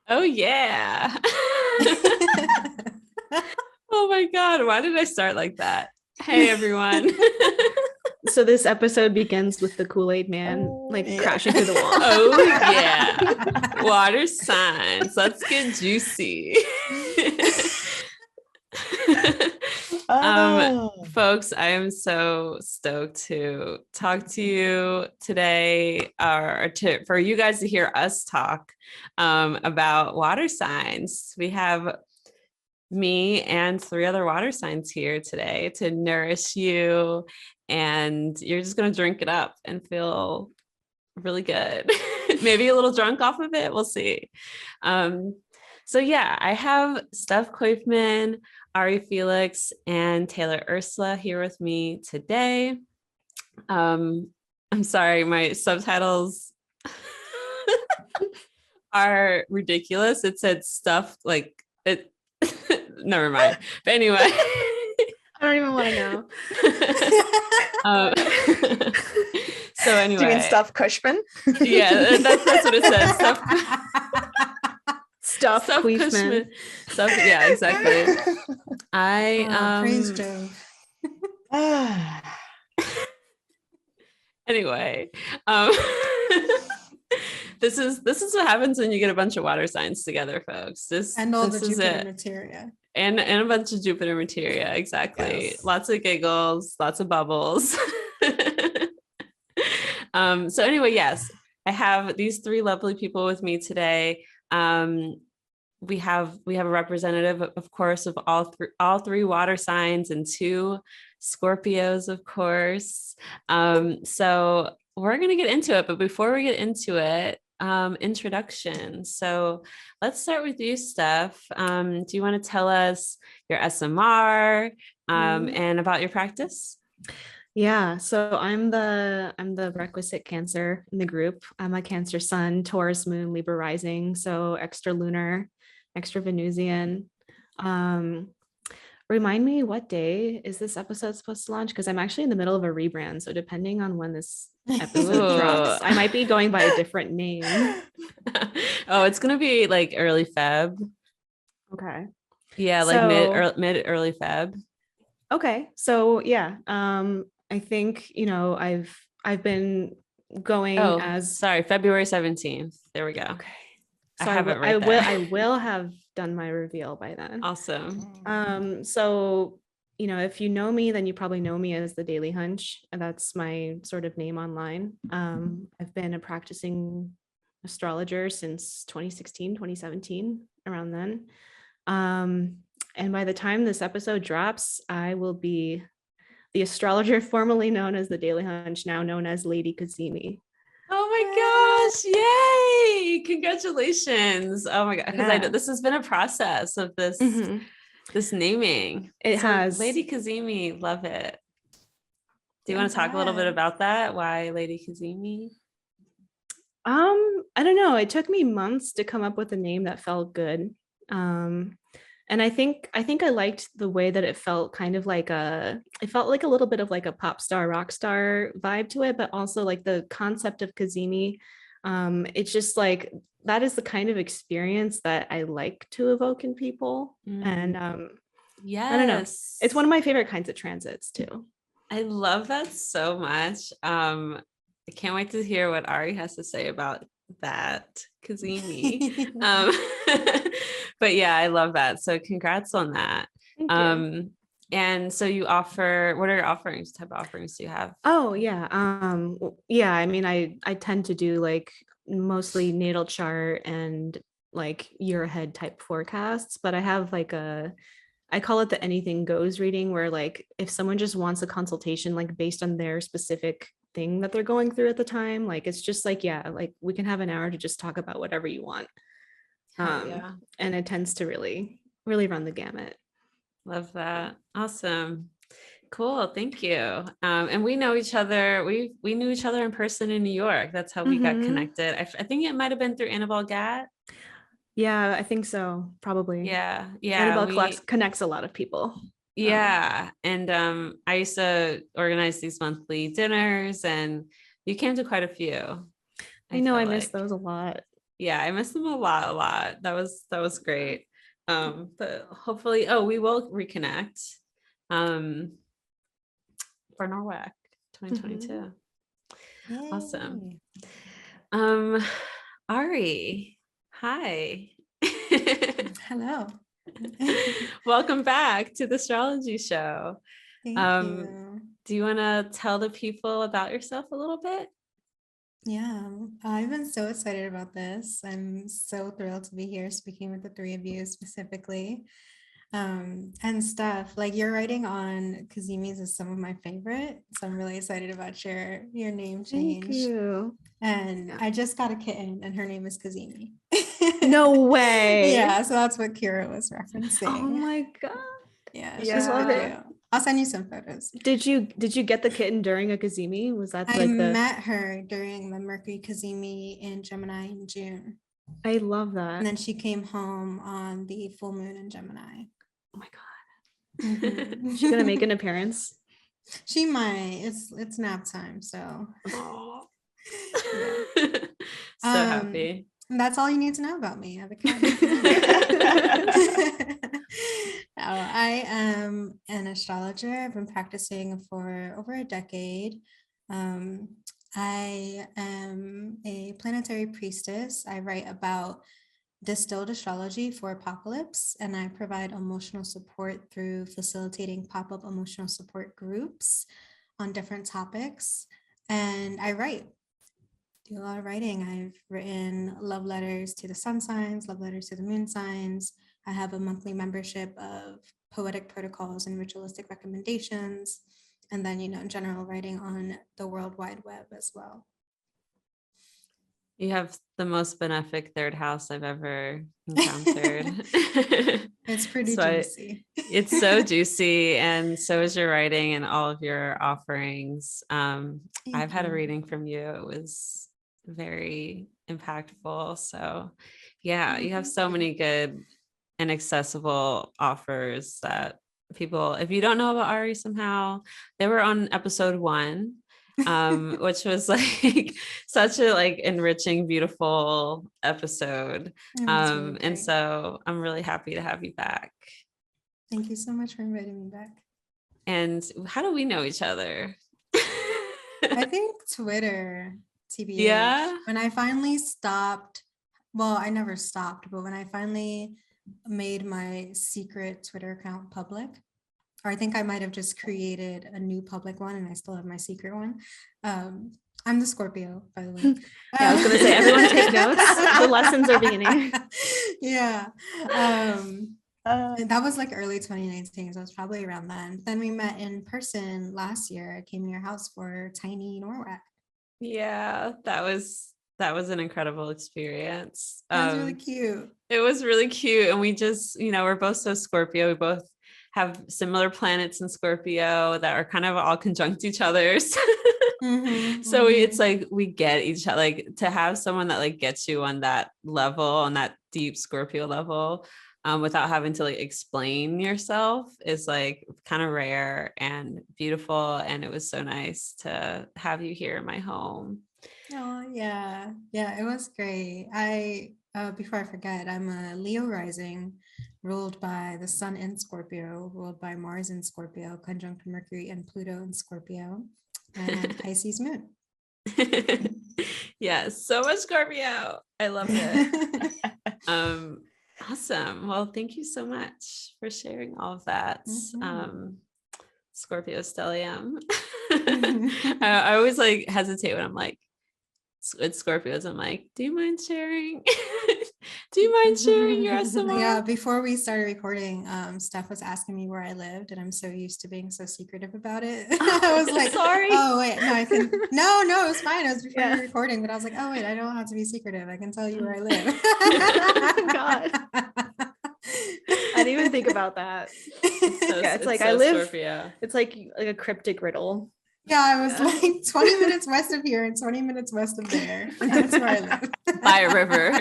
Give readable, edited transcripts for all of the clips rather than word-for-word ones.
Oh yeah. Oh my God. Why did I start like that? Hey everyone. So this episode begins with the Kool-Aid man crashing through the wall. Oh yeah. Water signs. Let's get juicy. Folks, I am so stoked to talk to you today, or for you guys to hear us talk about water signs. We have me and 3 other water signs here today to nourish you, and you're just going to drink it up and feel really good. Maybe a little drunk off of it. We'll see. So yeah, I have Steph Koyfman, Ari Felix, and Taylor Ursula here with me today. I'm sorry, my subtitles are ridiculous. It said stuff like it. Never mind. But anyway, I don't even want to know. So anyway, do you mean Steph Koyfman? Yeah, that's what it says. Steph Koyfman. Yeah, exactly. Praise Joe. Anyway, this is what happens when you get a bunch of water signs together, folks. And all the Jupiter materia. And a bunch of Jupiter materia, exactly. Yes. Lots of giggles, lots of bubbles. So anyway, yes, I have these 3 lovely people with me today. We have a representative, of course, of all three water signs and 2 Scorpios, of course. So we're going to get into it. But before we get into it, introduction. So let's start with you, Steph. Do you want to tell us your SMR and about your practice? Yeah, so I'm the requisite Cancer in the group. I'm a Cancer Sun, Taurus Moon, Libra rising, so extra lunar, extra Venusian. Remind me, what day is this episode supposed to launch? Because I'm actually in the middle of a rebrand, so depending on when this episode drops, I might be going by a different name. Oh, it's gonna be like early Feb. Okay. Yeah, like mid early Feb. Okay, so yeah, I think I've been going February 17th. There we go. Okay. So I will have done my reveal by then. Awesome. So if you know me, then you probably know me as the Daily Hunch, and that's my sort of name online. I've been a practicing astrologer since 2016, 2017, around then. And by the time this episode drops, I will be the astrologer formerly known as the Daily Hunch, now known as Lady Kazemi. Oh my gosh, yay! Congratulations. Oh my God, because I know this has been a process of this this naming. It has. Lady Kazemi, love it. Do you want to talk a little bit about that? Why Lady Kazemi? I don't know. It took me months to come up with a name that felt good. And I think I liked the way that it felt kind of like it felt like a little bit of like a pop star, rock star vibe to it, but also like the concept of Kazemi. It's just like, that is the kind of experience that I like to evoke in people. And yes, I don't know. It's one of my favorite kinds of transits too. I love that so much. I can't wait to hear what Ari has to say about that Kazemi. But yeah, I love that. So congrats on that. Thank you. And so you offer, what are your offerings? What type of offerings do you have? Oh yeah. Yeah, I mean, I tend to do like mostly natal chart and like year ahead type forecasts, but I have like I call it the anything goes reading, where like if someone just wants a consultation like based on their specific thing that they're going through at the time, like it's just like, yeah, like we can have an hour to just talk about whatever you want. And it tends to really run the gamut. Love that. Awesome. Cool. Thank you. And we know each other. We knew each other in person in New York. That's how we got connected. I think it might have been through Annabelle Gatt. Yeah, I think so. Probably. Yeah. Annabelle connects a lot of people. Yeah. And I used to organize these monthly dinners, and you came to quite a few. I know, I feel miss like. those a lot. Yeah, I miss them a lot. That was great. But hopefully, we will reconnect for Norwalk 2022. Awesome. Ari, hi. Hello. Welcome back to the Astrology Show. Thank you. Do you want to tell the people about yourself a little bit? Yeah, I've been so excited about this. I'm so thrilled to be here speaking with the three of you specifically. And Steph, like your writing on Kazimi's is some of my favorite. So I'm really excited about your name change. Thank you. And I just got a kitten and her name is Kazimi. No way. Yeah, so that's what Kirah was referencing. Oh my God. Yeah, Yeah. she's really cute. I'll send you some photos. Did you get the kitten during a Kazimi? Was that I met her during the Mercury Kazimi in Gemini in June. I love that. And then she came home on the full moon in Gemini. Oh my God. Mm-hmm. She's gonna make an appearance. She might. It's nap time, so. Oh. Yeah. So happy. That's all you need to know about me. I have a cat. I am an astrologer. I've been practicing for over a decade. I am a planetary priestess. I write about distilled astrology for apocalypse, and I provide emotional support through facilitating pop-up emotional support groups on different topics. And I do a lot of writing. I've written love letters to the sun signs, love letters to the moon signs. I have a monthly membership of poetic protocols and ritualistic recommendations. And then, general writing on the World Wide Web as well. You have the most benefic third house I've ever encountered. It's pretty juicy. It's so juicy, and so is your writing and all of your offerings. I've had a reading from you. It was very impactful. So yeah, you have so many good and accessible offers that people, if you don't know about Ari somehow, they were on episode 1. Which was like such a enriching, beautiful episode. Really and so I'm really happy to have you back. Thank you so much for inviting me back. And how do we know each other? I think Twitter, TBH. Yeah. When I finally stopped, well, I never stopped, but when I finally made my secret Twitter account public, or I think I might have just created a new public one and I still have my secret one. I'm the Scorpio, by the way. Yeah, I was going to say, everyone take notes. The lessons are beginning. Yeah. That was early 2019, so it was probably around then. Then we met in person last year. I came to your house for Tiny Norwalk. Yeah, that was an incredible experience. It was really cute. It was really cute. And we just, we're both so Scorpio. We both have similar planets in Scorpio that are kind of all conjunct each other. So it's we get each other, to have someone that gets you on that level, on that deep Scorpio level, without having to explain yourself is kind of rare and beautiful. And it was so nice to have you here in my home. Oh yeah. Yeah, it was great. Before I forget, I'm a Leo rising, ruled by the sun in Scorpio, ruled by Mars in Scorpio, conjunct Mercury and Pluto in Scorpio, and Pisces moon. Yes, so much Scorpio. I love it. Awesome. Well, thank you so much for sharing all of that. Scorpio stellium. I always hesitate when I'm it's Scorpios. I'm do you mind sharing? Do you mind sharing your SMR? Yeah, before we started recording, Steph was asking me where I lived, and I'm so used to being so secretive about it. I was sorry. Oh wait, no, I can. No, it was fine. It was before we were recording, but I was oh wait, I don't have to be secretive. I can tell you where I live. God, I didn't even think about that. It's I live. Scorpio. It's like a cryptic riddle. Yeah, I was 20 minutes west of here and 20 minutes west of there. That's where I live. By a river.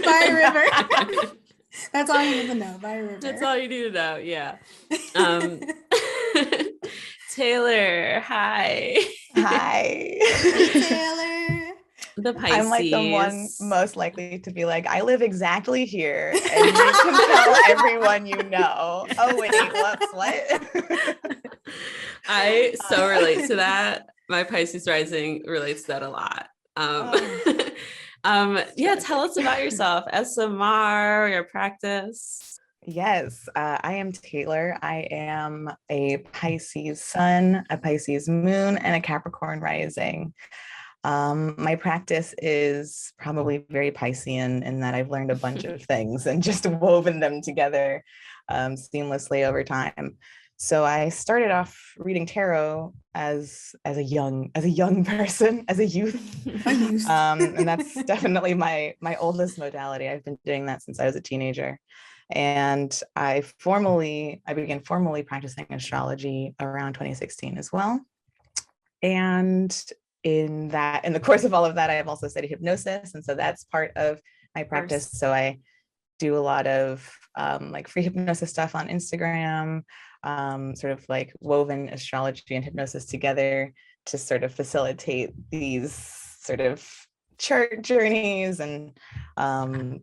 By a river. That's all you need to know. By a river. That's all you need to know. Yeah. Taylor, hi. Hi. Hey, Taylor. The Pisces. I'm like the one most likely to be like, I live exactly here, and you can tell everyone you know. Oh wait, whoops, what? I so relate to that. My Pisces rising relates to that a lot. Yeah, tell us about yourself, SMR, your practice. Yes, I am Taylor. I am a Pisces sun, a Pisces moon, and a Capricorn rising. My practice is probably very Piscean in that I've learned a bunch of things and just woven them together seamlessly over time. So I started off reading tarot as a young person, as a youth, and that's definitely my oldest modality. I've been doing that since I was a teenager, and I began formally practicing astrology around 2016 as well. And in the course of all of that, I've also studied hypnosis, and so that's part of my practice. So I do a lot of like free hypnosis stuff on Instagram, sort of like woven astrology and hypnosis together to sort of facilitate these sort of chart journeys and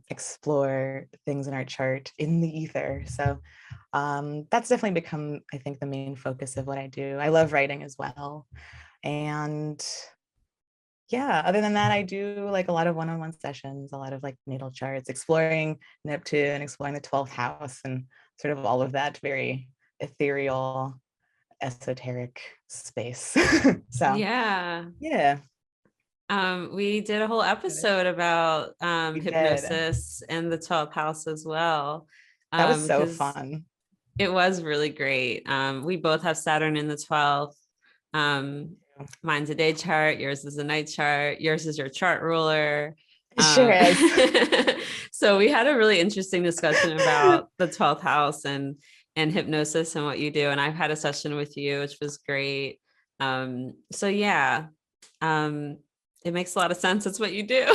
explore things in our chart in the ether. So that's definitely become, I think, the main focus of what I do. I love writing as well. And yeah, other than that, I do like a lot of one-on-one sessions, a lot of like natal charts, exploring Neptune, exploring the 12th house, and sort of all of that very ethereal, esoteric space. So yeah. We did a whole episode about hypnosis and the 12th house as well. That was so fun. It was really great. We both have Saturn in the 12th. Mine's a day chart, yours is a night chart, yours is your chart ruler. Sure is. So we had a really interesting discussion about the 12th house and hypnosis and what you do. And I've had a session with you, which was great. So yeah, it makes a lot of sense. It's what you do.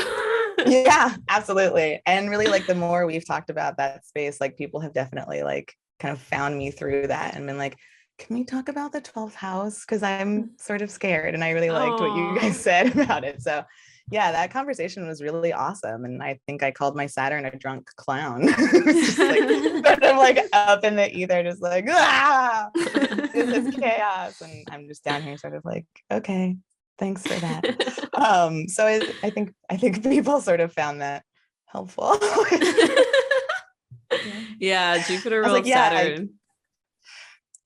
Yeah, absolutely. And really, like, the more we've talked about that space, like, people have definitely like kind of found me through that and been like, can we talk about the 12th house? Because I'm sort of scared, and I really liked what you guys said about it. So yeah, that conversation was really awesome. And I think I called my Saturn a drunk clown. Just like sort of like up in the ether, just like, this is chaos. And I'm just down here sort of like, okay, thanks for that. So I think people sort of found that helpful. Yeah, Jupiter rules Saturn.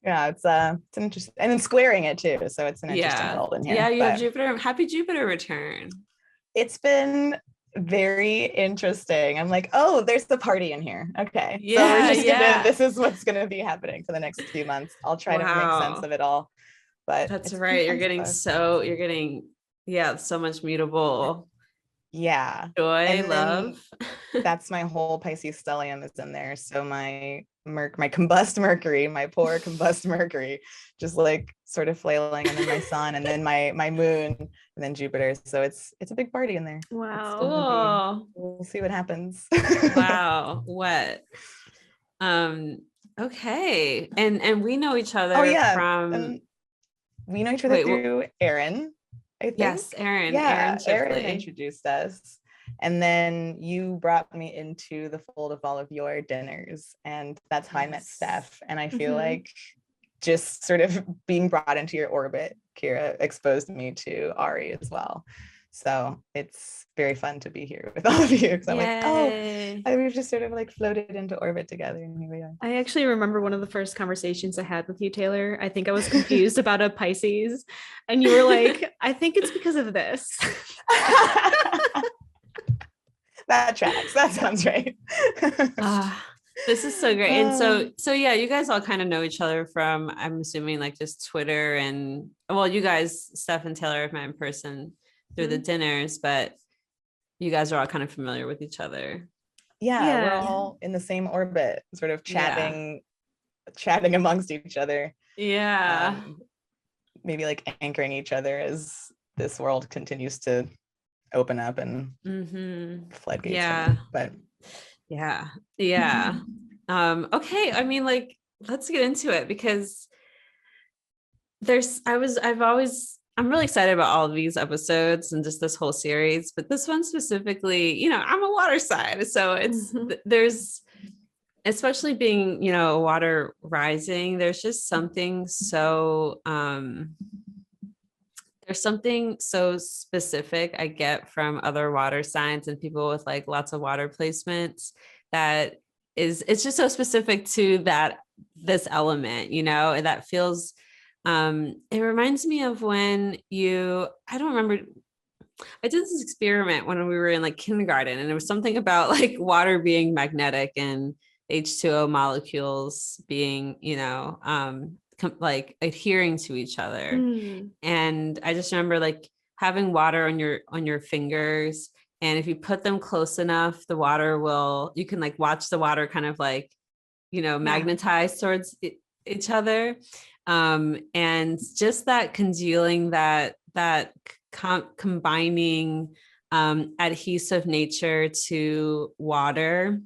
It's an interesting, and then squaring it too. So it's an interesting world in here. Yeah, you have Jupiter. Happy Jupiter return. It's been very interesting. I'm like, oh, there's the party in here. Okay. Yeah, so this is what's gonna be happening for the next few months. I'll try to make sense of it all. But that's right. You're getting so much mutable. Yeah. Joy, and love. That's my whole Pisces stellium is in there. So my combust Mercury, my poor combust Mercury, just like sort of flailing, and then my sun, and then my moon, and then Jupiter. So it's a big party in there. Wow. We'll see what happens. Wow. What? Okay. And we know each other from we know each other through Aaron. I think. Yes, Aaron. Yeah, Aaron introduced us. And then you brought me into the fold of all of your dinners. And that's how I met Steph. And I feel like just sort of being brought into your orbit, Kirah, exposed me to Ari as well. So it's very fun to be here with all of you. Because I'm like, we've just sort of like floated into orbit together, and here we are. I actually remember one of the first conversations I had with you, Taylor. I think I was confused about a Pisces, and you were like, I think it's because of this. That tracks. That sounds right. This is so great. And so yeah, you guys all kind of know each other from, I'm assuming, like just Twitter, and well, you guys, Steph and Taylor, have met in person through the dinners, but you guys are all kind of familiar with each other. Yeah, we're all in the same orbit, sort of chatting amongst each other. Yeah. Maybe like anchoring each other as this world continues to open up and floodgates. Yeah. But yeah. Okay. I mean, like, let's get into it, because I've always really excited about all of these episodes and just this whole series, but this one specifically, you know, I'm a water sign. So it's, there's, especially being, you know, a water rising, there's just something so, there's something so specific I get from other water signs and people with like lots of water placements that it's just so specific to this element, you know, and that feels, it reminds me of when I don't remember, I did this experiment when we were in like kindergarten, and it was something about like water being magnetic and H2O molecules being, you know, like adhering to each other. And I just remember like having water on your fingers, and if you put them close enough, you can like watch the water kind of like, you know, magnetize towards each other. And just that congealing, that combining adhesive nature to water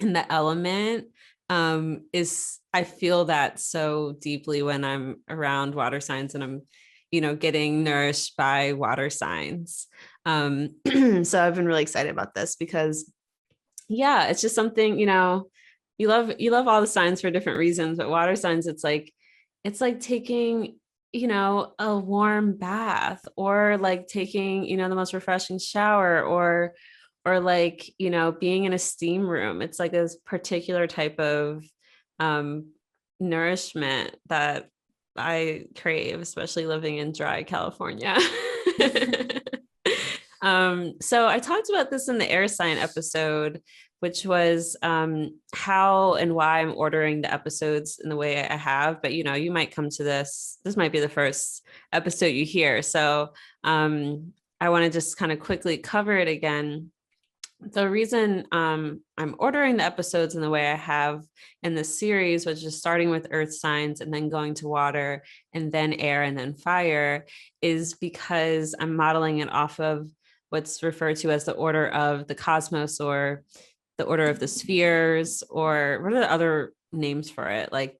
and the element I feel that so deeply when I'm around water signs and I'm, you know, getting nourished by water signs. So I've been really excited about this because it's just something, you know, you love all the signs for different reasons, but water signs, it's like taking, you know, a warm bath, or like taking, you know, the most refreshing shower, or like, you know, being in a steam room. It's like this particular type of nourishment that I crave, especially living in dry California. So I talked about this in the air sign episode, which was how and why I'm ordering the episodes in the way I have. But, you know, you might come to this might be the first episode you hear. So I want to just kind of quickly cover it again. The reason I'm ordering the episodes in the way I have in this series, which is starting with earth signs and then going to water and then air and then fire, is because I'm modeling it off of what's referred to as the order of the cosmos, or the order of the spheres, or what are the other names for it? Like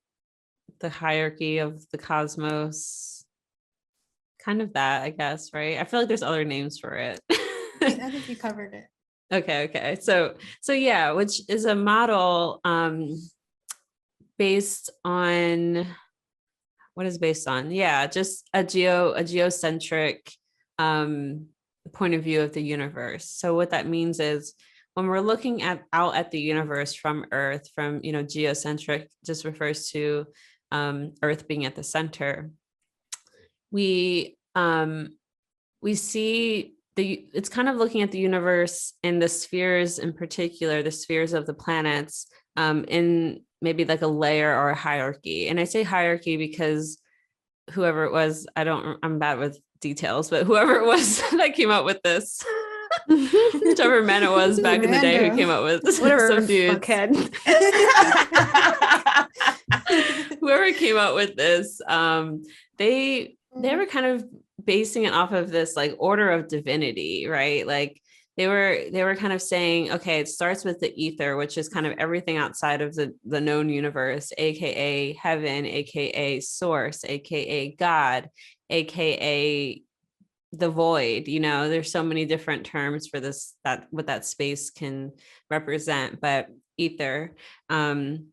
the hierarchy of the cosmos, kind of that, I guess, right? I feel like there's other names for it. I think you covered it. Okay. So yeah, which is a model based on, what is based on? Yeah, just a geocentric point of view of the universe. So what that means is when we're looking out at the universe from Earth, from, you know, geocentric just refers to Earth being at the center. We see it's kind of looking at the universe and the spheres, in particular, the spheres of the planets, in maybe like a layer or a hierarchy. And I say hierarchy because whoever it was, I'm bad with details, but whoever it was that came up with this, whichever man it was back in the day who came up with some dudes. Whoever came up with this, they were kind of basing it off of this like order of divinity, right? Like they were kind of saying, okay, it starts with the ether, which is kind of everything outside of the known universe, aka heaven, aka source, aka God, aka the void. You know, there's so many different terms for this, that what that space can represent, but ether, and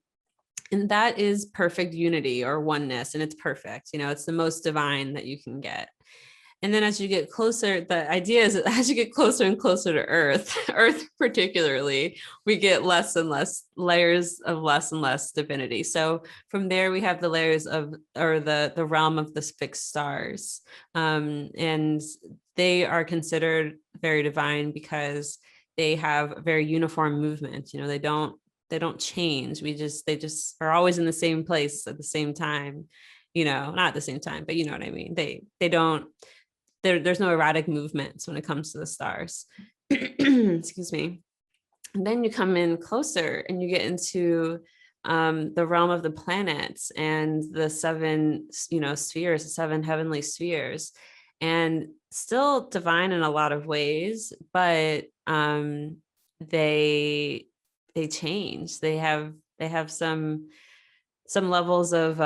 that is perfect unity or oneness, and it's perfect. You know, it's the most divine that you can get. And then as you get closer, the idea is that as you get closer and closer to Earth particularly, we get less and less layers of less and less divinity. So from there, we have the layers of, or the realm of the fixed stars. And they are considered very divine because they have very uniform movement. You know, they don't change. They just are always in the same place at the same time, you know, not at the same time, but you know what I mean? They don't, there's no erratic movements when it comes to the stars. Excuse me. And then you come in closer and you get into the realm of the planets and the 7, you know, spheres, the 7 heavenly spheres, and still divine in a lot of ways, but they change. They have some levels of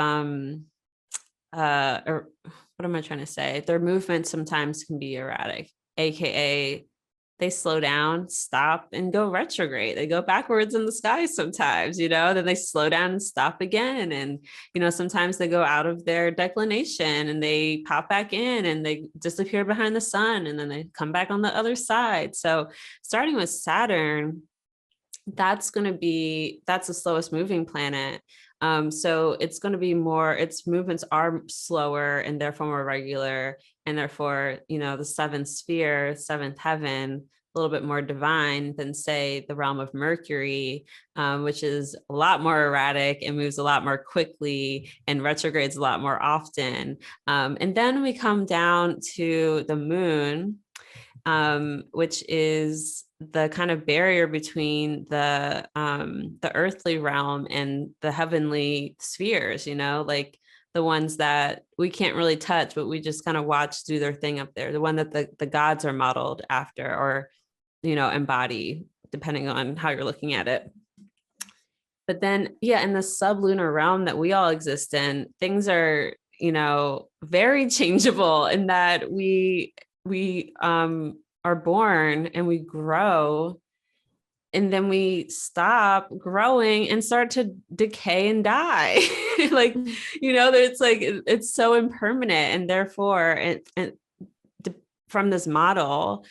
or what am I trying to say? Their movement sometimes can be erratic, AKA they slow down, stop, and go retrograde. They go backwards in the sky sometimes, then they slow down and stop again. And, sometimes they go out of their declination and they pop back in and they disappear behind the sun and then they come back on the other side. So starting with Saturn, that's the slowest moving planet. So it's going to be more, its movements are slower and therefore more regular. And therefore, the seventh sphere, seventh heaven, a little bit more divine than, say, the realm of Mercury, which is a lot more erratic and moves a lot more quickly and retrogrades a lot more often. And then we come down to the moon, which is the kind of barrier between the earthly realm and the heavenly spheres, like the ones that we can't really touch, but we just kind of watch do their thing up there, the one that the gods are modeled after or, embody, depending on how you're looking at it. But then, in the sublunar realm that we all exist in, things are, very changeable in that we are born and we grow and then we stop growing and start to decay and die. It's so impermanent, and therefore from this model,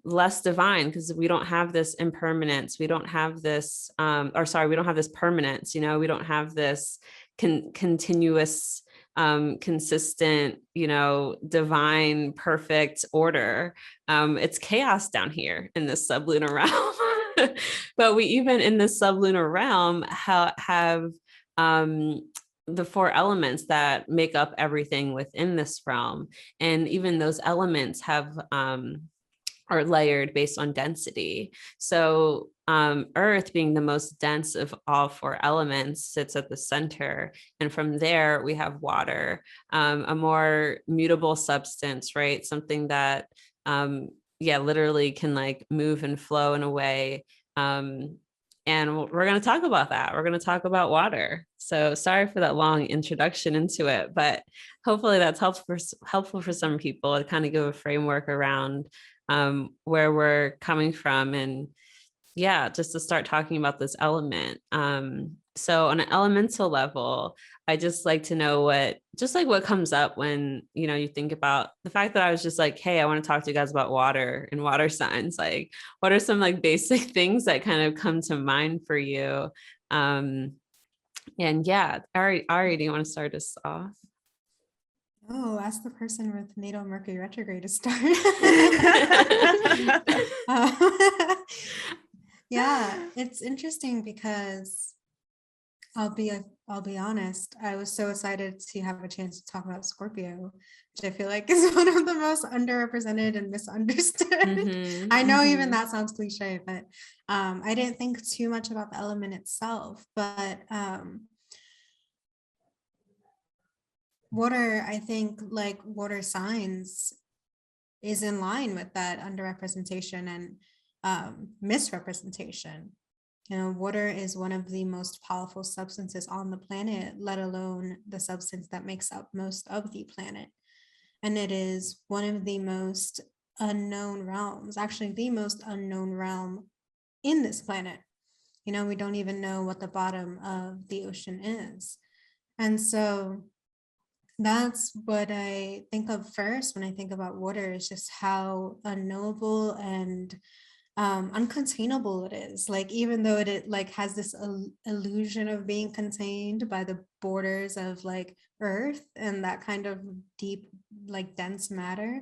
less divine, because we don't have this impermanence. We don't have this, we don't have this permanence, we don't have this continuous, consistent, divine, perfect order. It's chaos down here in this sublunar realm. But we even in this sublunar realm have the four elements that make up everything within this realm. And even those elements are layered based on density. So Earth, being the most dense of all four elements, sits at the center. And from there, we have water, a more mutable substance, right? Something that, literally can move and flow in a way. And we're going to talk about that. We're going to talk about water. So sorry for that long introduction into it, but hopefully that's helpful for some people to kind of give a framework around where we're coming from, and just to start talking about this element. So on an elemental level, I just like to know what comes up when, you think about the fact that I was just like, hey, I want to talk to you guys about water and water signs. Like, what are some basic things that kind of come to mind for you? Ari, do you want to start us off? Oh, ask the person with natal Mercury retrograde to start. It's interesting because I'll be honest, I was so excited to have a chance to talk about Scorpio, which I feel like is one of the most underrepresented and misunderstood. Mm-hmm, I know even that sounds cliche, but I didn't think too much about the element itself. But water, I think, like water signs, is in line with that underrepresentation and misrepresentation. Water is one of the most powerful substances on the planet, let alone the substance that makes up most of the planet. And it is one of the most unknown realms, actually the most unknown realm in this planet. We don't even know what the bottom of the ocean is. And so that's what I think of first when I think about water, is just how unknowable and uncontainable it is. Like, even though it has this illusion of being contained by the borders of earth and that kind of deep, dense matter,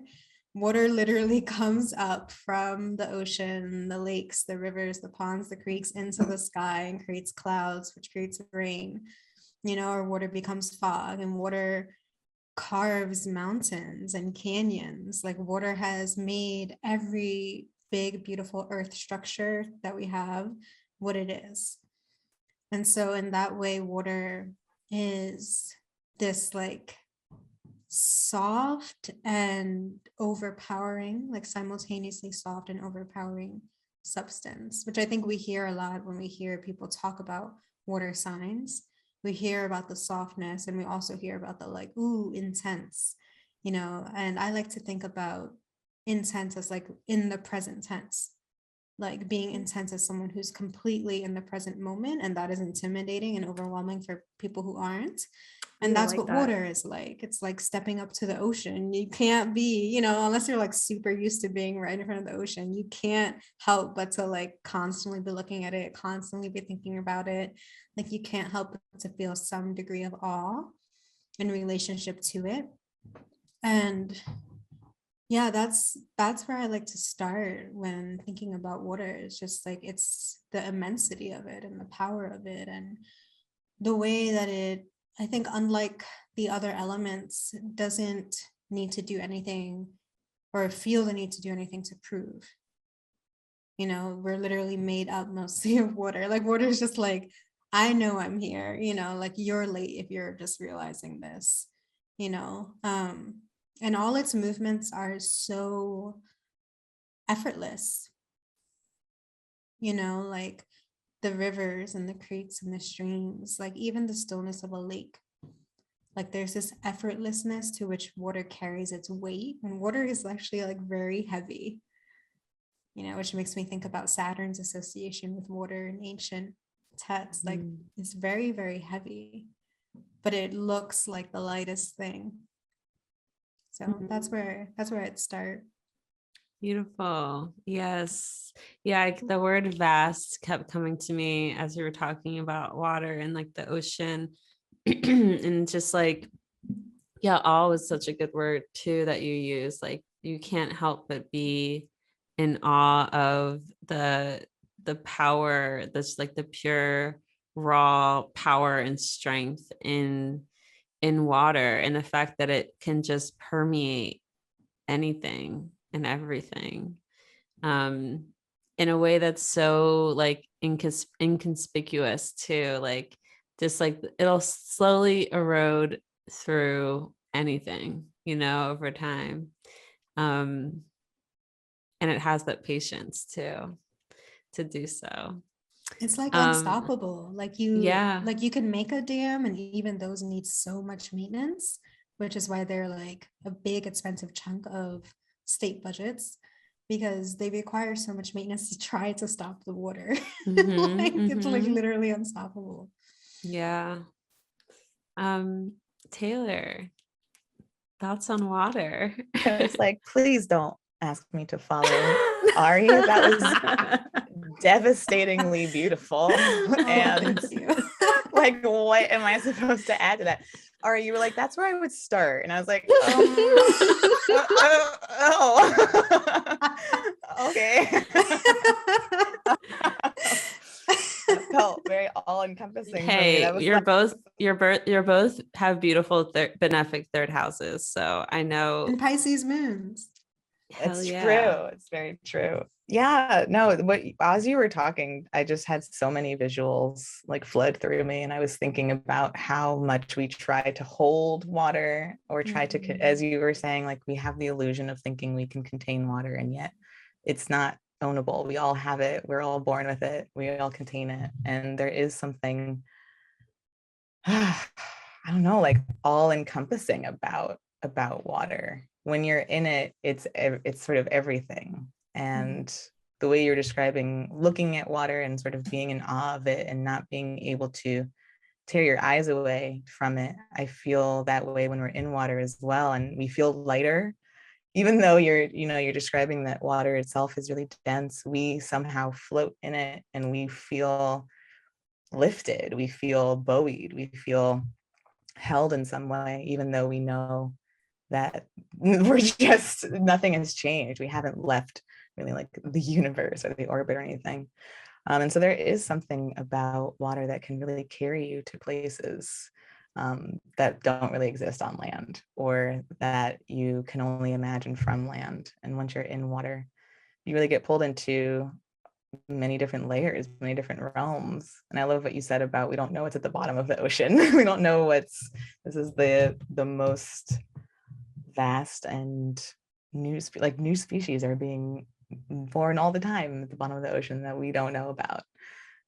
water literally comes up from the ocean, the lakes, the rivers, the ponds, the creeks, into the sky and creates clouds, which creates rain, or water becomes fog, and water carves mountains and canyons. Water has made every big, beautiful earth structure that we have what it is. And so in that way, water is this soft and overpowering, simultaneously soft and overpowering substance, which I think we hear a lot when we hear people talk about water signs. we hear about the softness, and we also hear about the like, ooh, intense, you know. And I like to think about intense as like in the present tense, like being intense as someone who's completely in the present moment, and that is intimidating and overwhelming for people who aren't. And that's like what that. water is like. It's like stepping up to the ocean. You can't be, you know, unless you're like super used to being right in front of the ocean, you can't help but to like constantly be looking at it, constantly be thinking about it. Like you can't help but to feel some degree of awe in relationship to it. And yeah, that's where I like to start when thinking about water. It's just like it's the immensity of it and the power of it, and the way that it, I think, unlike the other elements, doesn't need to do anything or feel the need to do anything to prove. You know, we're literally made up mostly of water. Like water is just like, I know I'm here, you know, like you're late if you're just realizing this, you know. And all its movements are so effortless, you know, like the rivers and the creeks and the streams, like even the stillness of a lake. Like there's this effortlessness to which water carries its weight, and water is actually like very heavy, you know, which makes me think about Saturn's association with water in ancient texts. Like it's very, very heavy, but it looks like the lightest thing. So that's where I'd start. Beautiful. Yes. Yeah, the word vast kept coming to me as we were talking about water and like the ocean. And just like, yeah, awe was such a good word too that you use. Like you can't help but be in awe of the power, that's like the pure raw power and strength in water, and the fact that it can just permeate anything and everything, in a way that's so like inconspicuous too, like just like it'll slowly erode through anything, you know, over time. And it has that patience too to do so. It's like um unstoppable. yeah, Like you can make a dam, and even those need so much maintenance, which is why they're like a big expensive chunk of state budgets, because they require so much maintenance to try to stop the water. Like it's like literally unstoppable. Yeah. Taylor, thoughts on water? I was like, please don't ask me to follow Ari. That was devastatingly beautiful. And Thank you. like, what am I supposed to add to that? Ari, you were like, that's where I would start. And I was like, okay. That felt very all-encompassing. Hey, That was you're both have beautiful benefic third houses, so I know. And Pisces moons. It's yeah. true. It's very true. Yeah, no, what as you were talking, I just had so many visuals like flood through me, and I was thinking about how much we try to hold water, or try to, as you were saying, like we have the illusion of thinking we can contain water, and yet it's not ownable. We all have it. We're all born with it. We all contain it. And there is something, I don't know, like all encompassing about water. When you're in it, it's sort of everything. And the way you're describing looking at water and sort of being in awe of it and not being able to tear your eyes away from it, I feel that way when we're in water as well. And we feel lighter, even though you're describing that water itself is really dense. We somehow float in it, and we feel lifted, we feel buoyed, we feel held in some way, even though we know that we're just, nothing has changed. We haven't left really like the universe or the orbit or anything. And so there is something about water that can really carry you to places that don't really exist on land, or that you can only imagine from land. And once you're in water, you really get pulled into many different layers, many different realms. And I love what you said about we don't know what's at the bottom of the ocean. We don't know this is the most vast, and new species are being born all the time at the bottom of the ocean that we don't know about.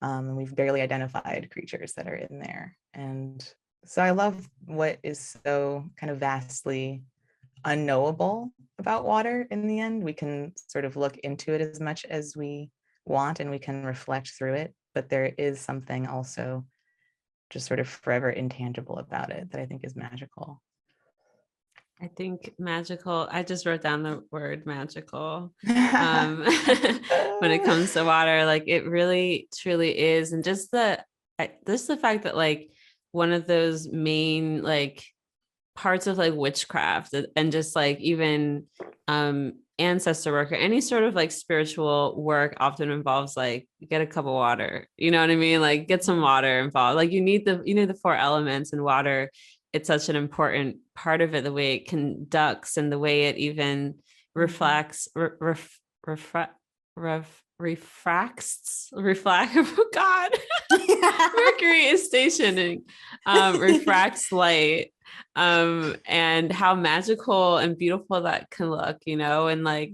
And we've barely identified creatures that are in there. And so I love what is so kind of vastly unknowable about water in the end. We can sort of look into it as much as we want and we can reflect through it, but there is something also just sort of forever intangible about it that I think is magical. I think magical, I just wrote down the word magical when it comes to water. Like it really truly is. And just the fact that like one of those main like parts of like witchcraft and just like even ancestor work or any sort of like spiritual work often involves like get a cup of water, you know what I mean? Like get some water involved. Like you need the four elements, and water, it's such an important part of it, the way it conducts and the way it even reflects, refracts, oh God, Mercury is stationing, refracts light, and how magical and beautiful that can look, you know, and like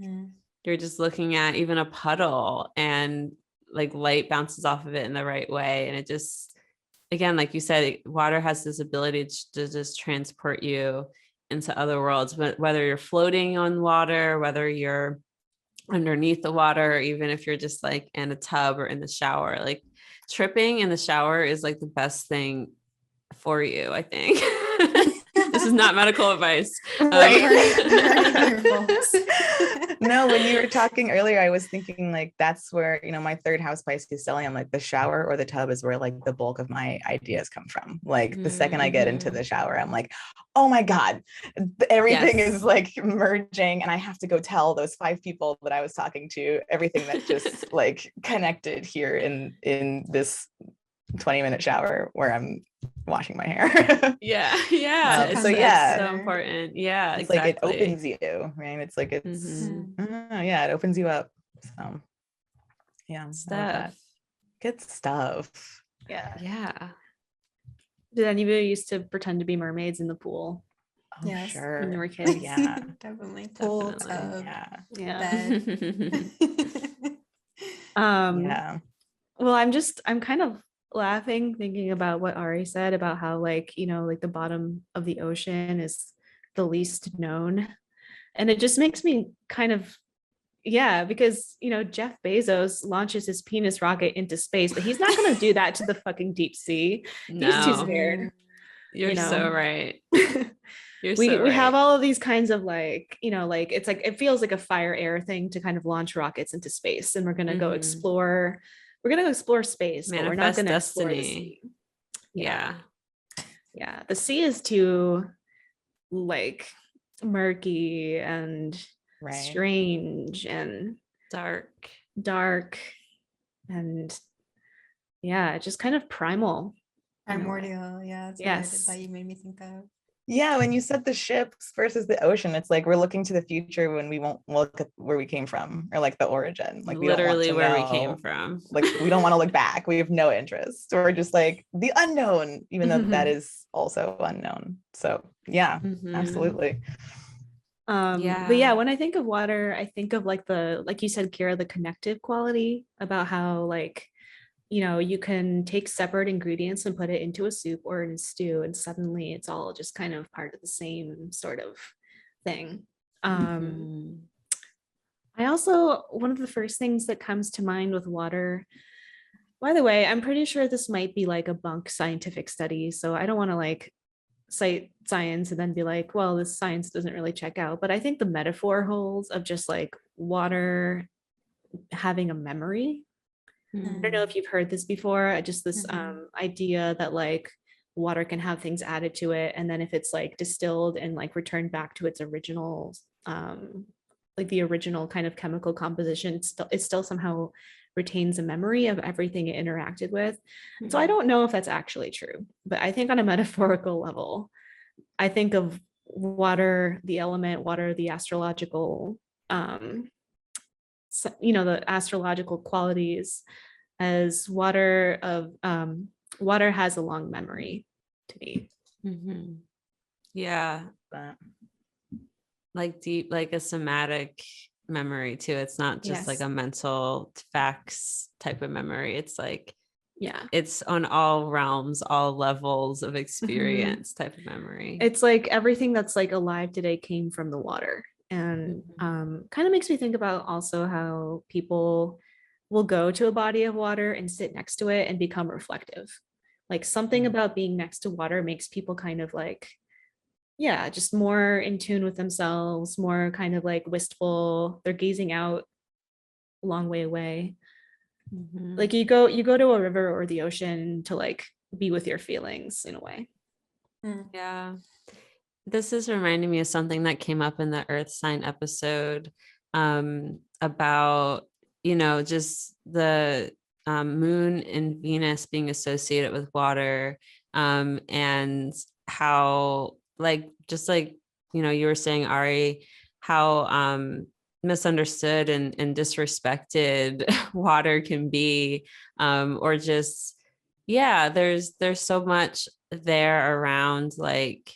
you're just looking at even a puddle and like light bounces off of it in the right way. And it just, again, like you said, water has this ability to just transport you into other worlds, but whether you're floating on water, whether you're underneath the water, or even if you're just like in a tub or in the shower, like tripping in the shower is like the best thing for you, I think. This is not medical advice. No, when you were talking earlier, I was thinking like that's where, you know, my third house Pisces stellium, I'm like the shower or the tub is where like the bulk of my ideas come from. Like the second I get into the shower, I'm like, oh my God, everything is like merging, and I have to go tell those 5 people that I was talking to everything that just like connected here in this 20-minute shower where I'm washing my hair. So yeah, so important. Yeah, it's exactly. like it opens you, right? It's like it's yeah, it opens you up. So yeah, Stuff. Good stuff. Yeah. Did anybody used to pretend to be mermaids in the pool? Oh, yes. Sure. When you were kids? Yeah. Definitely. Pool, tub, bed. Yeah. Well, I'm kind of laughing thinking about what Ari said about how like, you know, like the bottom of the ocean is the least known. And it just makes me kind of, because, you know, Jeff Bezos launches his penis rocket into space, but he's not going to do that to the fucking deep sea. No. He's too scared. You're so right. We have all of these kinds of like, you know, like it's like it feels like a fire air thing to kind of launch rockets into space, and we're going to go explore. We're going to explore space, but we're not going to explore the sea. Yeah. The sea is too like murky and strange and dark and just kind of primal. Primordial. Yeah. That's what you made me think of. Yeah, when you said the ships versus the ocean, it's like we're looking to the future when we won't look at where we came from, or like the origin. Like we literally don't want to where know, we came from. Like we don't want to look back. We have no interest. We're just like the unknown, even though that is also unknown. So yeah, absolutely. But yeah, when I think of water, I think of like like you said, Kirah, the connective quality about how like, you know, you can take separate ingredients and put it into a soup or in a stew, and suddenly it's all just kind of part of the same sort of thing. I also, one of the first things that comes to mind with water, by the way, I'm pretty sure this might be like a bunk scientific study, so I don't want to like cite science and then be like, well, this science doesn't really check out, but I think the metaphor holds of just like water having a memory. I don't know if you've heard this before, just this idea that like water can have things added to it, and then if it's like distilled and like returned back to its original like the original kind of chemical composition, it still somehow retains a memory of everything it interacted with. So I don't know if that's actually true, but I think on a metaphorical level, I think of water, the element water, the astrological you know, the astrological qualities as water has a long memory to me. Like deep, like a somatic memory too. It's not just like a mental facts type of memory. It's like Yeah. it's on all realms, all levels of experience type of memory. It's like everything that's like alive today came from the water. And kind of makes me think about also how people will go to a body of water and sit next to it and become reflective. Like something about being next to water makes people kind of like, yeah, just more in tune with themselves, more kind of like wistful. They're gazing out a long way away. Like you go to a river or the ocean to like be with your feelings in a way. Yeah. This is reminding me of something that came up in the Earth sign episode about, just the moon and Venus being associated with water, and how, just like, you were saying, Ari, how misunderstood and disrespected water can be, or just, yeah, there's so much there around like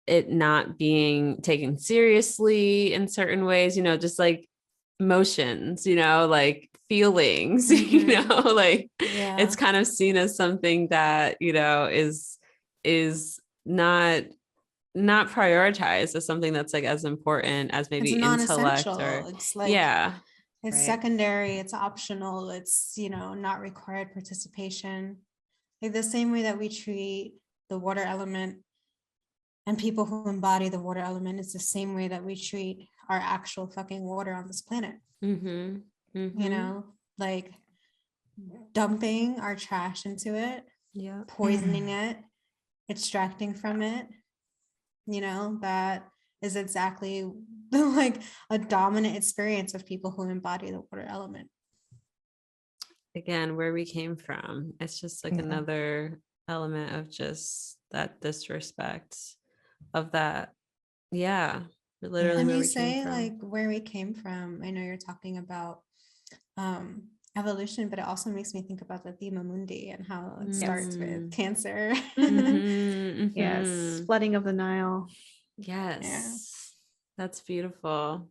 it not being taken seriously in certain ways, just like emotions, like feelings, like it's kind of seen as something that, is not prioritized as something that's like as important as maybe It's intellect non-essential. or It's like, yeah. it's Right. secondary, it's optional, it's, not required participation. Like the same way that we treat the water element and people who embody the water element, is the same way that we treat our actual fucking water on this planet. Like dumping our trash into it, Yeah. poisoning it, extracting from it, that is exactly like a dominant experience of people who embody the water element. Again, where we came from, it's just like another element of just that disrespect of that. Yeah, literally. And where you we came say from. like where we came from. I know you're talking about evolution, but it also makes me think about the Thema Mundi and how it starts with Cancer. Yes, flooding of the Nile. Yes, that's beautiful.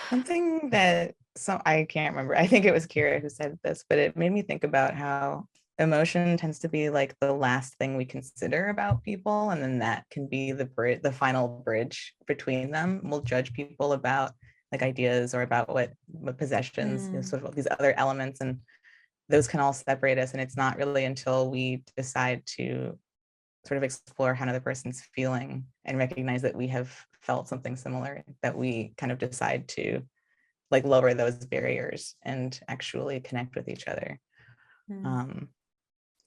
Something that I can't remember. I think it was Kirah who said this, but it made me think about how emotion tends to be like the last thing we consider about people, and then that can be the final bridge between them. We'll judge people about like ideas or about what possessions, sort of these other elements, and those can all separate us. And it's not really until we decide to sort of explore how another person's feeling and recognize that we have felt something similar that we kind of decide to like lower those barriers and actually connect with each other.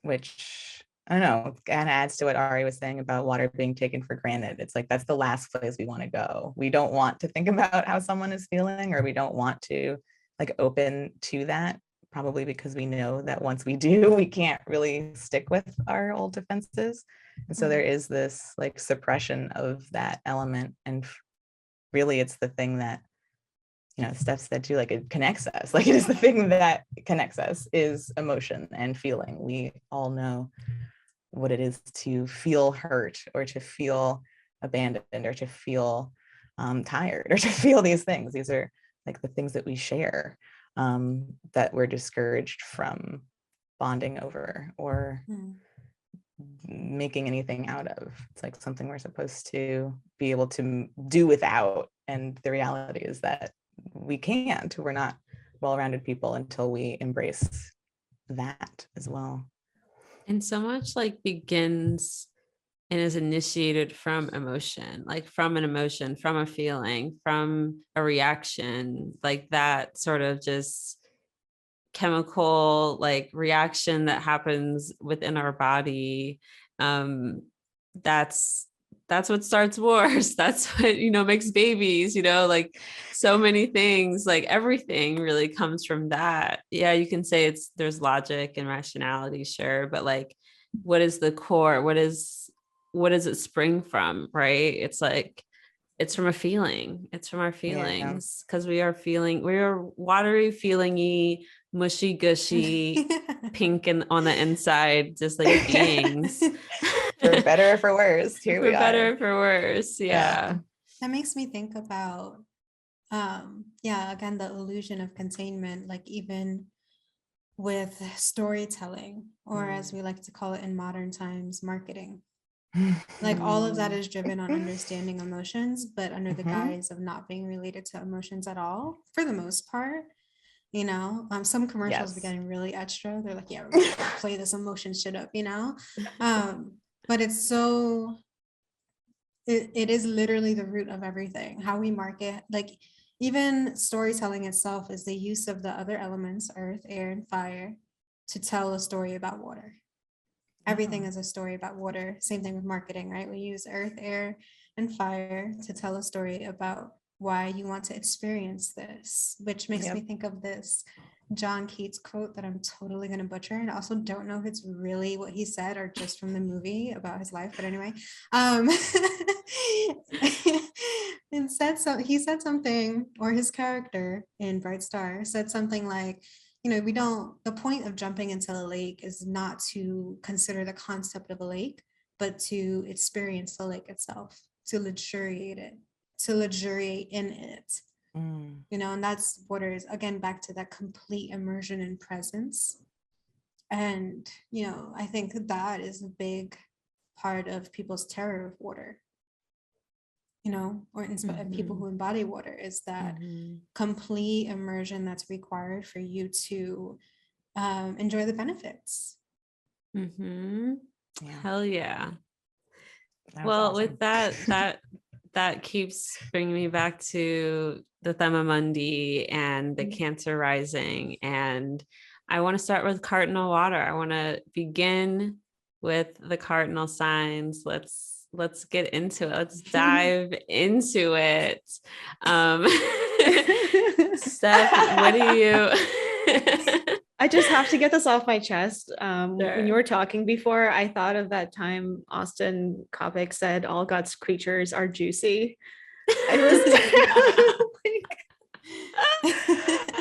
Which I don't know, kind of adds to what Ari was saying about water being taken for granted. It's like that's the last place we want to go. We don't want to think about how someone is feeling, or we don't want to like open to that, probably because we know that once we do, we can't really stick with our old defenses. And so there is this like suppression of that element. And really it's the thing that, Steph said too, like it connects us. Like it is the thing that connects us is emotion and feeling. We all know what it is to feel hurt or to feel abandoned or to feel tired or to feel these things. These are like the things that we share, that we're discouraged from bonding over or making anything out of. It's like something we're supposed to be able to do without. And the reality is that we can't. We're not well-rounded people until we embrace that as well. And so much like begins and is initiated from emotion, like from an emotion, from a feeling, from a reaction, like that sort of just chemical like reaction that happens within our body. That's what starts wars. That's what, makes babies, like so many things, like everything really comes from that. Yeah, you can say there's logic and rationality, sure, but like what is the core? What does it spring from? Right? It's like it's from a feeling. It's from our feelings, because we are watery, feelingy, mushy gushy, pink and on the inside, just like beings. For better or for worse, here we are. For better or for worse, yeah. That makes me think about again the illusion of containment. Like even with storytelling, or as we like to call it in modern times, marketing. Like all of that is driven on understanding emotions, but under the guise of not being related to emotions at all, for the most part. You know, some commercials be getting really extra. They're like, yeah, we're gonna play this emotion shit up, you know? But it's so, it is literally the root of everything. How we market, like even storytelling itself is the use of the other elements, earth, air, and fire, to tell a story about water. Everything is a story about water. Same thing with marketing, right? We use earth, air, and fire to tell a story about why you want to experience this, which makes me think of this John Keats quote that I'm totally going to butcher. And I also don't know if it's really what he said or just from the movie about his life. But anyway, he said something, or his character in Bright Star said something like, you know, the point of jumping into a lake is not to consider the concept of a lake, but to experience the lake itself, to luxuriate in it. You know, and that's water is, again, back to that complete immersion and presence. And, you know, I think that is a big part of people's terror of water, you know, or people who embody water, is that complete immersion that's required for you to enjoy the benefits. Hell yeah. Well, awesome. With that keeps bringing me back to the Thema Mundi and the Cancer rising. And I want to start with cardinal water. I want to begin with the cardinal signs. Let's get into it. Let's dive into it. Steph, what do you... I just have to get this off my chest. When you were talking before, I thought of that time Austin Kopic said all God's creatures are juicy. I was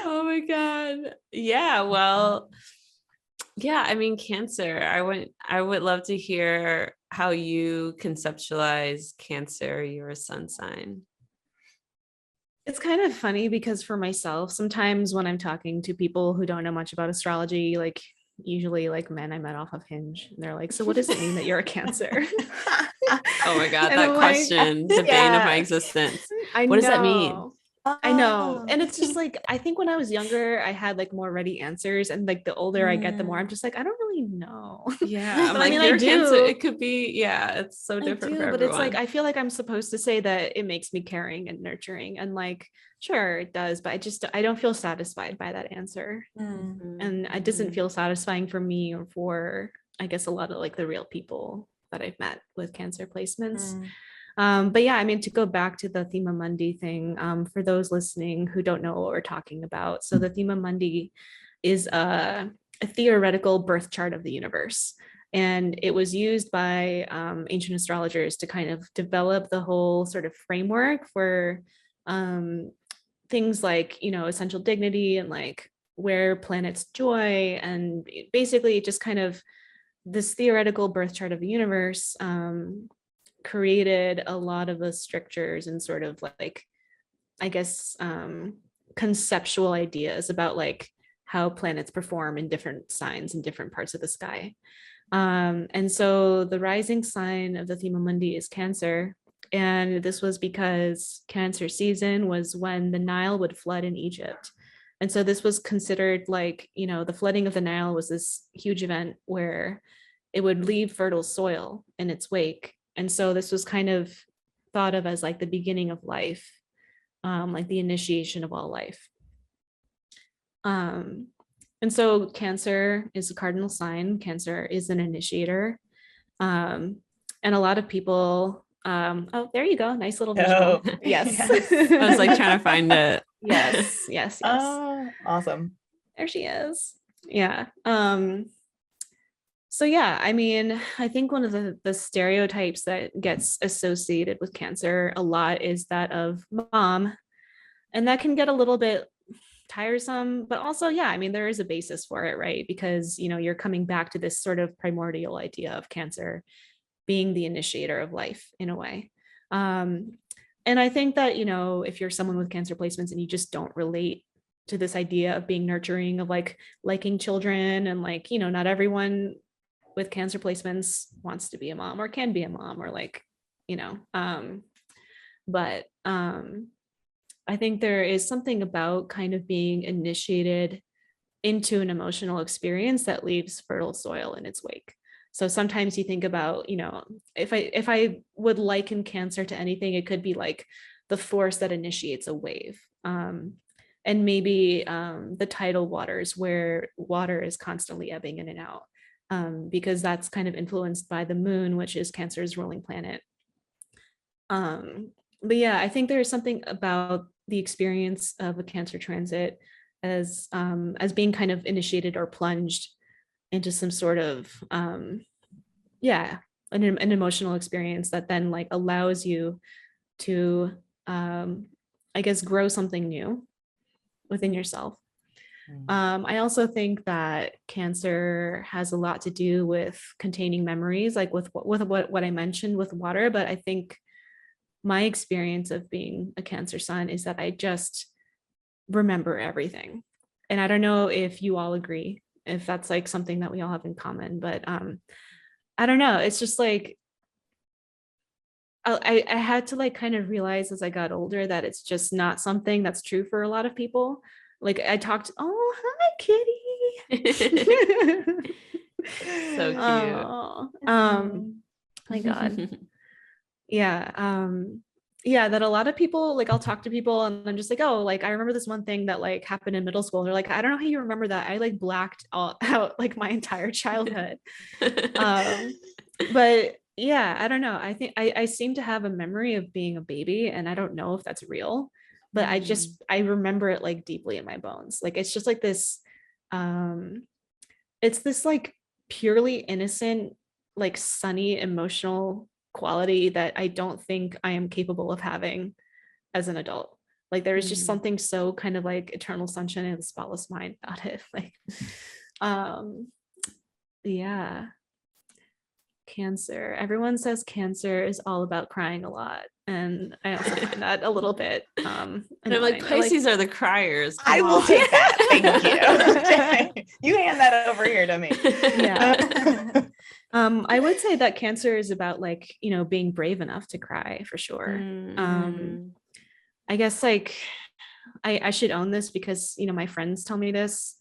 oh my God. Yeah, well, yeah, I mean, Cancer, I would love to hear how you conceptualize Cancer, your sun sign. It's kind of funny because for myself, sometimes when I'm talking to people who don't know much about astrology, like usually like men I met off of Hinge, and they're like, so what does it mean that you're a Cancer? Oh my God, that question, the bane of my existence. What does that mean? I know. And it's just like, I think when I was younger, I had like more ready answers. And like the older I get, the more I'm just like, I don't really know. Yeah. But like, I do. Cancer, it could be, yeah, it's so different for everyone. But it's like, I feel like I'm supposed to say that it makes me caring and nurturing. And like, sure, it does. But I don't feel satisfied by that answer. And it doesn't feel satisfying for me or for, I guess, a lot of like the real people that I've met with Cancer placements. But yeah, I mean, to go back to the Thema Mundi thing, for those listening who don't know what we're talking about. So the Thema Mundi is a theoretical birth chart of the universe. And it was used by ancient astrologers to kind of develop the whole sort of framework for things like, you know, essential dignity and like where planets joy. And basically just kind of this theoretical birth chart of the universe created a lot of the strictures and sort of like, I guess, conceptual ideas about like how planets perform in different signs in different parts of the sky. And so the rising sign of the Thema Mundi is Cancer. And this was because Cancer season was when the Nile would flood in Egypt. And so this was considered like, you know, the flooding of the Nile was this huge event where it would leave fertile soil in its wake. And so this was kind of thought of as like the beginning of life, like the initiation of all life. And so Cancer is a cardinal sign. Cancer is an initiator. And a lot of people, oh, there you go. Nice little visual. Yes. I was like trying to find it. Yes. Oh, awesome. There she is. Yeah. So yeah, I mean, I think one of the stereotypes that gets associated with Cancer a lot is that of mom, and that can get a little bit tiresome, but also, yeah, I mean, there is a basis for it, right? Because, you know, you're coming back to this sort of primordial idea of Cancer being the initiator of life in a way. And I think that, you know, if you're someone with Cancer placements and you just don't relate to this idea of being nurturing, of like liking children, and like, you know, not everyone with Cancer placements wants to be a mom or can be a mom, or like, you know, but I think there is something about kind of being initiated into an emotional experience that leaves fertile soil in its wake. So sometimes you think about, you know, if I would liken Cancer to anything, it could be like the force that initiates a wave. And maybe the tidal waters, where water is constantly ebbing in and out, because that's kind of influenced by the moon, which is Cancer's ruling planet. But yeah, I think there's something about the experience of a Cancer transit as being kind of initiated or plunged into some sort of an emotional experience that then like allows you to I guess grow something new within yourself. I also think that Cancer has a lot to do with containing memories, like with what I mentioned with water. But I think my experience of being a Cancer sun is that I just remember everything. And I don't know if you all agree, if that's like something that we all have in common, but I don't know. It's just like, I had to like kind of realize as I got older that it's just not something that's true for a lot of people. Like I talked, oh, hi, kitty. So cute. Oh, my God. Yeah. Yeah, that a lot of people, like I'll talk to people and I'm just like, oh, like I remember this one thing that like happened in middle school. They're like, I don't know how you remember that. I like blacked out like my entire childhood. But yeah, I don't know. I think I seem to have a memory of being a baby, and I don't know if that's real, but I remember it like deeply in my bones. Like it's just like this, it's this like purely innocent, like sunny emotional quality that I don't think I am capable of having as an adult. Like there is just something so kind of like eternal sunshine and spotless mind about it. Like, yeah. Cancer. Everyone says Cancer is all about crying a lot. And I also find that a little bit and I'm like, Pisces are the criers. I will take that. Thank you. You hand that over here to me. Yeah. I would say that Cancer is about like, you know, being brave enough to cry for sure. I guess like I should own this because, you know, my friends tell me this.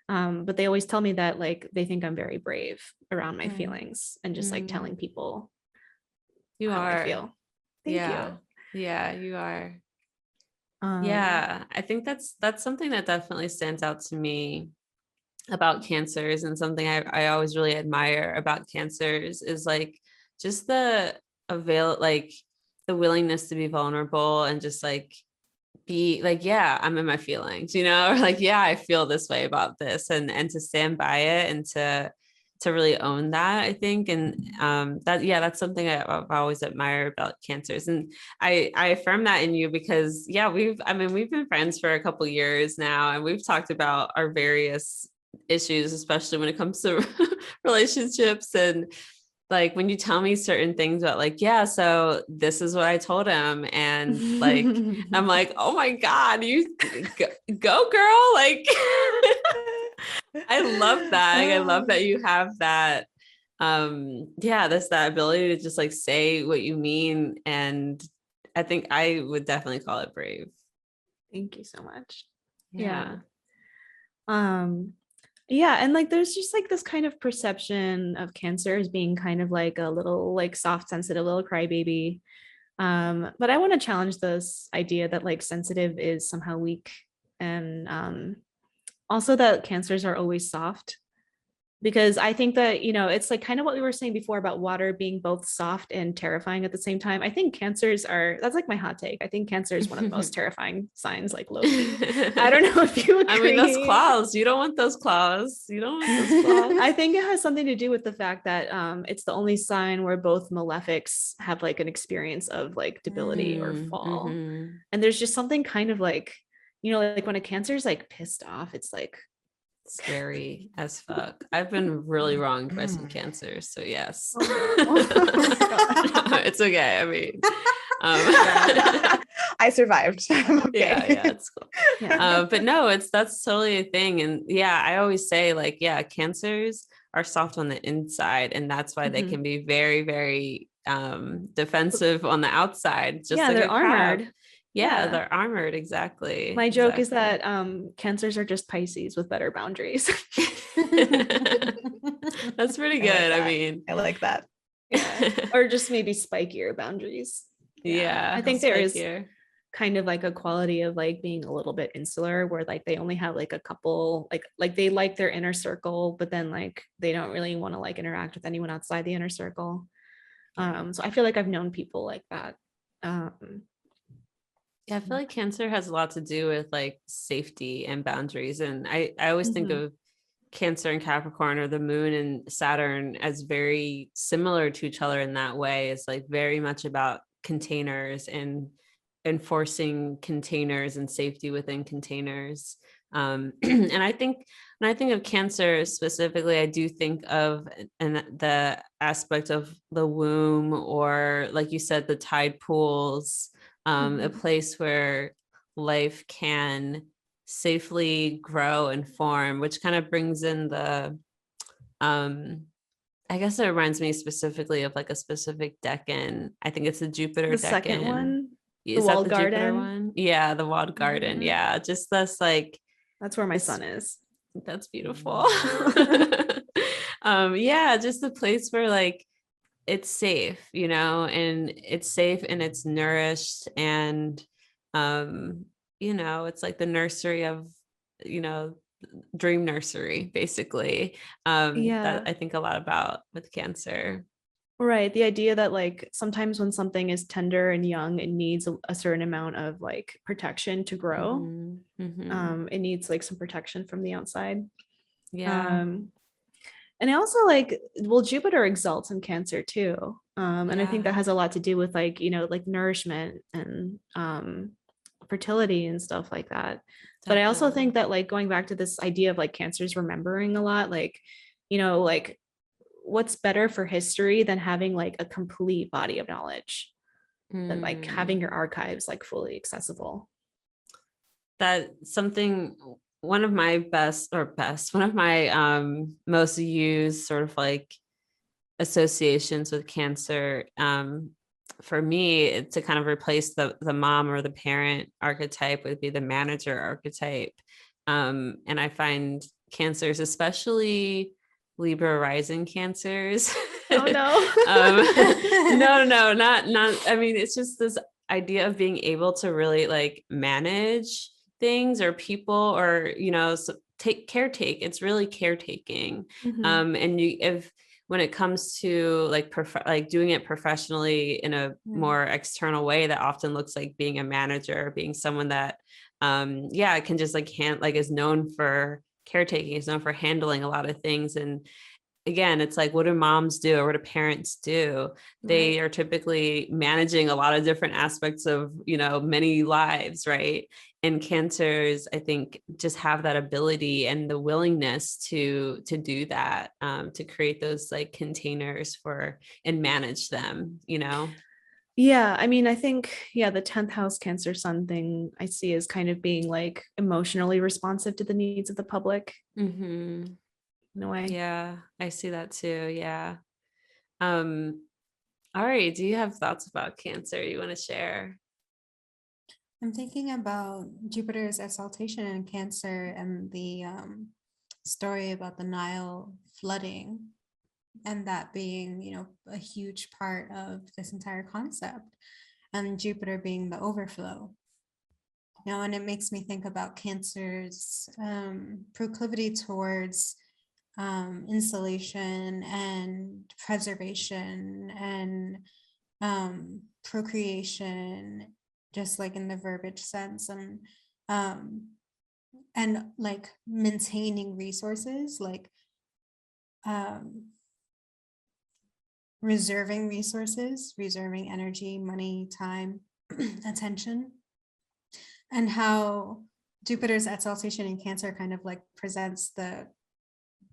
But they always tell me that like they think I'm very brave around my feelings and just like telling people how I feel. Thank you. Yeah, you are. Yeah, I think that's something that definitely stands out to me about Cancers, and something I always really admire about Cancers is like just the willingness to be vulnerable and just like be like, yeah, I'm in my feelings, you know, or like, yeah, I feel this way about this, and to stand by it and to really own that, I think. And that's something I've always admired about Cancers. And I affirm that in you because we've been friends for a couple years now, and we've talked about our various issues, especially when it comes to relationships. And like when you tell me certain things about like, yeah, so this is what I told him. And like, I'm like, oh my God, you go girl. Like, I love that. I love that you have that. That's that ability to just like say what you mean. And I think I would definitely call it brave. Thank you so much. Yeah. Yeah, and like there's just like this kind of perception of Cancer as being kind of like a little like soft, sensitive little crybaby. But I want to challenge this idea that like sensitive is somehow weak, and also that Cancers are always soft. Because I think that, you know, it's like kind of what we were saying before about water being both soft and terrifying at the same time. I think Cancers that's like my hot take. I think Cancer is one of the most terrifying signs, like low-key. I don't know if you agree. I mean, those claws, you don't want those claws. You don't want those claws. I think it has something to do with the fact that it's the only sign where both malefics have like an experience of like debility or fall. And there's just something kind of like, you know, like when a Cancer is like pissed off, it's like scary as fuck. I've been really wronged by some Cancers, so yes. Oh, no. It's okay. I mean, I survived. I'm okay. Yeah, it's cool. Yeah. But no, that's totally a thing. And yeah, I always say like, yeah, cancers are soft on the inside, and that's why they can be very, very defensive on the outside, just yeah, like they're a crab. armored. Yeah, they're armored. Exactly. My joke is that cancers are just Pisces with better boundaries. That's pretty I like good. I that. mean, I like that. Yeah. Or just maybe spikier boundaries. Yeah, I think there is spikier. kind of like a quality of like being a little bit insular, where like they only have like a couple, like they like their inner circle, but then like they don't really want to like interact with anyone outside the inner circle. So I feel like I've known people like that. Yeah, I feel like Cancer has a lot to do with like safety and boundaries. And I always think of Cancer and Capricorn, or the moon and Saturn, as very similar to each other in that way. It's like very much about containers and enforcing containers and safety within containers. And I think when I think of Cancer specifically, I do think of the aspect of the womb, or like you said, the tide pools, a place where life can safely grow and form, which kind of brings in the I guess it reminds me specifically of like a specific decan. I think it's the Jupiter The decan. second one, the Is that walled the Jupiter garden one? Yeah, the walled garden. Yeah, just that's like, that's where my son is. that's beautiful. Yeah, just the place where like it's safe, and it's safe and it's nourished, and it's like the nursery of, dream nursery, basically. That I think a lot about with Cancer. Right. The idea that like sometimes when something is tender and young, it needs a certain amount of like protection to grow. It needs like some protection from the outside. Yeah. And I also like, well, Jupiter exalts in Cancer too. And I think that has a lot to do with like, like nourishment and fertility and stuff like that. But I also think that like going back to this idea of like Cancer's remembering a lot, like, like what's better for history than having like a complete body of knowledge, than like having your archives like fully accessible. That something, one of my most used sort of like associations with Cancer, for me, to kind of replace the mom or the parent archetype, would be the manager archetype. And I find Cancers, especially Libra rising Cancers. Oh no. No, not. I mean, it's just this idea of being able to really like manage things or people, or caretake. It's really caretaking. And if when it comes to like doing it professionally in a more external way, that often looks like being a manager, being someone that can just like is known for caretaking, is known for handling a lot of things. And again, it's like, what do moms do, or what do parents do? They are typically managing a lot of different aspects of many lives, right? And Cancers, I think, just have that ability and the willingness to do that, to create those like containers for and manage them. Yeah, I mean, I think, the 10th house Cancer sun thing I see as kind of being like emotionally responsive to the needs of the public. In a way. Yeah, I see that too. Yeah. Ari, do you have thoughts about Cancer you want to share? I'm thinking about Jupiter's exaltation in Cancer and the story about the Nile flooding, and that being, a huge part of this entire concept, and Jupiter being the overflow. And it makes me think about Cancer's proclivity towards installation and preservation and procreation, just like in the verbiage sense, and like maintaining resources, like reserving resources, reserving energy, money, time, attention, and how Jupiter's exaltation in Cancer kind of like presents the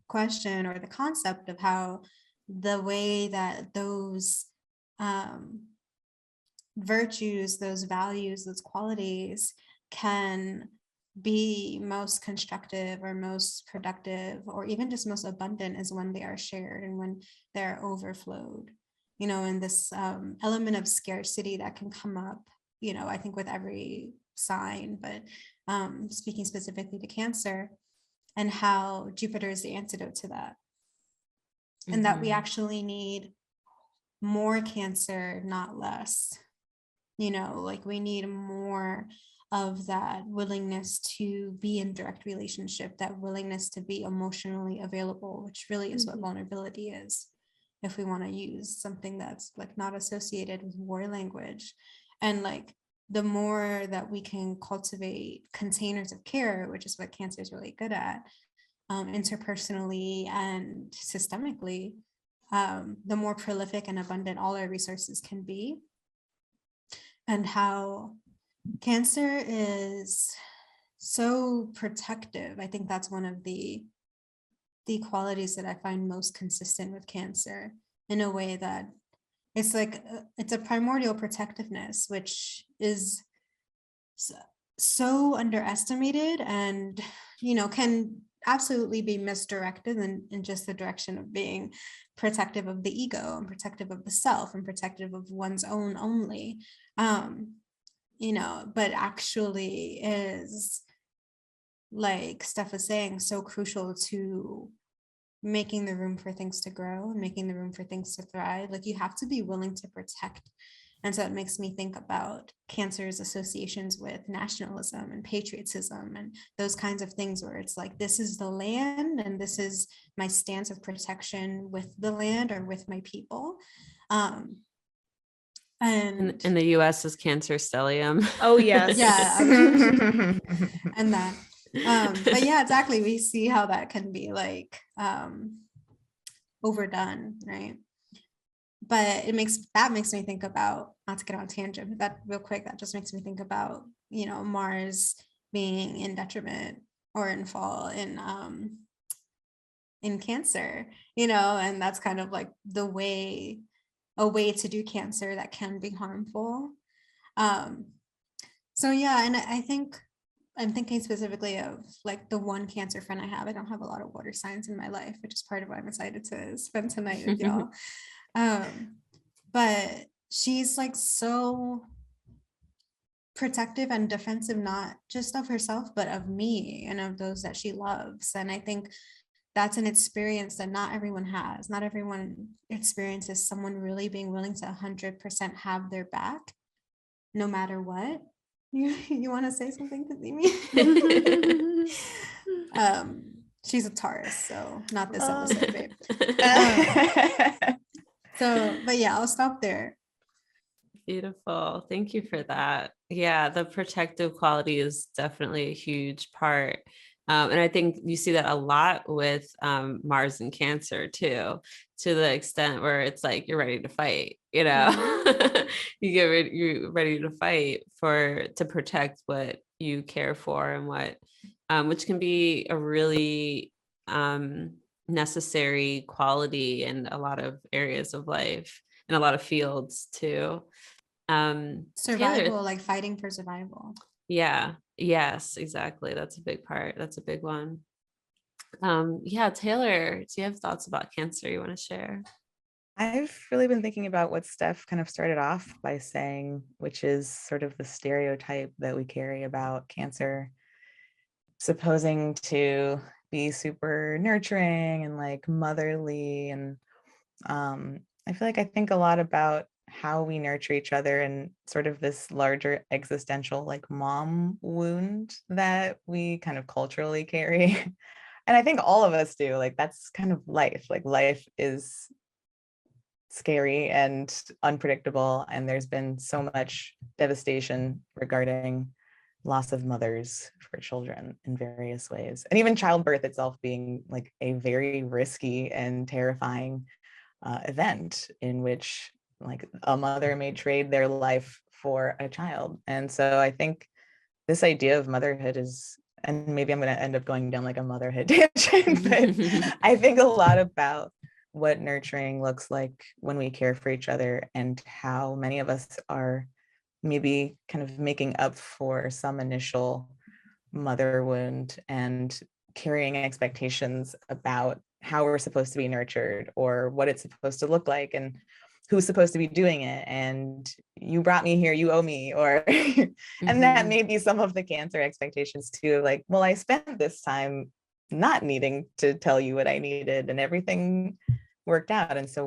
question or the concept of how the way that those virtues, those values, those qualities can be most constructive or most productive or even just most abundant is when they are shared and when they're overflowed, and this element of scarcity that can come up, I think with every sign, but speaking specifically to Cancer, and how Jupiter is the antidote to that. And that we actually need more Cancer, not less. Like we need more of that willingness to be in direct relationship, that willingness to be emotionally available, which really is what vulnerability is, if we want to use something that's like not associated with war language. And like the more that we can cultivate containers of care, which is what Cancer is really good at, interpersonally and systemically, the more prolific and abundant all our resources can be. And how Cancer is so protective. I think that's one of the qualities that I find most consistent with Cancer, in a way that it's like, it's a primordial protectiveness, which is so underestimated and, can absolutely be misdirected in just the direction of being protective of the ego and protective of the self and protective of one's own only. But actually is, like Steph was saying, so crucial to making the room for things to grow and making the room for things to thrive. Like you have to be willing to protect. And so it makes me think about Cancer's associations with nationalism and patriotism and those kinds of things, where it's like, this is the land and this is my stance of protection with the land or with my people. And in the US is Cancer stellium. Oh yes. Yeah. And that. But yeah, exactly. We see how that can be like overdone, right? But that makes me think about, not to get on a tangent, but that real quick, that just makes me think about, Mars being in detriment or in fall in Cancer, and that's kind of like a way to do Cancer that can be harmful. So yeah, and I think I'm thinking specifically of like the one Cancer friend I have. I don't have a lot of water signs in my life, which is part of why I'm excited to spend tonight with y'all. But she's like so protective and defensive, not just of herself, but of me and of those that she loves. And I think that's an experience that not everyone has. Not everyone experiences someone really being willing to 100% have their back, no matter what. You want to say something to me? She's a Taurus, so not this episode, babe. But yeah, I'll stop there. Beautiful. Thank you for that. Yeah, the protective quality is definitely a huge part. And I think you see that a lot with Mars and Cancer too, to the extent where it's like you're ready to fight, you're ready to fight to protect what you care for, and what which can be a really necessary quality in a lot of areas of life, in a lot of fields too. Survival, Taylor, like fighting for survival. Yeah. Yes, exactly. That's a big part. That's a big one. Yeah, Taylor, do you have thoughts about Cancer you want to share? I've really been thinking about what Steph kind of started off by saying, which is sort of the stereotype that we carry about Cancer, supposing to be super nurturing and like motherly. And I feel like I think a lot about how we nurture each other and sort of this larger existential like mom wound that we kind of culturally carry. And I think all of us do. Like that's kind of life. Like life is scary and unpredictable, and there's been so much devastation regarding loss of mothers for children in various ways, and even childbirth itself being like a very risky and terrifying event in which like a mother may trade their life for a child. And so I think this idea of motherhood is, and maybe I'm going to end up going down like a motherhood tangent, but I think a lot about what nurturing looks like when we care for each other, and how many of us are maybe kind of making up for some initial mother wound and carrying expectations about how we're supposed to be nurtured or what it's supposed to look like and who's supposed to be doing it. And you brought me here, you owe me, or and that may be some of the Cancer expectations too, like, well, I spent this time not needing to tell you what I needed and everything worked out. And so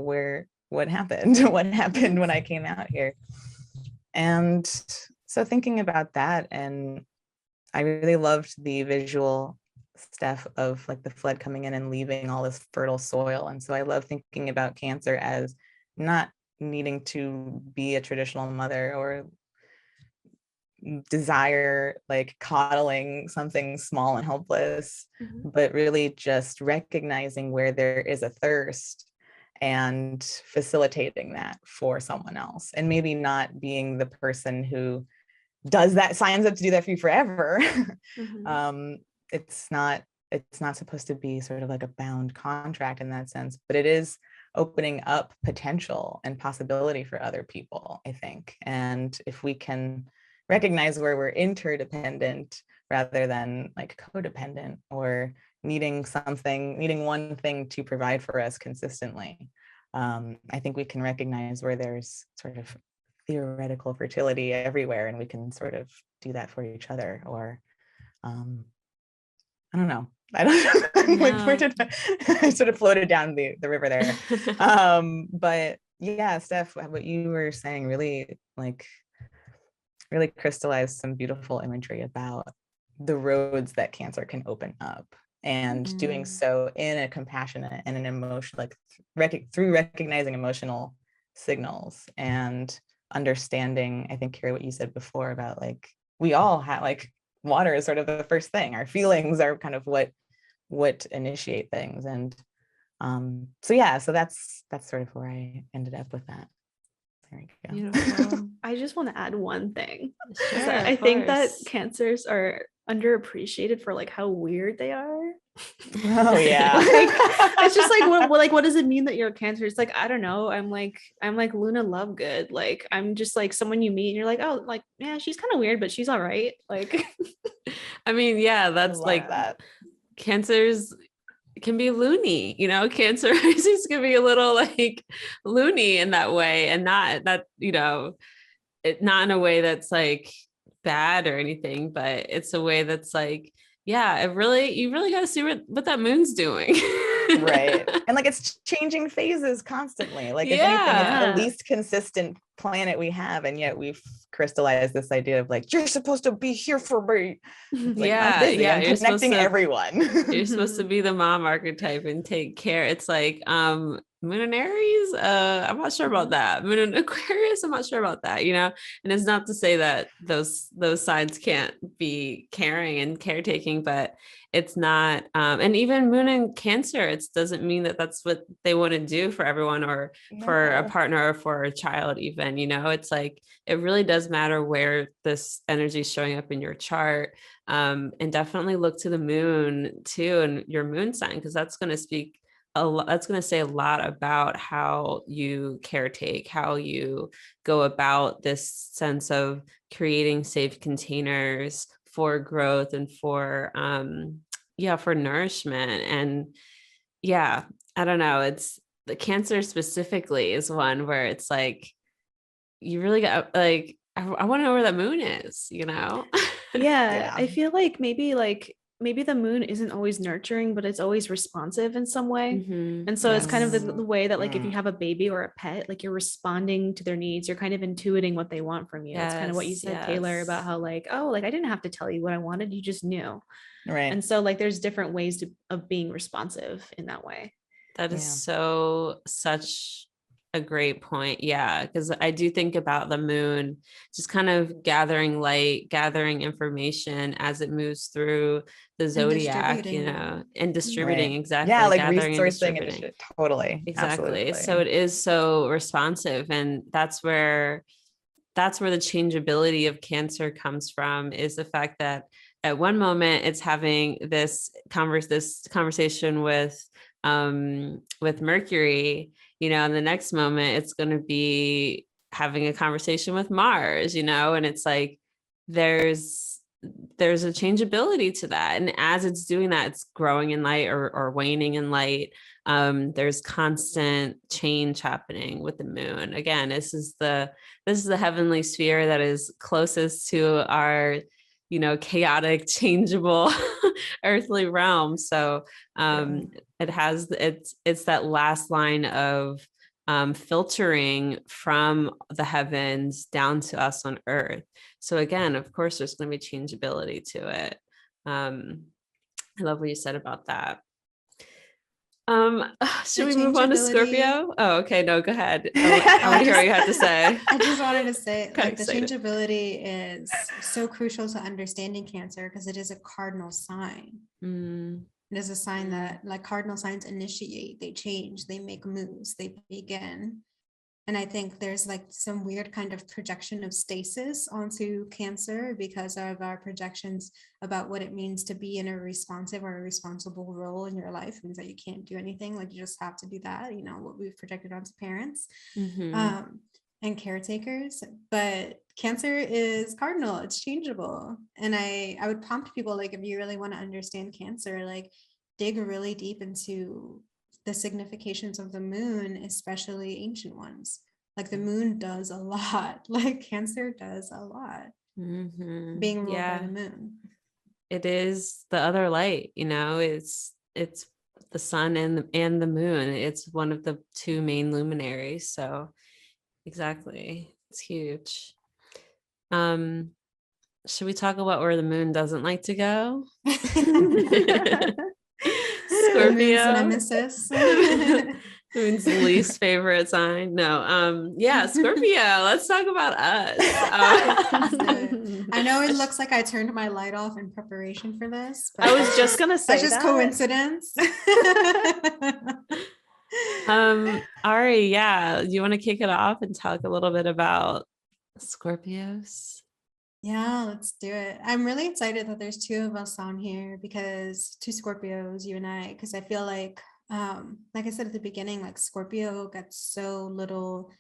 what happened? What happened when I came out here? And so thinking about that, and I really loved the visual, Steph, of like the flood coming in and leaving all this fertile soil. And so I love thinking about Cancer as not needing to be a traditional mother or desire like coddling something small and helpless, but really just recognizing where there is a thirst and facilitating that for someone else, and maybe not being the person who does that, signs up to do that for you forever. It's not supposed to be sort of like a bound contract in that sense, but it is opening up potential and possibility for other people, I think. And if we can recognize where we're interdependent rather than like codependent, or needing one thing to provide for us consistently, I think we can recognize where there's sort of theoretical fertility everywhere, and we can sort of do that for each other. Or I don't know. I don't know. Like, where did I sort of floated down the river there? But yeah, Steph, what you were saying really crystallized some beautiful imagery about the roads that Cancer can open up, and doing so in a compassionate and an emotional, like through recognizing emotional signals and understanding. I think, Kirah, what you said before about like, we all have, like, water is sort of the first thing. Our feelings are kind of what initiate things. And so that's sort of where I ended up with that. There you go. Beautiful. I just want to add one thing. Sure, I think that Cancers are underappreciated for like how weird they are. Oh yeah. It's just like what does it mean that you're a Cancer? It's like, I don't know. I'm like Luna Lovegood. Like, I'm just like someone you meet and you're like, oh, like, yeah, she's kind of weird, but she's all right. Like, I mean, yeah, that's like that. Cancers can be loony, Cancer risings can be a little like loony in that way, and not that, not in a way that's like bad or anything, but it's a way that's like, yeah, you really got to see what that moon's doing. Right. And like, it's changing phases constantly. Like, if anything, it's the least consistent planet we have, and yet we've crystallized this idea of like, you're supposed to be here for me. Like, I'm busy. I'm connecting everyone. You're supposed to be the mom archetype and take care. It's like Moon and Aries, I'm not sure about that. Moon and Aquarius, I'm not sure about that, and it's not to say that those signs can't be caring and caretaking, but it's not, and even Moon and Cancer, it doesn't mean that that's what they want to do for everyone, or for a partner, or for a child even. It's like, it really does matter where this energy is showing up in your chart, and definitely look to the moon too, and your moon sign, because that's going to speak a lot. That's going to say a lot about how you caretake, how you go about this sense of creating safe containers for growth and for nourishment. And I don't know, it's the Cancer specifically is one where it's like, you really got like, I want to know where that moon is, yeah. I feel like maybe the moon isn't always nurturing, but it's always responsive in some way. And so it's kind of the way that, like, if you have a baby or a pet, like, you're responding to their needs, you're kind of intuiting what they want from you. It's kind of what you said, Taylor, about how like, oh, like, I didn't have to tell you what I wanted, you just knew. Right. And so like, there's different ways of being responsive in that way. That is such a great point. Yeah. Because I do think about the moon just kind of gathering light, gathering information as it moves through the zodiac, and distributing. Exactly. Yeah. Like resourcing and totally. Exactly. Absolutely. So it is so responsive. And that's where the changeability of Cancer comes from, is the fact that at one moment it's having this conversation with Mercury, and the next moment it's going to be having a conversation with Mars, and it's like there's a changeability to that. And as it's doing that, it's growing in light or waning in light. There's constant change happening with the moon. Again, this is the heavenly sphere that is closest to our, chaotic, changeable earthly realm. So it's that last line of filtering from the heavens down to us on earth. So again, of course, there's going to be changeability to it. I love what you said about that. Should we move on to Scorpio? Oh, okay. No, go ahead. I want to hear what you have to say. I just wanted to say, Kinda like, the excited. changeability is so crucial to understanding Cancer because it is a cardinal sign. It is a sign that, like, cardinal signs initiate, they change, they make moves, they begin. And I think there's like some weird kind of projection of stasis onto Cancer because of our projections about what it means to be in a responsive or a responsible role in your life. It means that you can't do anything, like you just have to do that, what we've projected onto parents and caretakers. But Cancer is cardinal, it's changeable. And I would prompt people, like, if you really want to understand Cancer, like, dig really deep into the significations of the moon, especially ancient ones. Like, the moon does a lot, like Cancer does a lot, being ruled by the moon. It is the other light, it's the sun and the moon. It's one of the two main luminaries. So exactly, it's huge. Should we talk about where the moon doesn't like to go? Scorpio, nemesis. Moon's least favorite sign. No, Scorpio. Let's talk about us. I know it looks like I turned my light off in preparation for this, but I was just gonna say that's just coincidence. Ari, you want to kick it off and talk a little bit about Scorpios? Yeah, let's do it. I'm really excited that there's two of us on here, because two Scorpios, you and I, because I feel like I said at the beginning, like, Scorpio gets so little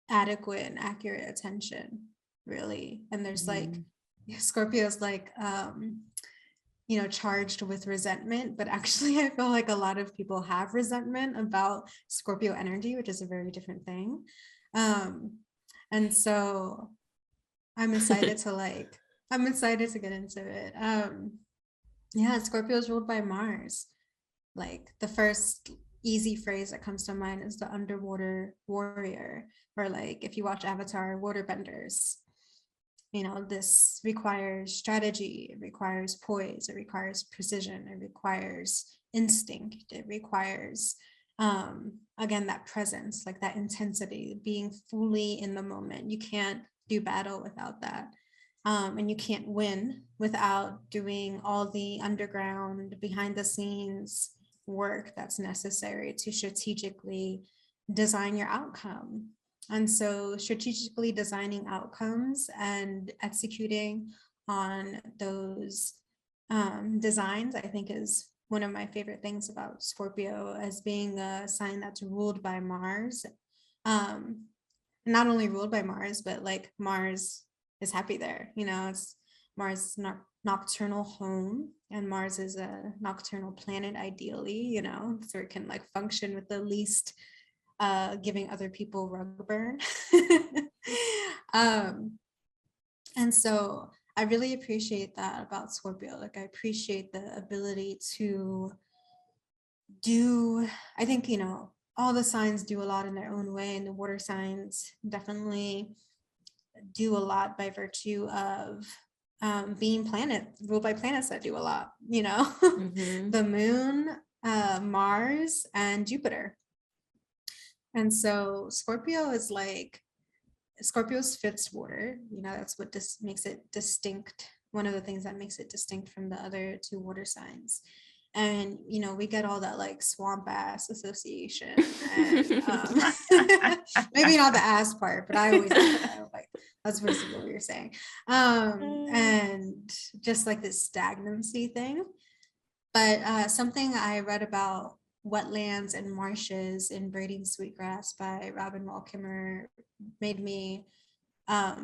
adequate and accurate attention, really. And there's like, Scorpio's like, charged with resentment, but actually I feel like a lot of people have resentment about Scorpio energy, which is a very different thing. And so I'm excited to get into it. Scorpio is ruled by Mars. Like, the first easy phrase that comes to mind is the underwater warrior, or like if you watch Avatar, waterbenders. This requires strategy, it requires poise, it requires precision, it requires instinct, it requires again, that presence, like that intensity, being fully in the moment. You can't do battle without that. And you can't win without doing all the underground, behind the scenes work that's necessary to strategically design your outcome. And so strategically designing outcomes and executing on those designs, I think, is one of my favorite things about Scorpio, as being a sign that's ruled by Mars. Not only ruled by Mars, but like Mars is happy there. It's Mars' nocturnal home, and Mars is a nocturnal planet, ideally, so it can like function with the least giving other people rug burn. And so I really appreciate that about Scorpio. Like, I appreciate the ability to do, I think, all the signs do a lot in their own way, and the water signs definitely do a lot by virtue of being ruled by planets that do a lot, the moon, Mars, and Jupiter. And so Scorpio's fits water, that's what makes it distinct. One of the things that makes it distinct from the other two water signs. And, we get all that like swamp ass association. And, maybe not the ass part, but I always like, that's basically what you're saying. And just like this stagnancy thing. But something I read about Wetlands and Marshes in Braiding Sweetgrass by Robin Wall Kimmerer made me a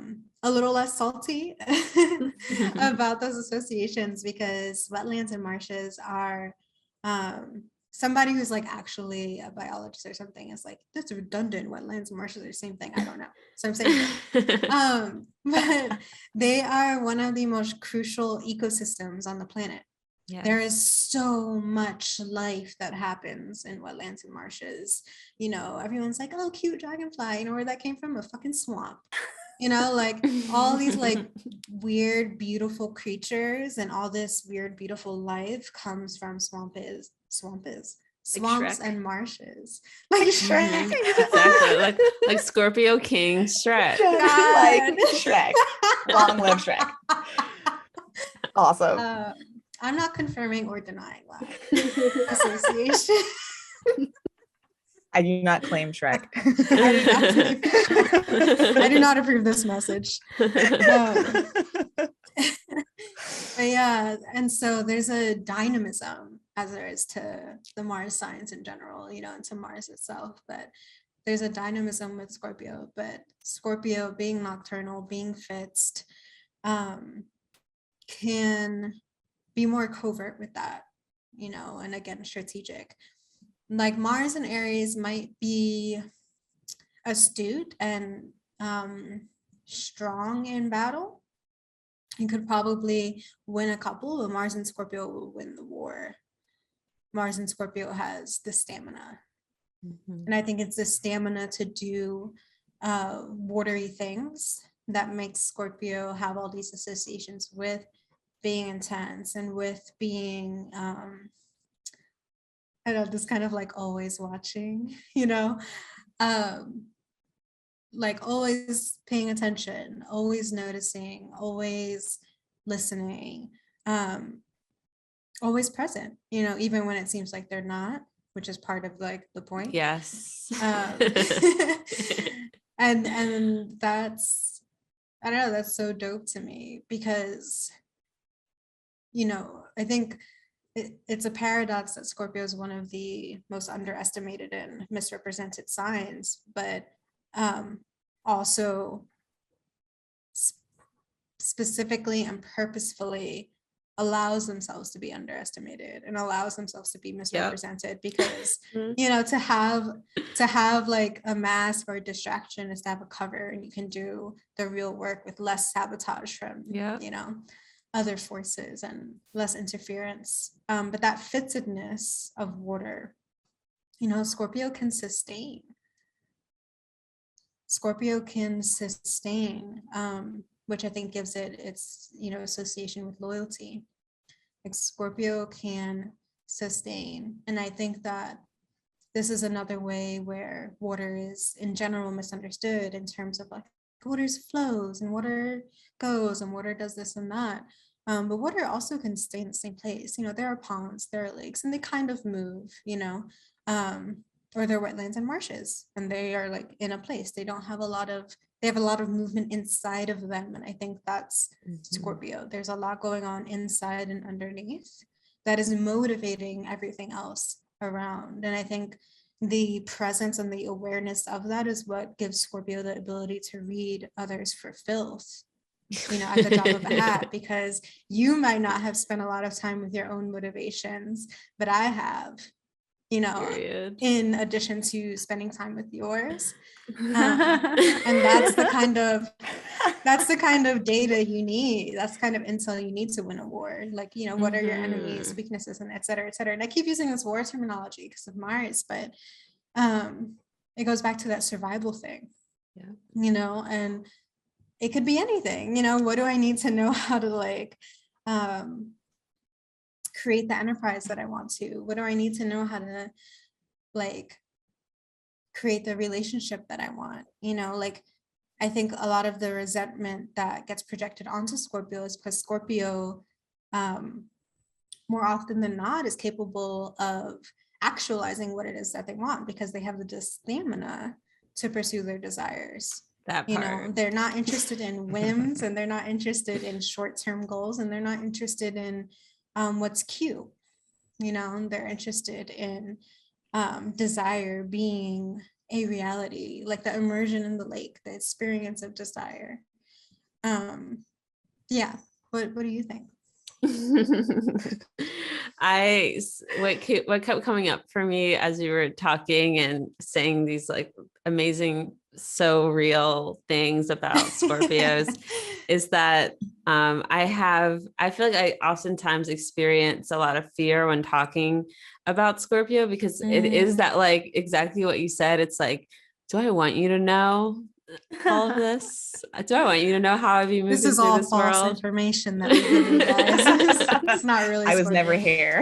little less salty about those associations, because wetlands and marshes are somebody who's like actually a biologist or something is like, that's redundant. Wetlands and marshes are the same thing. I don't know. So I'm saying but they are one of the most crucial ecosystems on the planet. Yes. There is so much life that happens in wetlands and marshes. You know, everyone's like, oh, cute dragonfly. You know where that came from? A fucking swamp. You know, like all these like weird, beautiful creatures and all this weird, beautiful life comes from swamps like and marshes. Like Shrek. Exactly. Like Scorpio King Shrek. Like Shrek. Long live Shrek. Awesome. I'm not confirming or denying that association. I do not claim Shrek. I do not approve this message. But yeah, and so there's a dynamism as there is to the Mars signs in general, you know, and to Mars itself. But there's a dynamism with Scorpio, but Scorpio being nocturnal, being fixed, can be more covert with that, you know, and again, strategic. Like Mars and Aries might be astute and strong in battle and could probably win a couple, but Mars and Scorpio will win the war. Mars and Scorpio has the stamina. Mm-hmm. And I think it's the stamina to do watery things that makes Scorpio have all these associations with being intense and with being I don't know, this kind of like always watching, you know, like always paying attention, always noticing, always listening, always present, you know, even when it seems like they're not, which is part of like the point. Yes. And that's, I don't know, that's so dope to me because, you know, I think it's a paradox that Scorpio is one of the most underestimated and misrepresented signs, but also specifically and purposefully allows themselves to be underestimated and allows themselves to be misrepresented. Yep. Because you know, to have like a mask or a distraction is to have a cover, and you can do the real work with less sabotage from you know, other forces and less interference. But that fittedness of water, you know, Scorpio can sustain. Which I think gives it its, you know, association with loyalty. Like Scorpio can sustain. And I think that this is another way where water is in general misunderstood in terms of like water flows and water goes and water does this and that. But water also can stay in the same place. You know, there are ponds, there are lakes, and they kind of move, you know, or they're wetlands and marshes, and they are like in a place. They have a lot of movement inside of them. And I think that's Scorpio. There's a lot going on inside and underneath that is motivating everything else around. And I think the presence and the awareness of that is what gives Scorpio the ability to read others for filth, you know, at the drop of a hat, because you might not have spent a lot of time with your own motivations, but I have, you know, in addition to spending time with yours. And that's the kind of data you need. That's the kind of intel you need to win a war. Like, you know, what are your enemies, weaknesses, and et cetera, et cetera. And I keep using this war terminology because of Mars, but it goes back to that survival thing, you know, and it could be anything, you know, what do I need to know how to like create the enterprise that I want to? What do I need to know how to like create the relationship that I want? You know, like I think a lot of the resentment that gets projected onto Scorpio is because Scorpio more often than not is capable of actualizing what it is that they want because they have the stamina to pursue their desires. That part. You know, they're not interested in whims and they're not interested in short-term goals, and they're not interested in what's cute. You know, they're interested in desire being a reality, like the immersion in the lake, the experience of desire. Yeah. What do you think? What kept coming up for me as you were talking and saying these like amazing, so real things about Scorpios is that I feel like I oftentimes experience a lot of fear when talking about Scorpio, because it is that, like, exactly what you said. It's like, do I want you to know all of this? Do I want you to know how I've been This moving is through all this false world? information that we've given you guys. It's not really I was never Scorpio. here.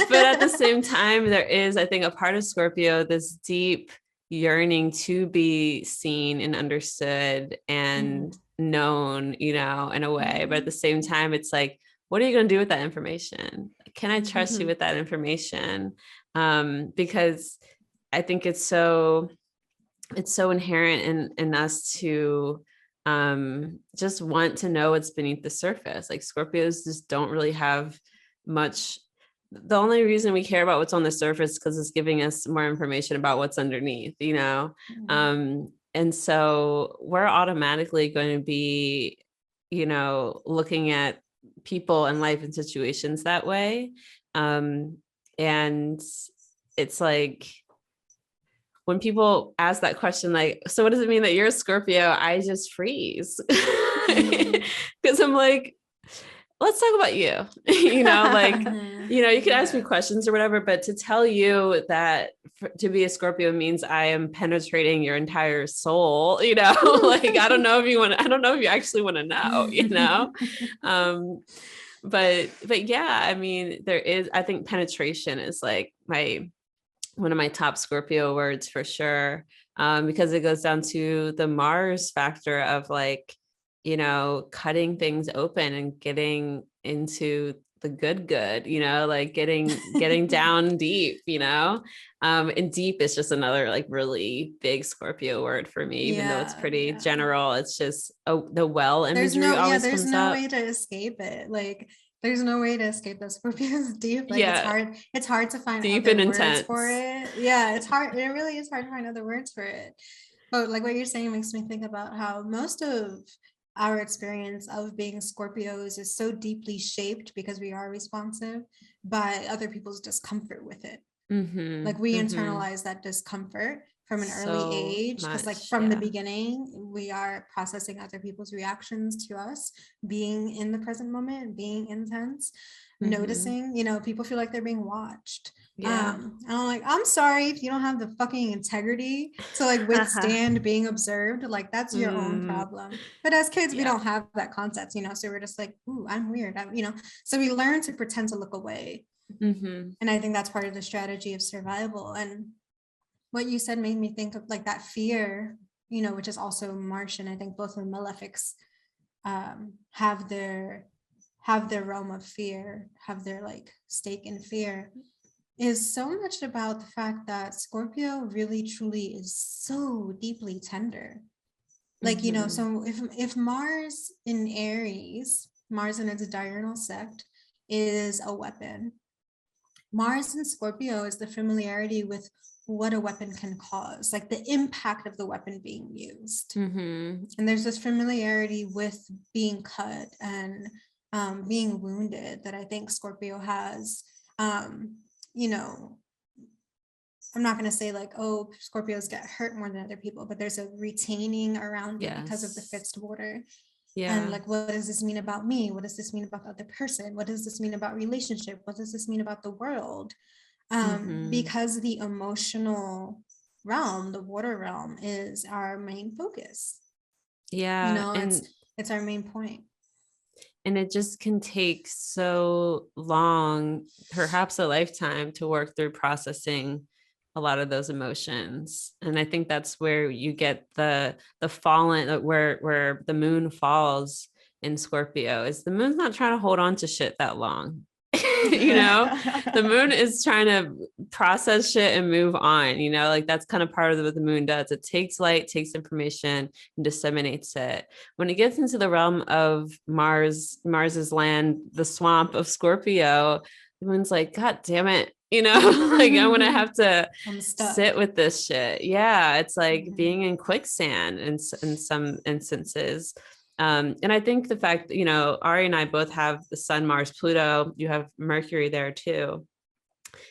but at the same time, there is, I think, a part of Scorpio, this deep yearning to be seen and understood and known, you know, in a way. But at the same time, it's like, what are you going to do with that information? Can I trust you with that information? Because I think it's so inherent in us to just want to know what's beneath the surface. Like, Scorpios just don't really have much. The only reason we care about what's on the surface because it's giving us more information about what's underneath, you know? And so we're automatically going to be, you know, looking at people and life and situations that way. And it's like, when people ask that question, like, so what does it mean that you're a Scorpio? I just freeze. Because I'm like, let's talk about you. You know, like, you know, you can ask me questions or whatever, but to tell you that to be a Scorpio means I am penetrating your entire soul, you know, like, I don't know if you actually want to know, you know? But yeah, I mean, I think penetration is like one of my top Scorpio words for sure. Because it goes down to the Mars factor of, like, you know, cutting things open and getting into the good, you know, like getting down deep, you know. And deep is just another like really big Scorpio word for me, even though it's pretty general. It's just the well imagery always comes up. Way to escape it. Like, there's no way to escape that Scorpio is deep. Like, it's hard to find deep other and words intense for it. Yeah, it's hard. It really is hard to find other words for it. But like what you're saying makes me think about how most of our experience of being Scorpios is so deeply shaped because we are responsive by other people's discomfort with it. Like, we internalize that discomfort from an early age, because like from the beginning we are processing other people's reactions to us, being in the present moment, being intense, noticing, you know, people feel like they're being watched. And I'm like, I'm sorry if you don't have the fucking integrity to like withstand being observed. Like, that's your own problem. But as kids, we don't have that concept, you know, so we're just like, ooh, I'm weird, you know, so we learn to pretend to look away. And I think that's part of the strategy of survival. And what you said made me think of like that fear, you know, which is also Martian. I think both of the malefics have their realm of fear, have their like stake in fear, is so much about the fact that Scorpio really truly is so deeply tender. Like, you know, so if Mars in Aries, Mars in its diurnal sect, is a weapon, Mars in Scorpio is the familiarity with what a weapon can cause, like the impact of the weapon being used. And there's this familiarity with being cut and being wounded that I think Scorpio has. You know, I'm not going to say like, oh, Scorpios get hurt more than other people, but there's a retaining around it because of the fixed border. And like, what does this mean about me? What does this mean about the other person? What does this mean about relationship? What does this mean about the world? Because the emotional realm, the water realm, is our main focus. You know, and it's our main point. And it just can take so long, perhaps a lifetime, to work through processing a lot of those emotions. And I think that's where you get the fallen, where the moon falls in Scorpio, is the moon's not trying to hold on to shit that long. You know, the moon is trying to process shit and move on, you know, like that's kind of part of what the moon does. It takes light, takes information, and disseminates it. When it gets into the realm of Mars's land, the swamp of Scorpio, the moon's like, God damn it, you know, like I'm gonna have to I'm stuck. sit with this shit. Yeah, it's like Mhm. being in quicksand in some instances. And I think the fact that, you know, Ari and I both have the Sun, Mars, Pluto, you have Mercury there too.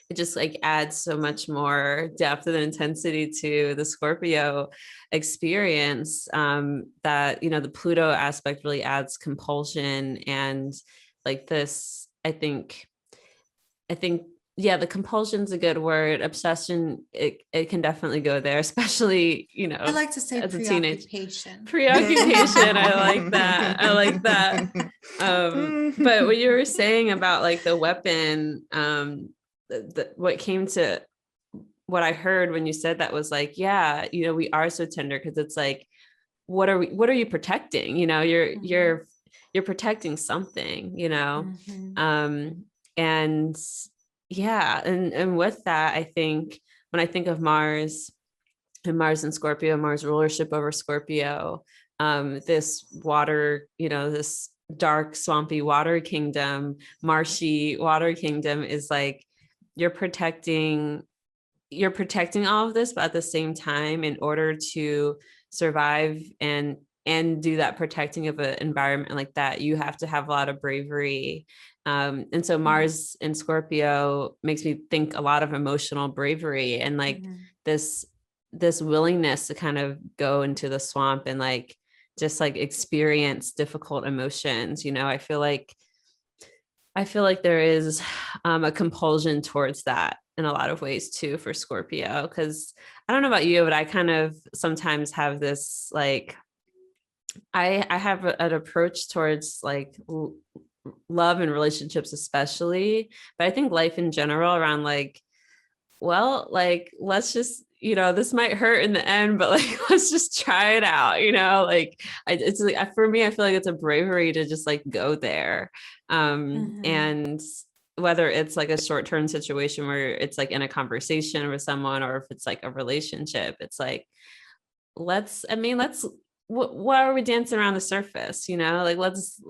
It just like adds so much more depth and intensity to the Scorpio experience, that, you know, the Pluto aspect really adds compulsion and like this, I think, yeah, the compulsion's a good word. Obsession, it can definitely go there, especially, you I know, like to say as a teenage preoccupation. preoccupation. I like that. I like that. But what you were saying about like the weapon, what came to what I heard when you said that was like, yeah, you know, we are so tender because it's like, what are you protecting? You know, you're protecting something, you know. Mhm. And yeah, and with that, I think when I think of Mars and Mars and Scorpio, Mars rulership over Scorpio, this water, you know, this dark, swampy water kingdom, marshy water kingdom is like you're protecting all of this, but at the same time, in order to survive and do that protecting of an environment like that, you have to have a lot of bravery. And so Mars in Scorpio makes me think a lot of emotional bravery and like this willingness to kind of go into the swamp and like just like experience difficult emotions. You know, I feel like there is a compulsion towards that in a lot of ways too for Scorpio, because I don't know about you, but I kind of sometimes have this like I have an approach towards like love and relationships especially, but I think life in general around like, well, like let's just, you know, this might hurt in the end, but like let's just try it out, you know, like it's like for me, I feel like it's a bravery to just like go there. And whether it's like a short-term situation where it's like in a conversation with someone, or if it's like a relationship, it's like let's why are we dancing around the surface, you know, like let's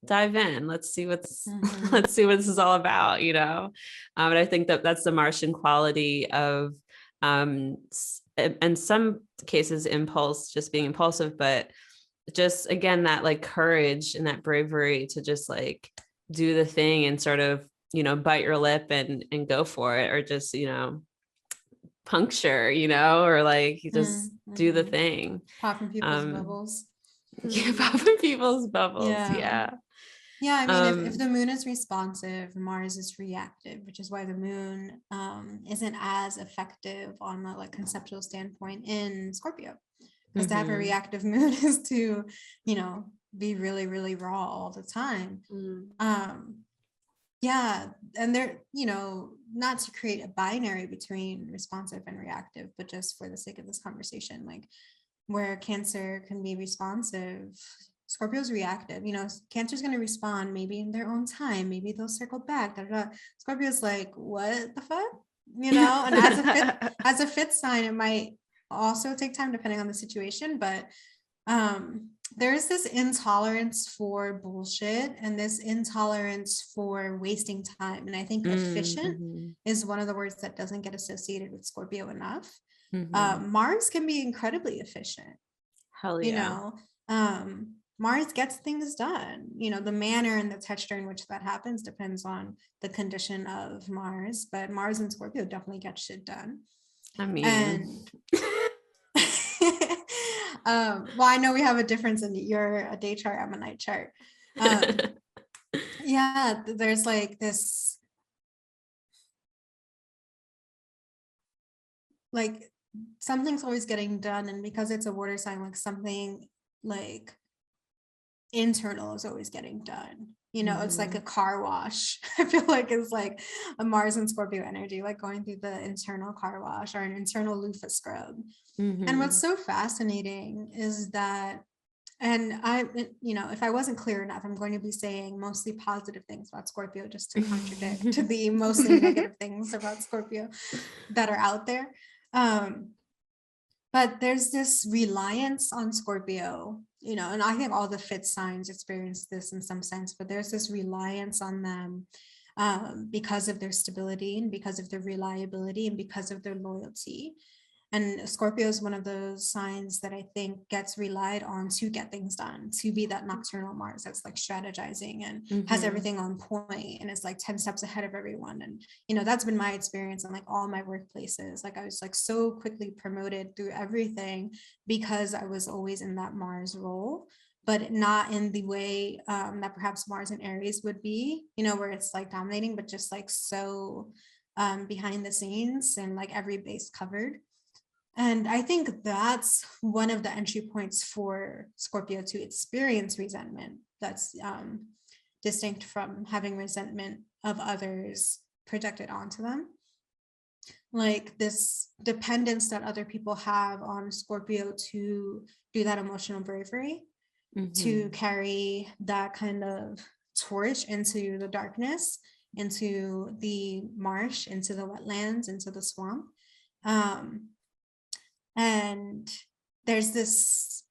dive in, let's see what's let's see what this is all about, you know. But I think that that's the Martian quality of in some cases impulse, just being impulsive, but just again that like courage and that bravery to just like do the thing and sort of, you know, bite your lip and go for it, or just, you know, puncture, you know, or like you just do the thing. Popping people's bubbles. Yeah, popping people's bubbles. Yeah. Yeah. I mean, if the moon is responsive, Mars is reactive, which is why the moon isn't as effective on a like conceptual standpoint in Scorpio. Because to have a reactive moon is to, you know, be really, really raw all the time. Yeah, and they're, you know, not to create a binary between responsive and reactive, but just for the sake of this conversation, like where Cancer can be responsive, Scorpio's reactive. You know, Cancer's going to respond maybe in their own time, maybe they'll circle back. Scorpio's like, what the fuck, you know? And as a fifth sign, it might also take time depending on the situation, but there's this intolerance for bullshit and this intolerance for wasting time. And I think efficient is one of the words that doesn't get associated with Scorpio enough. Mars can be incredibly efficient. Hell yeah. You know, Mars gets things done. You know, the manner and the texture in which that happens depends on the condition of Mars, but Mars and Scorpio definitely get shit done. I mean, and well, I know we have a difference in you're a day chart, I'm a night chart. Yeah, there's like this, like something's always getting done, and because it's a water sign, like something like internal is always getting done. You know, it's like a car wash. I feel like it's like a Mars and Scorpio energy, like going through the internal car wash or an internal loofah scrub. And what's so fascinating is that, and I, you know, if I wasn't clear enough, I'm going to be saying mostly positive things about Scorpio just to contradict to the mostly negative things about Scorpio that are out there. But there's this reliance on Scorpio, you know, and I think all the fifth signs experience this in some sense, but there's this reliance on them because of their stability and because of their reliability and because of their loyalty. And Scorpio is one of those signs that I think gets relied on to get things done, to be that nocturnal Mars that's like strategizing and has everything on point and is like 10 steps ahead of everyone. And, you know, that's been my experience in like all my workplaces. Like I was like so quickly promoted through everything because I was always in that Mars role, but not in the way that perhaps Mars and Aries would be, you know, where it's like dominating, but just like so behind the scenes and like every base covered. And I think that's one of the entry points for Scorpio to experience resentment. That's distinct from having resentment of others projected onto them. Like this dependence that other people have on Scorpio to do that emotional bravery, to carry that kind of torch into the darkness, into the marsh, into the wetlands, into the swamp. And there's this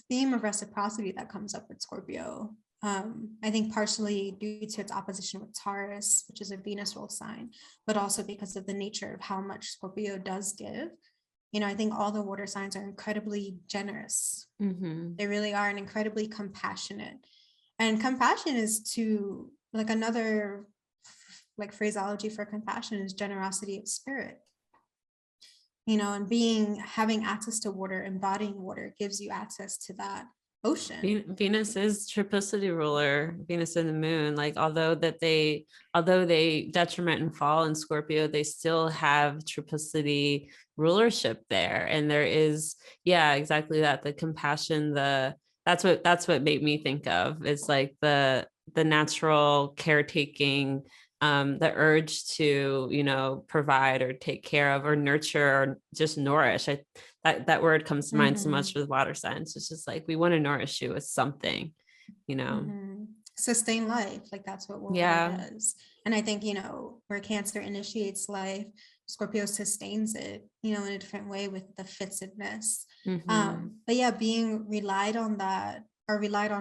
theme of reciprocity that comes up with Scorpio. I think partially due to its opposition with Taurus, which is a Venus rule sign, but also because of the nature of how much Scorpio does give. You know, I think all the water signs are incredibly generous. They really are, and incredibly compassionate. And compassion is to, like, another like phraseology for compassion is generosity of spirit. You know, and having access to water, embodying water gives you access to that ocean. Venus is triplicity ruler, Venus and the moon. Like, although they detriment and fall in Scorpio, they still have triplicity rulership there. And there is, yeah, exactly that. The compassion, that's what made me think of. It's like the natural caretaking, the urge to, you know, provide or take care of or nurture or just nourish. That word comes to mind so much with water signs. It's just like, we want to nourish you with something, you know. Sustain life, like that's what water does. And I think, you know, where Cancer initiates life, Scorpio sustains it, you know, in a different way with the fixedness. But yeah, being relied on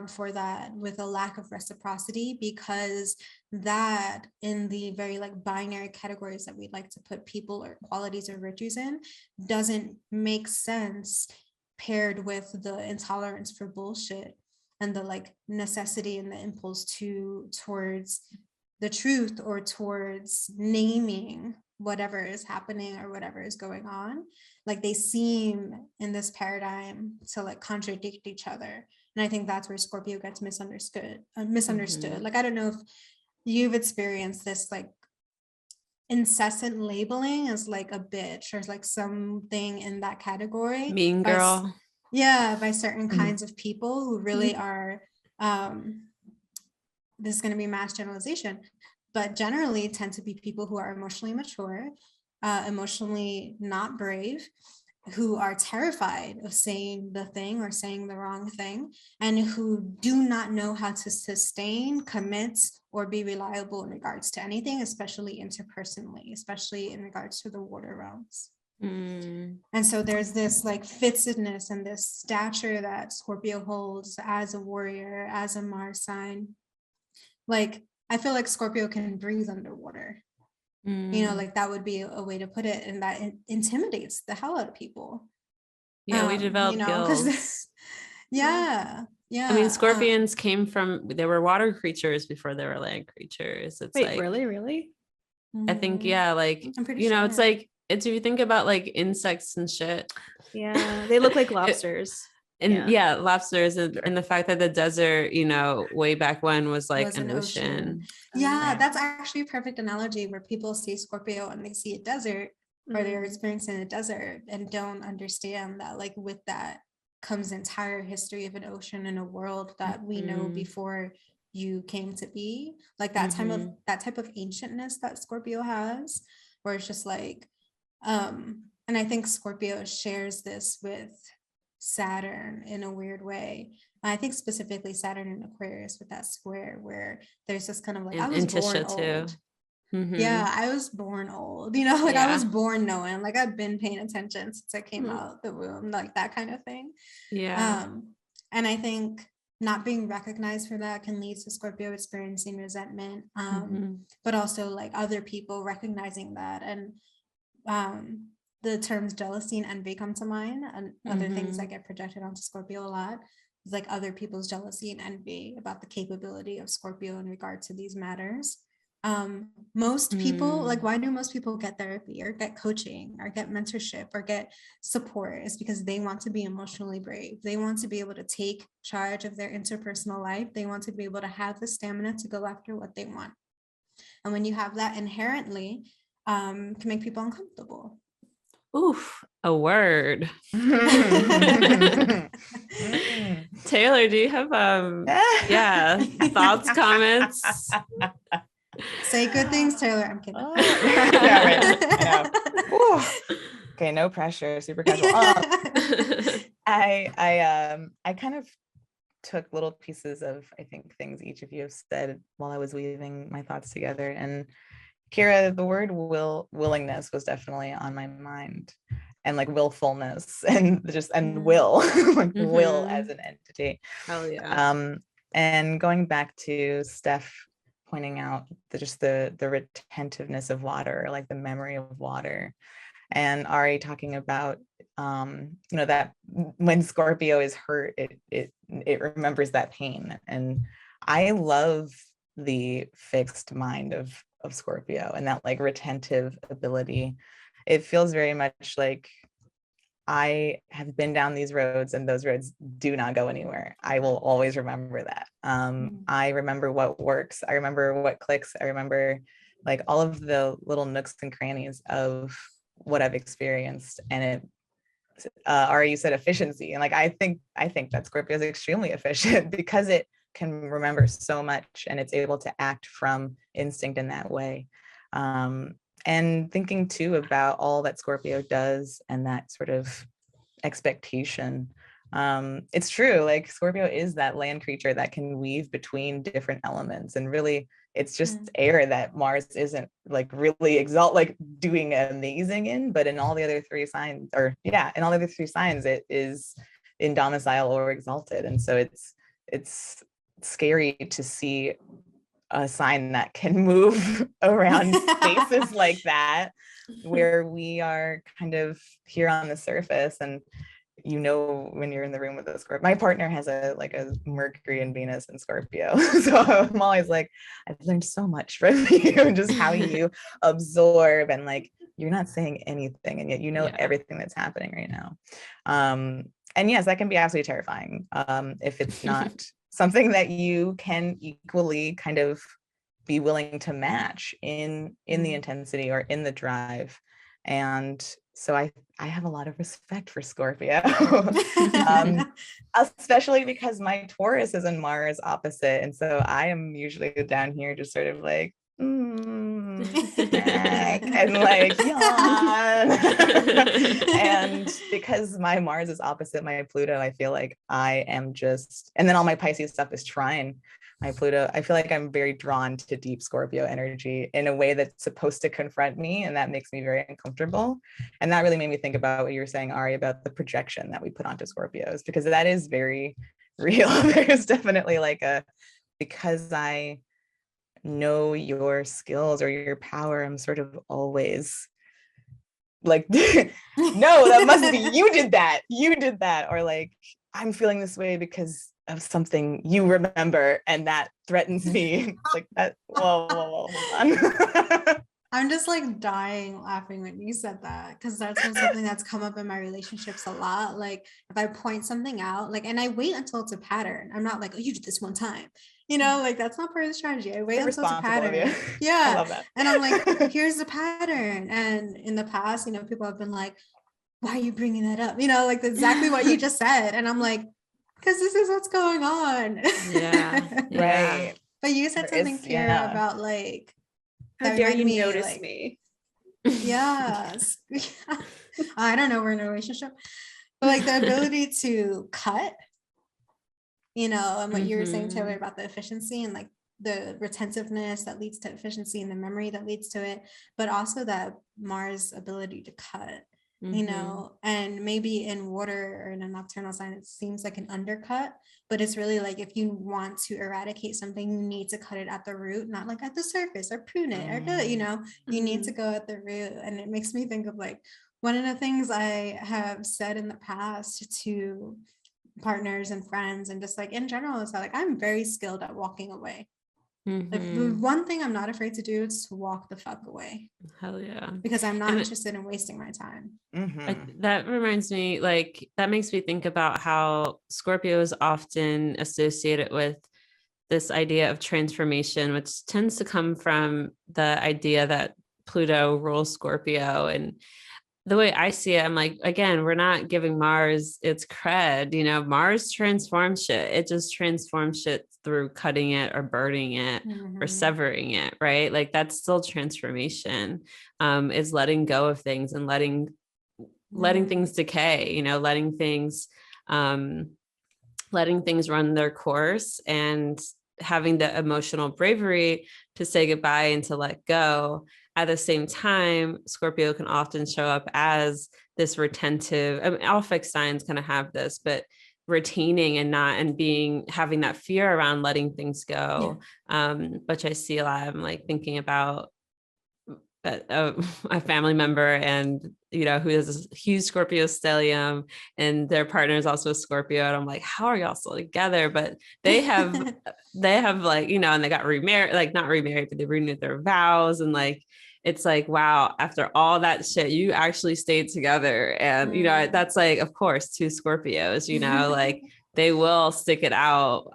for that with a lack of reciprocity, because that, in the very like binary categories that we'd like to put people or qualities or virtues in, doesn't make sense paired with the intolerance for bullshit and the like necessity and the impulse towards the truth or towards naming whatever is happening or whatever is going on. Like they seem in this paradigm to like contradict each other. And I think that's where Scorpio gets misunderstood. Like, I don't know if you've experienced this like incessant labeling as like a bitch or like something in that category. Mean girl. By certain kinds of people who really are, this is going to be mass generalization, but generally tend to be people who are emotionally mature, emotionally not brave, who are terrified of saying the thing or saying the wrong thing, and who do not know how to sustain, commit, or be reliable in regards to anything, especially interpersonally, especially in regards to the water realms. And so there's this like fixedness and this stature that Scorpio holds as a warrior, as a Mars sign. Like, I feel like Scorpio can breathe underwater. You know, like that would be a way to put it, and that intimidates the hell out of people. We develop gills. Yeah. I mean, scorpions they were water creatures before they were land creatures. It's Wait, really? I think, like, I'm pretty you know, sure. it's like, if you think about like insects and shit. Yeah, they look like lobsters. And lobsters, and the fact that the desert, you know, way back when was like an ocean. Yeah, that's actually a perfect analogy, where people see Scorpio and they see a desert, or they're experiencing a desert, and don't understand that like with that comes the entire history of an ocean and a world that we know before you came to be. Like that type of ancientness that Scorpio has, where it's just like, and I think Scorpio shares this with Saturn in a weird way. I think specifically Saturn in Aquarius with that square, where there's this kind of like, I was born old. Yeah, I was born old, you know, like I was born knowing, like I've been paying attention since I came out the womb, like that kind of thing. And I think not being recognized for that can lead to Scorpio experiencing resentment, but also like other people recognizing that. And the terms jealousy and envy come to mind, and other things that get projected onto Scorpio a lot is like other people's jealousy and envy about the capability of Scorpio in regard to these matters. Most people, like, why do most people get therapy or get coaching or get mentorship or get support? Is because they want to be emotionally brave. They want to be able to take charge of their interpersonal life. They want to be able to have the stamina to go after what they want. And when you have that inherently, can make people uncomfortable. Oof, a word. Taylor, do you have thoughts, comments? Say good things, Taylor. I'm kidding. Yeah, right. I know. Okay, no pressure, super casual. I kind of took little pieces of, I think, things each of you have said while I was weaving my thoughts together. And Kirah, the word willingness was definitely on my mind, and like willfulness, and will, like will as an entity. Hell yeah. And going back to Steph pointing out the retentiveness of water, like the memory of water, and Ari talking about that when Scorpio is hurt, it remembers that pain. And I love the fixed mind of Scorpio and that like retentive ability. It feels very much like I have been down these roads and those roads do not go anywhere. I will always remember that. I remember what works. I remember what clicks. I remember like all of the little nooks and crannies of what I've experienced. And Ari, you said efficiency. And like, I think that Scorpio is extremely efficient because it can remember so much and it's able to act from instinct in that way. And thinking too about all that Scorpio does and that sort of expectation. It's true, like Scorpio is that land creature that can weave between different elements, and really it's just air that Mars isn't like really doing amazing in, but in all the other three signs, it is in domicile or exalted. And so it's scary to see a sign that can move around spaces like that, where we are kind of here on the surface. And when you're in the room with a Scorpio, my partner has a Mercury and Venus in Scorpio. So I'm always like, I've learned so much from you, just how you absorb, and like, you're not saying anything, and yet everything that's happening right now. And yes, that can be absolutely terrifying if it's not something that you can equally kind of be willing to match in the intensity or in the drive. And so I have a lot of respect for Scorpio, especially because my Taurus is in Mars opposite. And so I am usually down here just sort of like, and like, yawn. And because my Mars is opposite my Pluto, I feel like I am just, and then all my Pisces stuff is trine my Pluto. I feel like I'm very drawn to deep Scorpio energy in a way that's supposed to confront me, and that makes me very uncomfortable. And that really made me think about what you were saying, Ari, about the projection that we put onto Scorpios, because that is very real. There's definitely like because I know your skills or your power, I'm sort of always like, no, that must be, you did that, or like, I'm feeling this way because of something you remember, and that threatens me. Like that. Whoa, hold on. I'm just like dying laughing when you said that, because that's been something that's come up in my relationships a lot. Like if I point something out, like, and I wait until it's a pattern. I'm not like, oh, you did this one time, like that's not part of the strategy. I wait until it's a pattern. Yeah. I love that. And I'm like, here's the pattern. And in the past, people have been like, why are you bringing that up? Like exactly what you just said. And I'm like, because this is what's going on. Yeah. Right. But you said something, Kirah, about like, how dare you notice me? Yes. I don't know, we're in a relationship. But like the ability to cut, and what you were saying, Taylor, about the efficiency and like the retentiveness that leads to efficiency and the memory that leads to it, but also that Mars ability to cut. you know, and maybe in water or in a nocturnal sign, it seems like an undercut, but it's really like if you want to eradicate something, you need to cut it at the root, not like at the surface or prune it or good, you know, you need to go at the root. And it makes me think of like one of the things I have said in the past to partners and friends and just like in general is that like I'm very skilled at walking away. Like the one thing I'm not afraid to do is to walk the fuck away. Hell yeah. Because I'm not interested in wasting my time. That reminds me, like, that makes me think about how Scorpio is often associated with this idea of transformation, which tends to come from the idea that Pluto rules Scorpio. And the way I see it, I'm like, again, we're not giving Mars its cred, you know, Mars transforms shit. It just transforms shit through cutting it or burning it or severing it, right? Like that's still transformation, is letting go of things and letting things decay, you know, letting things run their course and having the emotional bravery to say goodbye and to let go. At the same time, Scorpio can often show up as this retentive, I mean, all fixed signs kind of have this, but retaining and having that fear around letting things go, which I see a lot. I'm like thinking about a family member and, you know, who has a huge Scorpio stellium and their partner is also a Scorpio. And I'm like, how are y'all still together? But they have like, you know, and they got remarried, like not remarried, but they renewed their vows. And like, it's like, wow, after all that shit, you actually stayed together. And, you know, that's like, of course, two Scorpios, you know, like they will stick it out.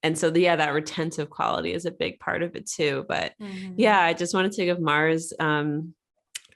And so that retentive quality is a big part of it too. But I just wanted to give Mars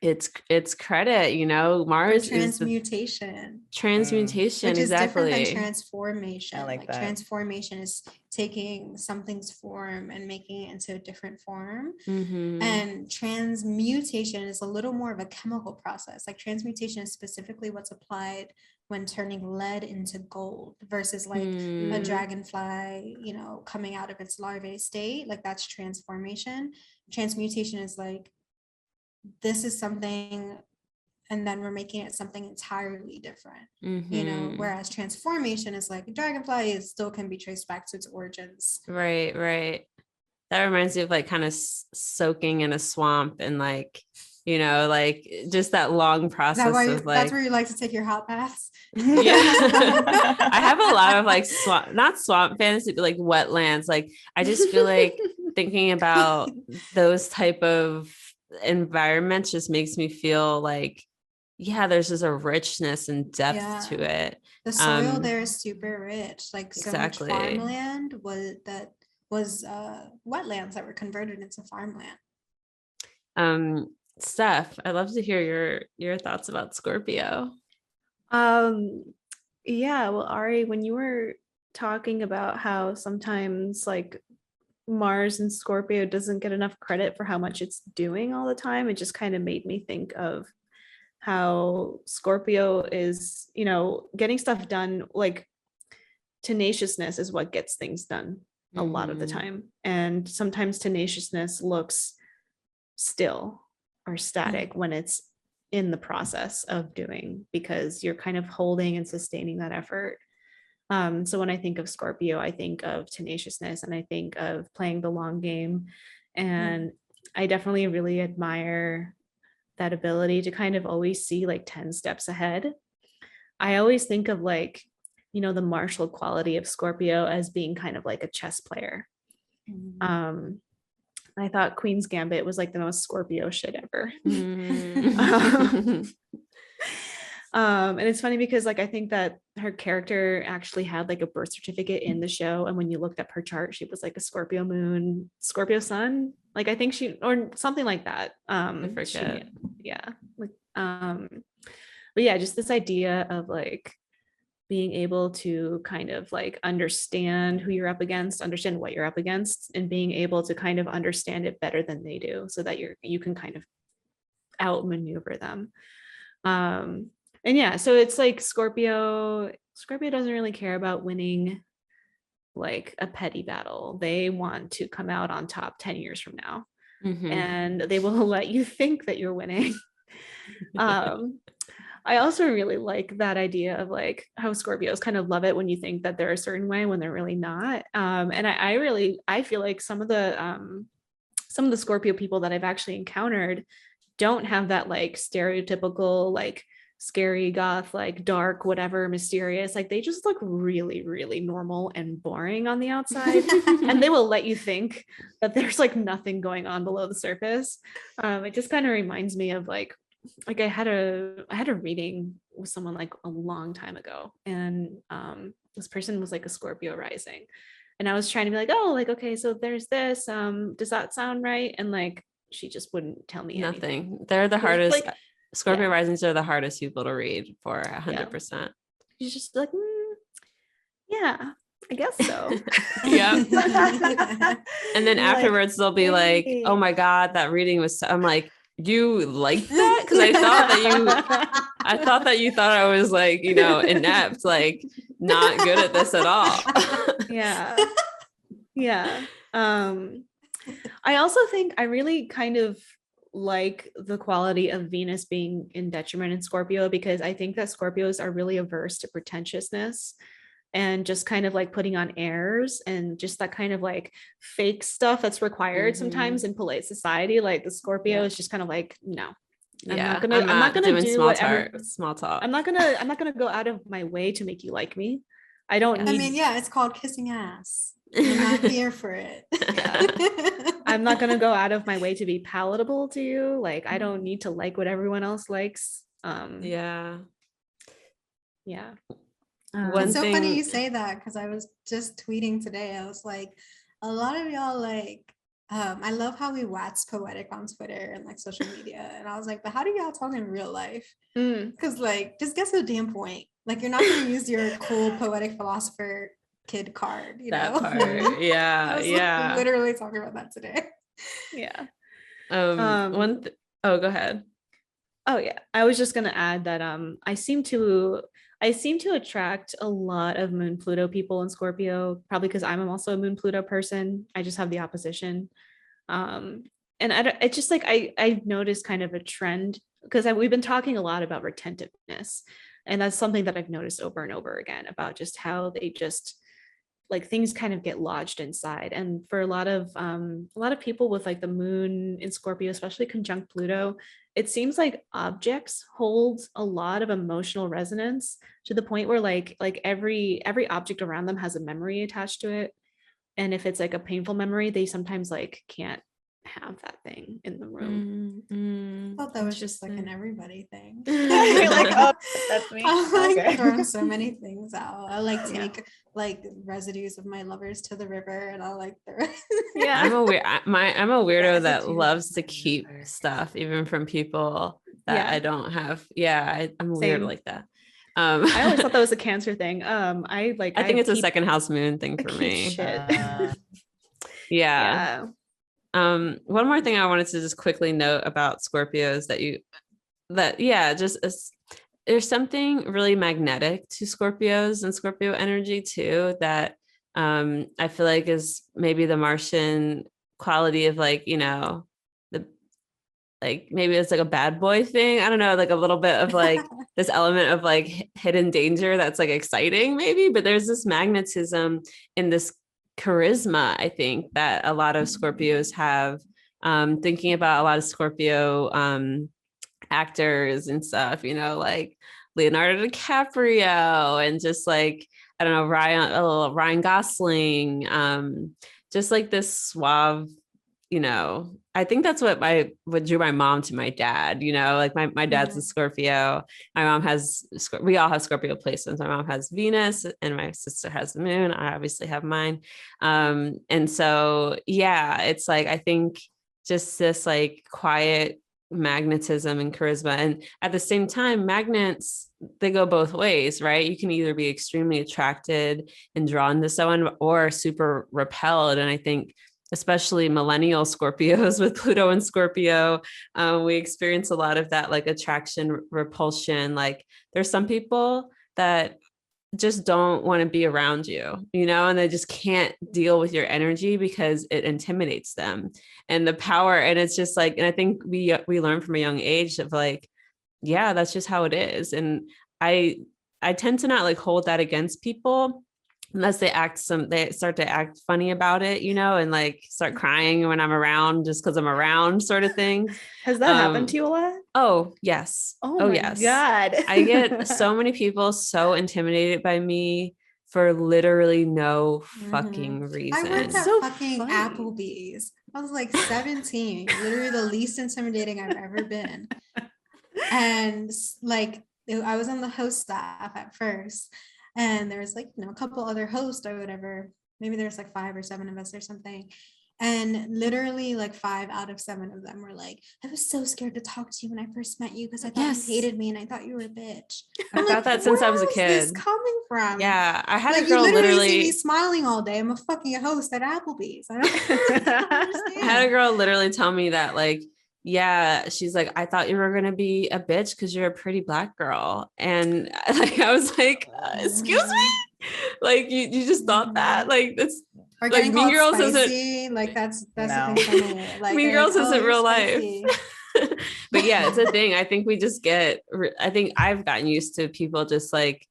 its credit, you know, Mars transmutation. Transmutation, which is exactly. different than transformation. I like that. Transformation is taking something's form and making it into a different form. Mm-hmm. And transmutation is a little more of a chemical process. Like transmutation is specifically what's applied when turning lead into gold versus like a dragonfly, you know, coming out of its larvae state. Like that's transformation. Transmutation is like, this is something and then we're making it something entirely different, you know, whereas transformation is like a dragonfly is still can be traced back to its origins. Right. That reminds me of like kind of soaking in a swamp and like, you know, like just that long process of like, that's where you like to take your hot baths. Yeah. I have a lot of like not swamp fantasy, but like wetlands. Like I just feel like thinking about those type of environments just makes me feel like, there's just a richness and depth to it. The soil there is super rich. Like so much Exactly. farmland was wetlands that were converted into farmland. Steph, I'd love to hear your thoughts about Scorpio. Well, Ari, when you were talking about how sometimes like Mars and Scorpio doesn't get enough credit for how much it's doing all the time, it just kind of made me think of how Scorpio is, you know, getting stuff done. Like tenaciousness is what gets things done a lot of the time. And sometimes tenaciousness looks still or static when it's in the process of doing, because you're kind of holding and sustaining that effort. So when I think of Scorpio, I think of tenaciousness and I think of playing the long game. And I definitely really admire that ability to kind of always see like 10 steps ahead. I always think of like, you know, the martial quality of Scorpio as being kind of like a chess player. I thought Queen's Gambit was like the most Scorpio shit ever. And it's funny because like I think that her character actually had like a birth certificate in the show, and when you looked up her chart, she was like a Scorpio moon, Scorpio sun, like I think she, or something like that. I forget. But yeah, just this idea of like being able to kind of like understand who you're up against, understand what you're up against, and being able to kind of understand it better than they do, so that you can kind of outmaneuver them. And yeah, so it's like Scorpio doesn't really care about winning like a petty battle. They want to come out on top 10 years from now, and they will let you think that you're winning. I also really like that idea of like how Scorpios kind of love it when you think that they're a certain way when they're really not. And I feel like some of the Scorpio people that I've actually encountered don't have that like stereotypical like scary goth like dark whatever mysterious, like they just look really really normal and boring on the outside and they will let you think that there's like nothing going on below the surface. It just kind of reminds me of like I had a reading with someone like a long time ago, and this person was like a Scorpio rising, and I was trying to be like, oh, like okay, so there's this, does that sound right? And like she just wouldn't tell me Nothing. anything. They're the She was hardest. like, Scorpio yeah. risings are the hardest people to read for 100%. She's just like, yeah, I guess so. Yeah. And then You're afterwards they'll be like, "Hey." oh my God, that reading was I'm like, you like that? Because I thought that you thought I was like, you know, inept, like not good at this at all. Yeah. Yeah. I also think I really kind of like the quality of Venus being in detriment in Scorpio, because I think that Scorpios are really averse to pretentiousness and just kind of like putting on airs and just that kind of like fake stuff that's required sometimes in polite society. Like the Scorpio is just kind of like, no, Yeah, I'm not gonna do whatever. Small talk. I'm not gonna go out of my way to make you like me. I don't need. I mean, yeah, it's called kissing ass. I'm not here for it. I'm not gonna go out of my way to be palatable to you. Like I don't need to like what everyone else likes. Yeah. It's so funny you say that, because I was just tweeting today. I was like, a lot of y'all like, I love how we wax poetic on Twitter and like social media. And I was like, but how do y'all talk in real life? Because like, just get to the damn point. Like, you're not going to use your cool poetic philosopher kid card, you that know? part. Yeah. I was Yeah. literally talking about that today. Yeah. Oh, go ahead. Oh yeah. I was just gonna add that I seem to attract a lot of Moon Pluto people in Scorpio, probably because I'm also a Moon Pluto person. I just have the opposition. And it's just like I've noticed kind of a trend, because we've been talking a lot about retentiveness, and that's something that I've noticed over and over again about just how they just like things kind of get lodged inside. And for a lot of people with like the moon in Scorpio, especially conjunct Pluto, it seems like objects hold a lot of emotional resonance to the point where like every object around them has a memory attached to it. And if it's like a painful memory, they sometimes like can't have that thing in the room. I thought that was just like an everybody thing. You're like, oh, that's me. I like Okay. throwing so many things out. I like take like residues of my lovers to the river, and I like throw. Yeah, I'm a weirdo that loves to keep stuff even from people that I don't have. Yeah, I'm weird like that. I always thought that was a Cancer thing. I think it's a second house moon thing for me. Shit. Yeah. One more thing I wanted to just quickly note about Scorpios there's something really magnetic to Scorpios and Scorpio energy too, that I feel like is maybe the Martian quality of like, you know, like maybe it's like a bad boy thing. I don't know, like a little bit of like this element of like hidden danger that's like exciting maybe, but there's this magnetism in this charisma, I think, that a lot of Scorpios have. Thinking about a lot of Scorpio actors and stuff, you know, like Leonardo DiCaprio and just like, I don't know, Ryan Gosling, just like this suave, you know, I think that's what drew my mom to my dad, you know, like my dad's a Scorpio. My mom we all have Scorpio placements. My mom has Venus and my sister has the moon. I obviously have mine. And so, yeah, it's like, I think just this like quiet magnetism and charisma. And at the same time, magnets, they go both ways, right? You can either be extremely attracted and drawn to someone or super repelled. And I think especially millennial Scorpios with Pluto and Scorpio, we experience a lot of that, like attraction, repulsion. Like there's some people that just don't want to be around you, you know, and they just can't deal with your energy because it intimidates them and the power. And it's just like, and I think we learn from a young age of like, yeah, that's just how it is. And I tend to not like hold that against people unless they start to act funny about it, and like start crying when I'm around just because I'm around, sort of thing. Has that happened to you a lot? Oh, yes. Oh my yes. God. I get so many people so intimidated by me for literally no fucking reason. I worked at So fucking funny. Applebee's. I was like 17, literally the least intimidating I've ever been. And like I was on the host staff at first, and there was like a couple other hosts or whatever. Maybe there's like 5 or 7 of us or something. And literally like 5 out of 7 of them were like, I was so scared to talk to you when I first met you because I thought you hated me and I thought you were a bitch. I thought that since I was a kid. Where is this coming from? Yeah, I had Like, a girl you literally literally see me smiling all day. I'm a fucking host at Applebee's. I don't understand. I had a girl literally tell me that, like, yeah, she's like, I thought you were gonna be a bitch because you're a pretty Black girl, and like I was like, excuse me, like you just thought that, like that's or like getting Mean Girls spicy, like that's No. the thing from it. Like Mean Girls isn't you're real spicy. life. But yeah, it's a thing. I think we just I think I've gotten used to people just like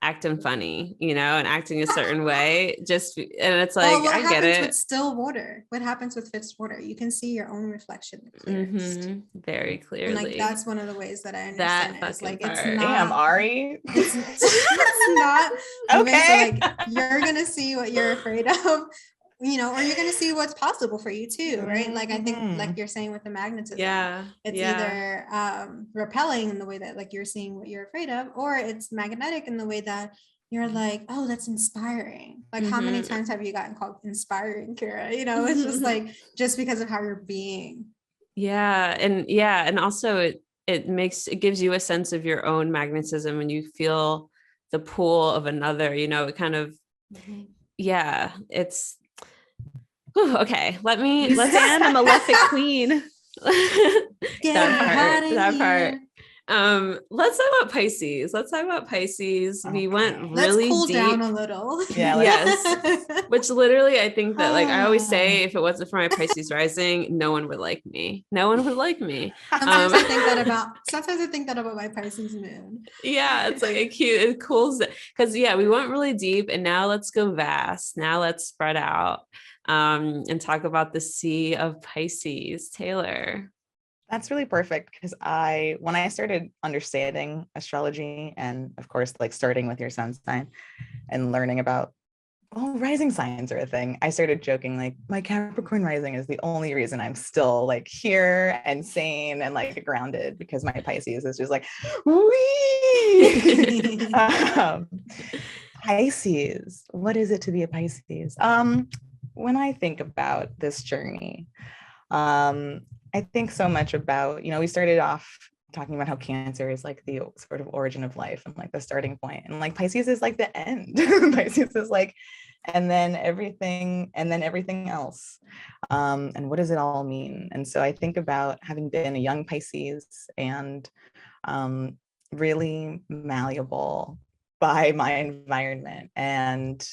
acting funny, and acting a certain way, and it's like, what I get happens it. with still water? What happens with fixed water? You can see your own reflection the clearest. Very clearly. And like that's one of the ways that I That understand it. It's like fucking it's part. not Damn, Ari. it's not Okay. so, like you're gonna see what you're afraid of, or you're gonna see what's possible for you too, right? Like I think like you're saying with the magnetism, it's either repelling in the way that like you're seeing what you're afraid of, or it's magnetic in the way that you're like, oh, that's inspiring. Like how many times have you gotten called inspiring, Kirah? It's just like just because of how you're being. And also it gives you a sense of your own magnetism when you feel the pull of another, it kind of it's okay. Let's and a malefic queen. that part. Let's talk about Pisces. We went really cool deep down a little. Yes. Which literally I think that like I always say, if it wasn't for my Pisces rising, no one would like me. Sometimes I think that about my Pisces moon. Yeah, it's like it cools because we went really deep, and now let's go vast. Now let's spread out and talk about the sea of Pisces. Taylor. That's really perfect because when I started understanding astrology, and of course, like starting with your sun sign and learning about, rising signs are a thing, I started joking like my Capricorn rising is the only reason I'm still like here and sane and like grounded, because my Pisces is just like, wee. Pisces, what is it to be a Pisces? When I think about this journey, I think so much about, we started off talking about how Cancer is like the sort of origin of life and like the starting point, and like Pisces is like the end. Pisces is like, and then everything else. And what does it all mean? And so I think about having been a young Pisces and really malleable by my environment. And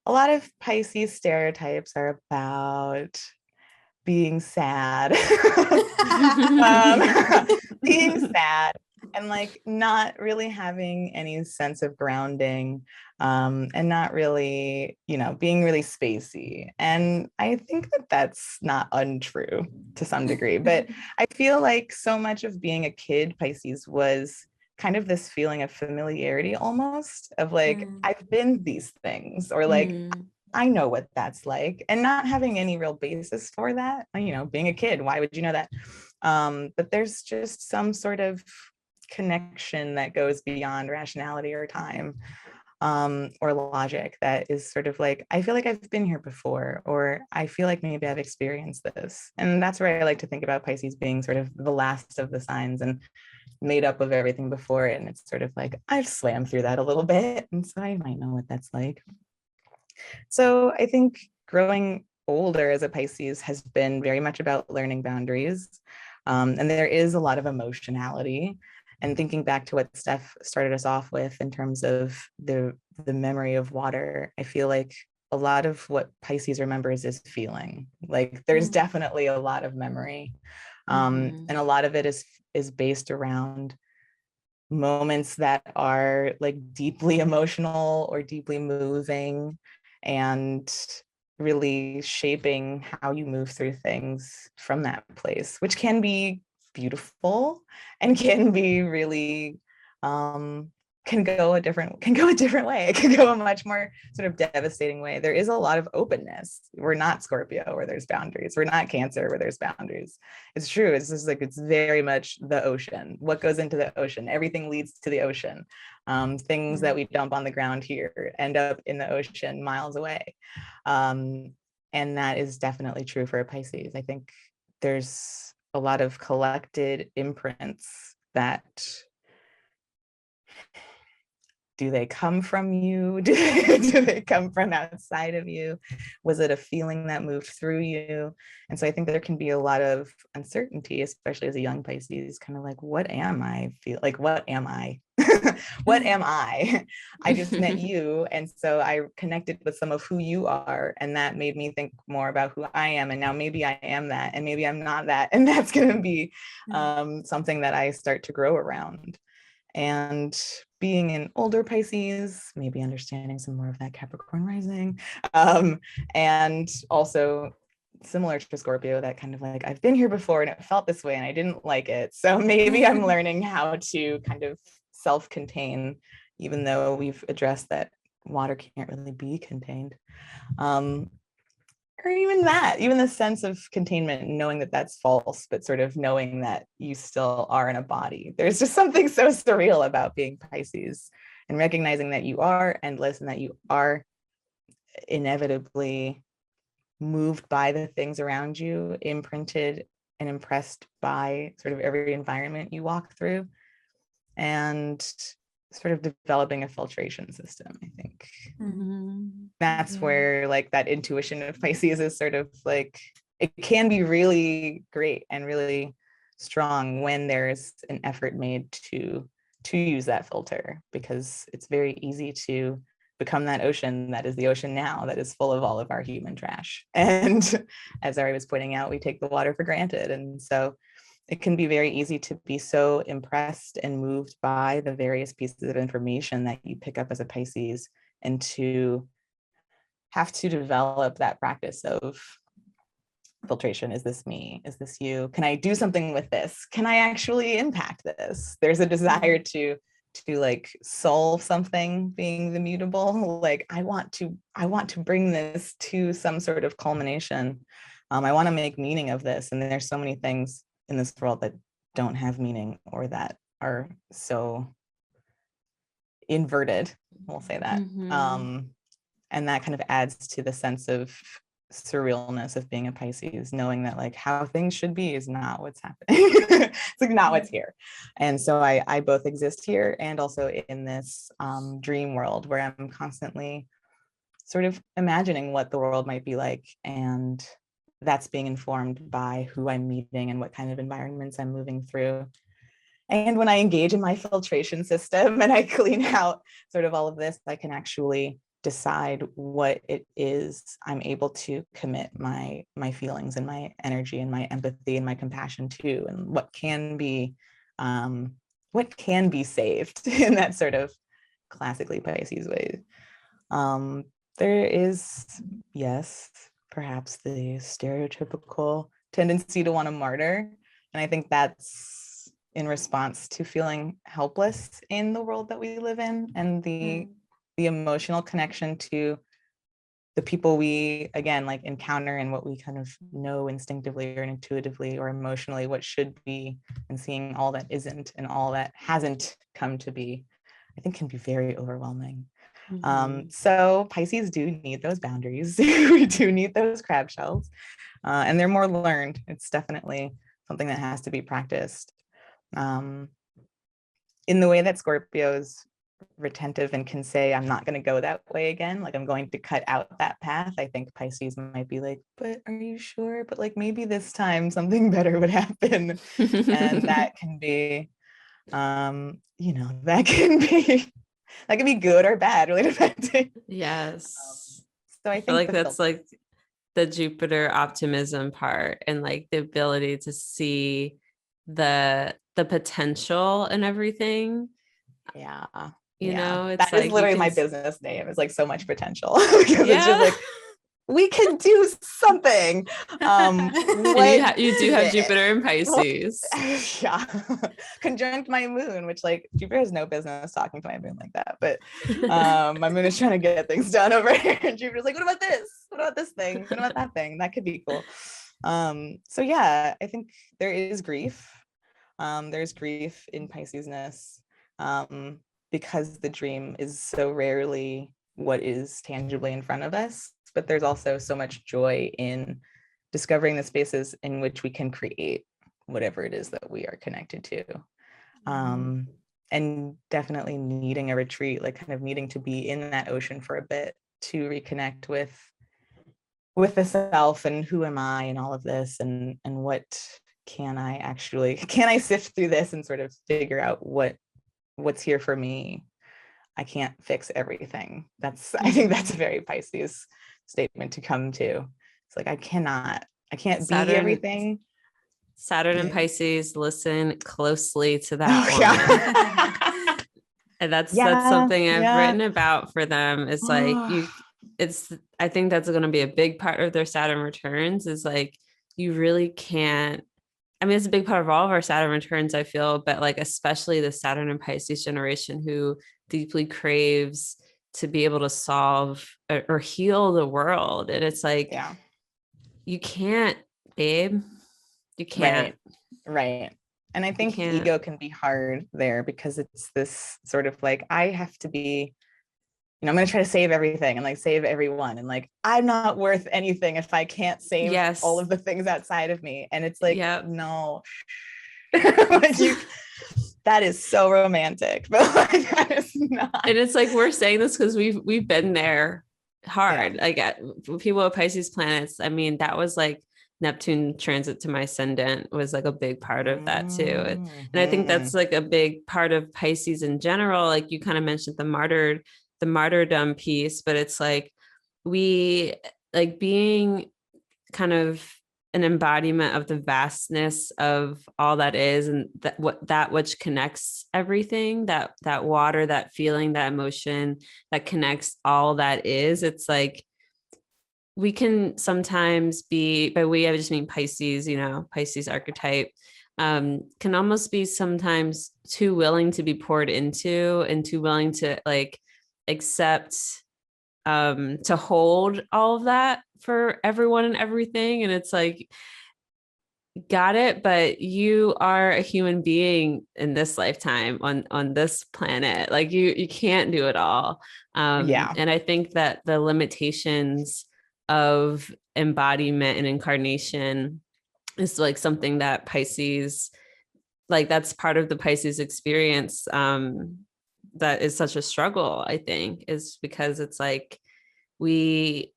a lot of Pisces stereotypes are about being sad, being sad, and like not really having any sense of grounding, and not really, being really spacey. And I think that that's not untrue to some degree, but I feel like so much of being a kid Pisces was kind of this feeling of familiarity, almost of like, I've been these things, or like, I know what that's like, and not having any real basis for that, being a kid, why would you know that? But there's just some sort of connection that goes beyond rationality or time, or logic, that is sort of like, I feel like I've been here before, or I feel like maybe I've experienced this. And that's where I like to think about Pisces being sort of the last of the signs and made up of everything before it. And it's sort of like, I've swam through that a little bit, and so I might know what that's like. So I think growing older as a Pisces has been very much about learning boundaries. And there is a lot of emotionality. And thinking back to what Steph started us off with in terms of the memory of water, I feel like a lot of what Pisces remembers is feeling. Like there's definitely a lot of memory. And a lot of it is based around moments that are like deeply emotional or deeply moving, and really shaping how you move through things from that place, which can be beautiful and can be really can go a different way. It can go a much more sort of devastating way. There is a lot of openness. We're not Scorpio where there's boundaries. We're not Cancer where there's boundaries. It's true. It's just like, it's very much the ocean. What goes into the ocean? Everything leads to the ocean. Things that we dump on the ground here end up in the ocean miles away. And that is definitely true for a Pisces. I think there's a lot of collected imprints that, do they come from you? Do they come from outside of you? Was it a feeling that moved through you? And so I think there can be a lot of uncertainty, especially as a young Pisces, kind of like, what am I? What am I? What am I? I just met you. And so I connected with some of who you are. And that made me think more about who I am. And now maybe I am that, and maybe I'm not that. And that's going to be something that I start to grow around. And being an older Pisces, maybe understanding some more of that Capricorn rising, and also similar to Scorpio, that kind of like, I've been here before and it felt this way and I didn't like it. So maybe I'm learning how to kind of self-contain, even though we've addressed that water can't really be contained. Or even the sense of containment, knowing that that's false, but sort of knowing that you still are in a body. There's just something so surreal about being Pisces, and recognizing that you are endless and that you are inevitably moved by the things around you, imprinted and impressed by sort of every environment you walk through, and sort of developing a filtration system. I think that's where like that intuition of Pisces is sort of like, it can be really great and really strong when there's an effort made to use that filter, because it's very easy to become that ocean that is the ocean now, that is full of all of our human trash. And as Ari was pointing out, we take the water for granted. And so it can be very easy to be so impressed and moved by the various pieces of information that you pick up as a Pisces, and to have to develop that practice of filtration. Is this me? Is this you? Can I do something with this? Can I actually impact this? There's a desire to like solve something, being the mutable. Like, I want to bring this to some sort of culmination. I want to make meaning of this. And there's so many things in this world that don't have meaning, or that are so inverted, we'll say that. And that kind of adds to the sense of surrealness of being a Pisces, knowing that like how things should be is not what's happening. It's like not what's here. And so I both exist here and also in this dream world where I'm constantly sort of imagining what the world might be like, and that's being informed by who I'm meeting and what kind of environments I'm moving through. And when I engage in my filtration system and I clean out sort of all of this, I can actually decide what it is I'm able to commit my feelings and my energy and my empathy and my compassion to, and what can be saved in that sort of classically Pisces way. There is, yes, perhaps the stereotypical tendency to want to martyr. And I think that's in response to feeling helpless in the world that we live in, and the emotional connection to the people we, again, like encounter, and what we kind of know instinctively or intuitively or emotionally what should be, and seeing all that isn't and all that hasn't come to be, I think can be very overwhelming. So Pisces do need those boundaries. We do need those crab shells, and they're more learned. It's definitely something that has to be practiced. In the way that Scorpio's retentive and can say, I'm not going to go that way again, like I'm going to cut out that path, I think Pisces might be like, but are you sure? But like maybe this time something better would happen. And that can be, that can be good or bad, really depending. Yes. So I feel think like that's like the Jupiter optimism part and like the ability to see the potential in everything. Yeah. You know, it's that is like literally my business name. It's like so much potential because it's just like we can do something. You do have Jupiter in Pisces. Yeah. Conjunct my moon, which like Jupiter has no business talking to my moon like that. But my moon is trying to get things done over here. And Jupiter's like, what about this? What about this thing? What about that thing? That could be cool. So yeah, I think there is grief. There's grief in Piscesness because the dream is so rarely what is tangibly in front of us, but there's also so much joy in discovering the spaces in which we can create whatever it is that we are connected to. And definitely needing a retreat, like kind of needing to be in that ocean for a bit to reconnect with the self and who am I and all of this and what can I sift through this and sort of figure out what's here for me. I can't fix everything. I think that's a very Pisces statement to come to. It's like, I can't Saturn, be everything. Saturn and Pisces, listen closely to that one. And that's something I've written about for them. It's like I think that's going to be a big part of their Saturn returns is like, you really can't, I mean, it's a big part of all of our Saturn returns, I feel, but like, especially the Saturn and Pisces generation who deeply craves to be able to solve or heal the world. And it's like, you can't, babe, you can't. Right. And I think ego can be hard there because it's this sort of like, I have to be, I'm going to try to save everything and like save everyone. And like, I'm not worth anything if I can't save all of the things outside of me. And it's like, no, like that is so romantic, but like, that is not. And it's like, we're saying this because we've been there hard. Like people with Pisces planets. I mean, that was like Neptune transit to my ascendant was like a big part of that too. And I think that's like a big part of Pisces in general. Like you kind of mentioned the martyrdom piece, but it's like we like being kind of an embodiment of the vastness of all that is, and that which connects everything, that water, that feeling, that emotion that connects all that is. It's like we can sometimes be, by we I just mean Pisces, Pisces archetype, can almost be sometimes too willing to be poured into and too willing to like accept, to hold all of that for everyone and everything. And it's like, got it, but you are a human being in this lifetime on this planet. Like you can't do it all. And I think that the limitations of embodiment and incarnation is like something that Pisces, like that's part of the Pisces experience, that is such a struggle, I think, is because it's like we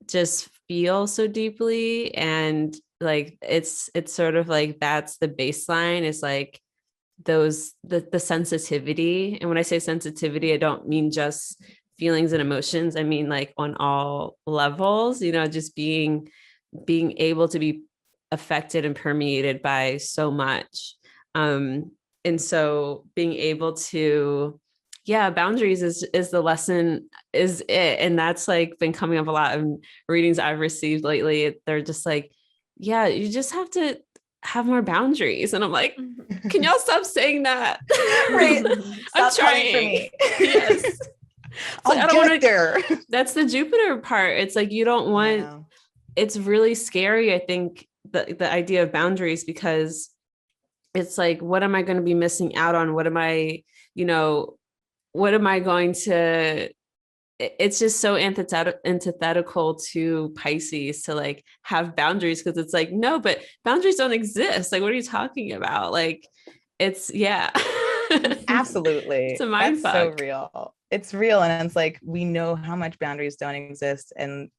just feel so deeply, and like it's sort of like that's the baseline, is like the sensitivity. And when I say sensitivity, I don't mean just feelings and emotions. I mean like on all levels, just being able to be affected and permeated by so much. And so being able to, boundaries is the lesson, is it. And that's like been coming up a lot in readings I've received lately. They're just like, you just have to have more boundaries. And I'm like, can y'all stop saying that? Right. I'm trying. For me. Yes. Like, I don't want to. That's the Jupiter part. It's like, you don't want, it's really scary. I think the idea of boundaries, because it's like, what am I going to be missing out on? What am I going to, it's just so antithetical to Pisces to like have boundaries. Cause it's like, no, but boundaries don't exist. Like, what are you talking about? Like, it's absolutely. It's a mind fuck. So real. It's real. And it's like, we know how much boundaries don't exist. And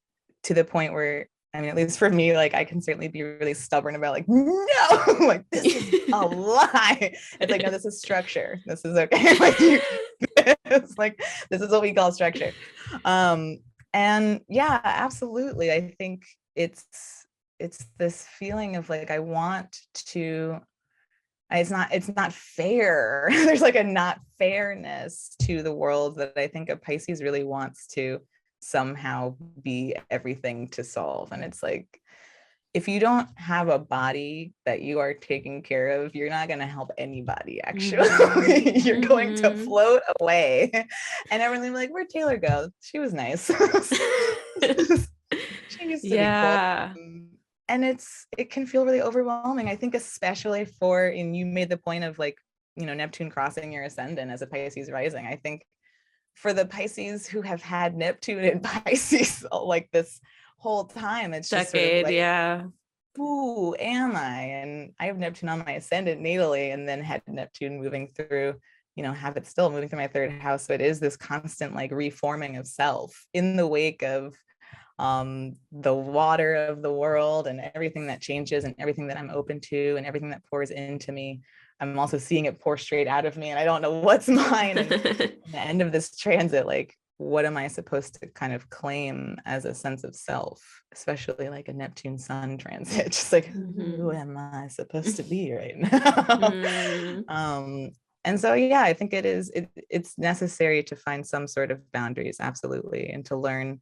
to the point where, I mean, at least for me, like I can certainly be really stubborn about like, no, like this is a lie. It's like, no, this is structure. This is okay. Like it's like, this is what we call structure. And yeah, absolutely. I think it's this feeling of like, I want to, it's not fair. There's like a not fairness to the world that I think a Pisces really wants to somehow be everything to solve. And it's like, if you don't have a body that you are taking care of, you're not going to help anybody, actually. You're going to float away. And everyone's like, where'd Taylor go? She was nice. She used to be cool. And it can feel really overwhelming. I think especially and you made the point of like, Neptune crossing your ascendant as a Pisces rising. I think for the Pisces who have had Neptune in Pisces like this whole time, it's just sort of like, who am I? And I have Neptune on my ascendant natally, and then had Neptune moving through, have it still moving through my third house. So it is this constant like reforming of self in the wake of the water of the world and everything that changes and everything that I'm open to and everything that pours into me. I'm also seeing it pour straight out of me, and I don't know what's mine. And at the end of this transit, like, what am I supposed to kind of claim as a sense of self, especially like a Neptune Sun transit? Just like, who am I supposed to be right now? And so, yeah, I think it's necessary to find some sort of boundaries, absolutely, and to learn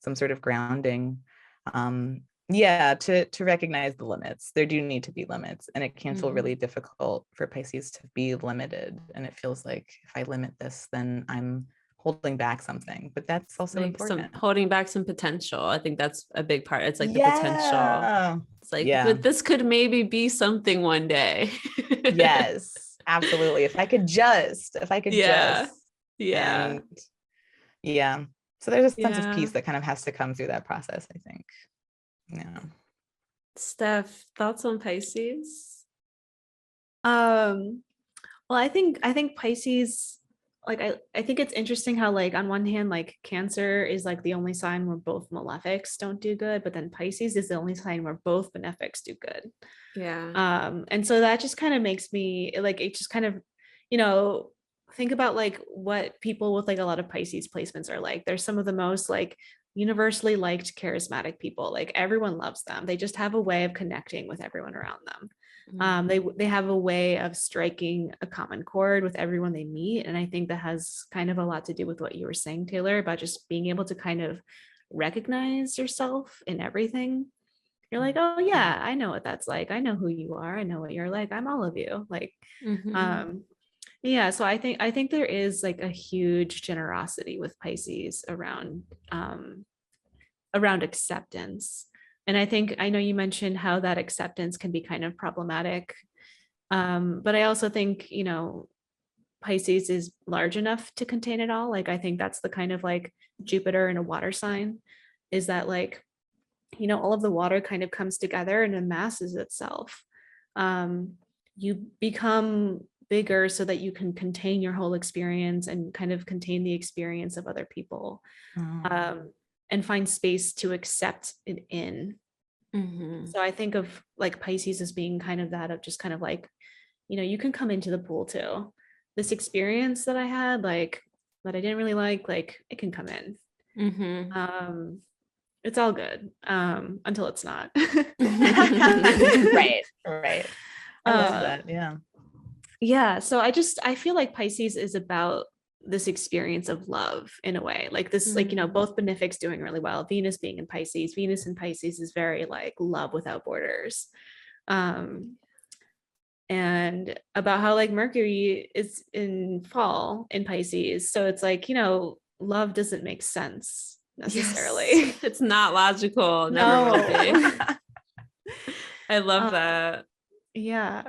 some sort of grounding. To recognize the limits. There do need to be limits, and it can feel really difficult for Pisces to be limited. And it feels like if I limit this, then I'm holding back something, but that's also like important. Holding back some potential. I think that's a big part. It's like the potential. It's like, but this could maybe be something one day. Yes, absolutely. If I could just. So there's a sense of peace that kind of has to come through that process, I think. Yeah. Steph, thoughts on Pisces? Well, I think Pisces, like I think it's interesting how like on one hand, like Cancer is like the only sign where both malefics don't do good, but then Pisces is the only sign where both benefics do good. And so that just kind of makes me like, it just kind of, think about like what people with like a lot of Pisces placements are like. They're some of the most like universally liked, charismatic people. Like everyone loves them. They just have a way of connecting with everyone around them. They have a way of striking a common chord with everyone they meet. And I think that has kind of a lot to do with what you were saying, Taylor, about just being able to kind of recognize yourself in everything. You're like, oh yeah, I know what that's like. I know who you are. I know what you're like. I'm all of you. Like, so I think there is like a huge generosity with Pisces around acceptance. And I know you mentioned how that acceptance can be kind of problematic. But I also think, Pisces is large enough to contain it all. Like, I think that's the kind of like Jupiter in a water sign, is that like, all of the water kind of comes together and amasses itself. You become bigger so that you can contain your whole experience and kind of contain the experience of other people, and find space to accept it in. So I think of like Pisces as being kind of that, of just kind of like, you can come into the pool too. This experience that I had, like, that I didn't really like it can come in. It's all good until it's not. Right. I love that. Yeah. So I feel like Pisces is about this experience of love in a way, like this, like, both benefics doing really well. Venus being in Pisces. Venus in Pisces is very like love without borders. And about how like Mercury is in fall in Pisces. So it's like, love doesn't make sense necessarily. Yes. It's not logical. Never will be. I love that. Yeah.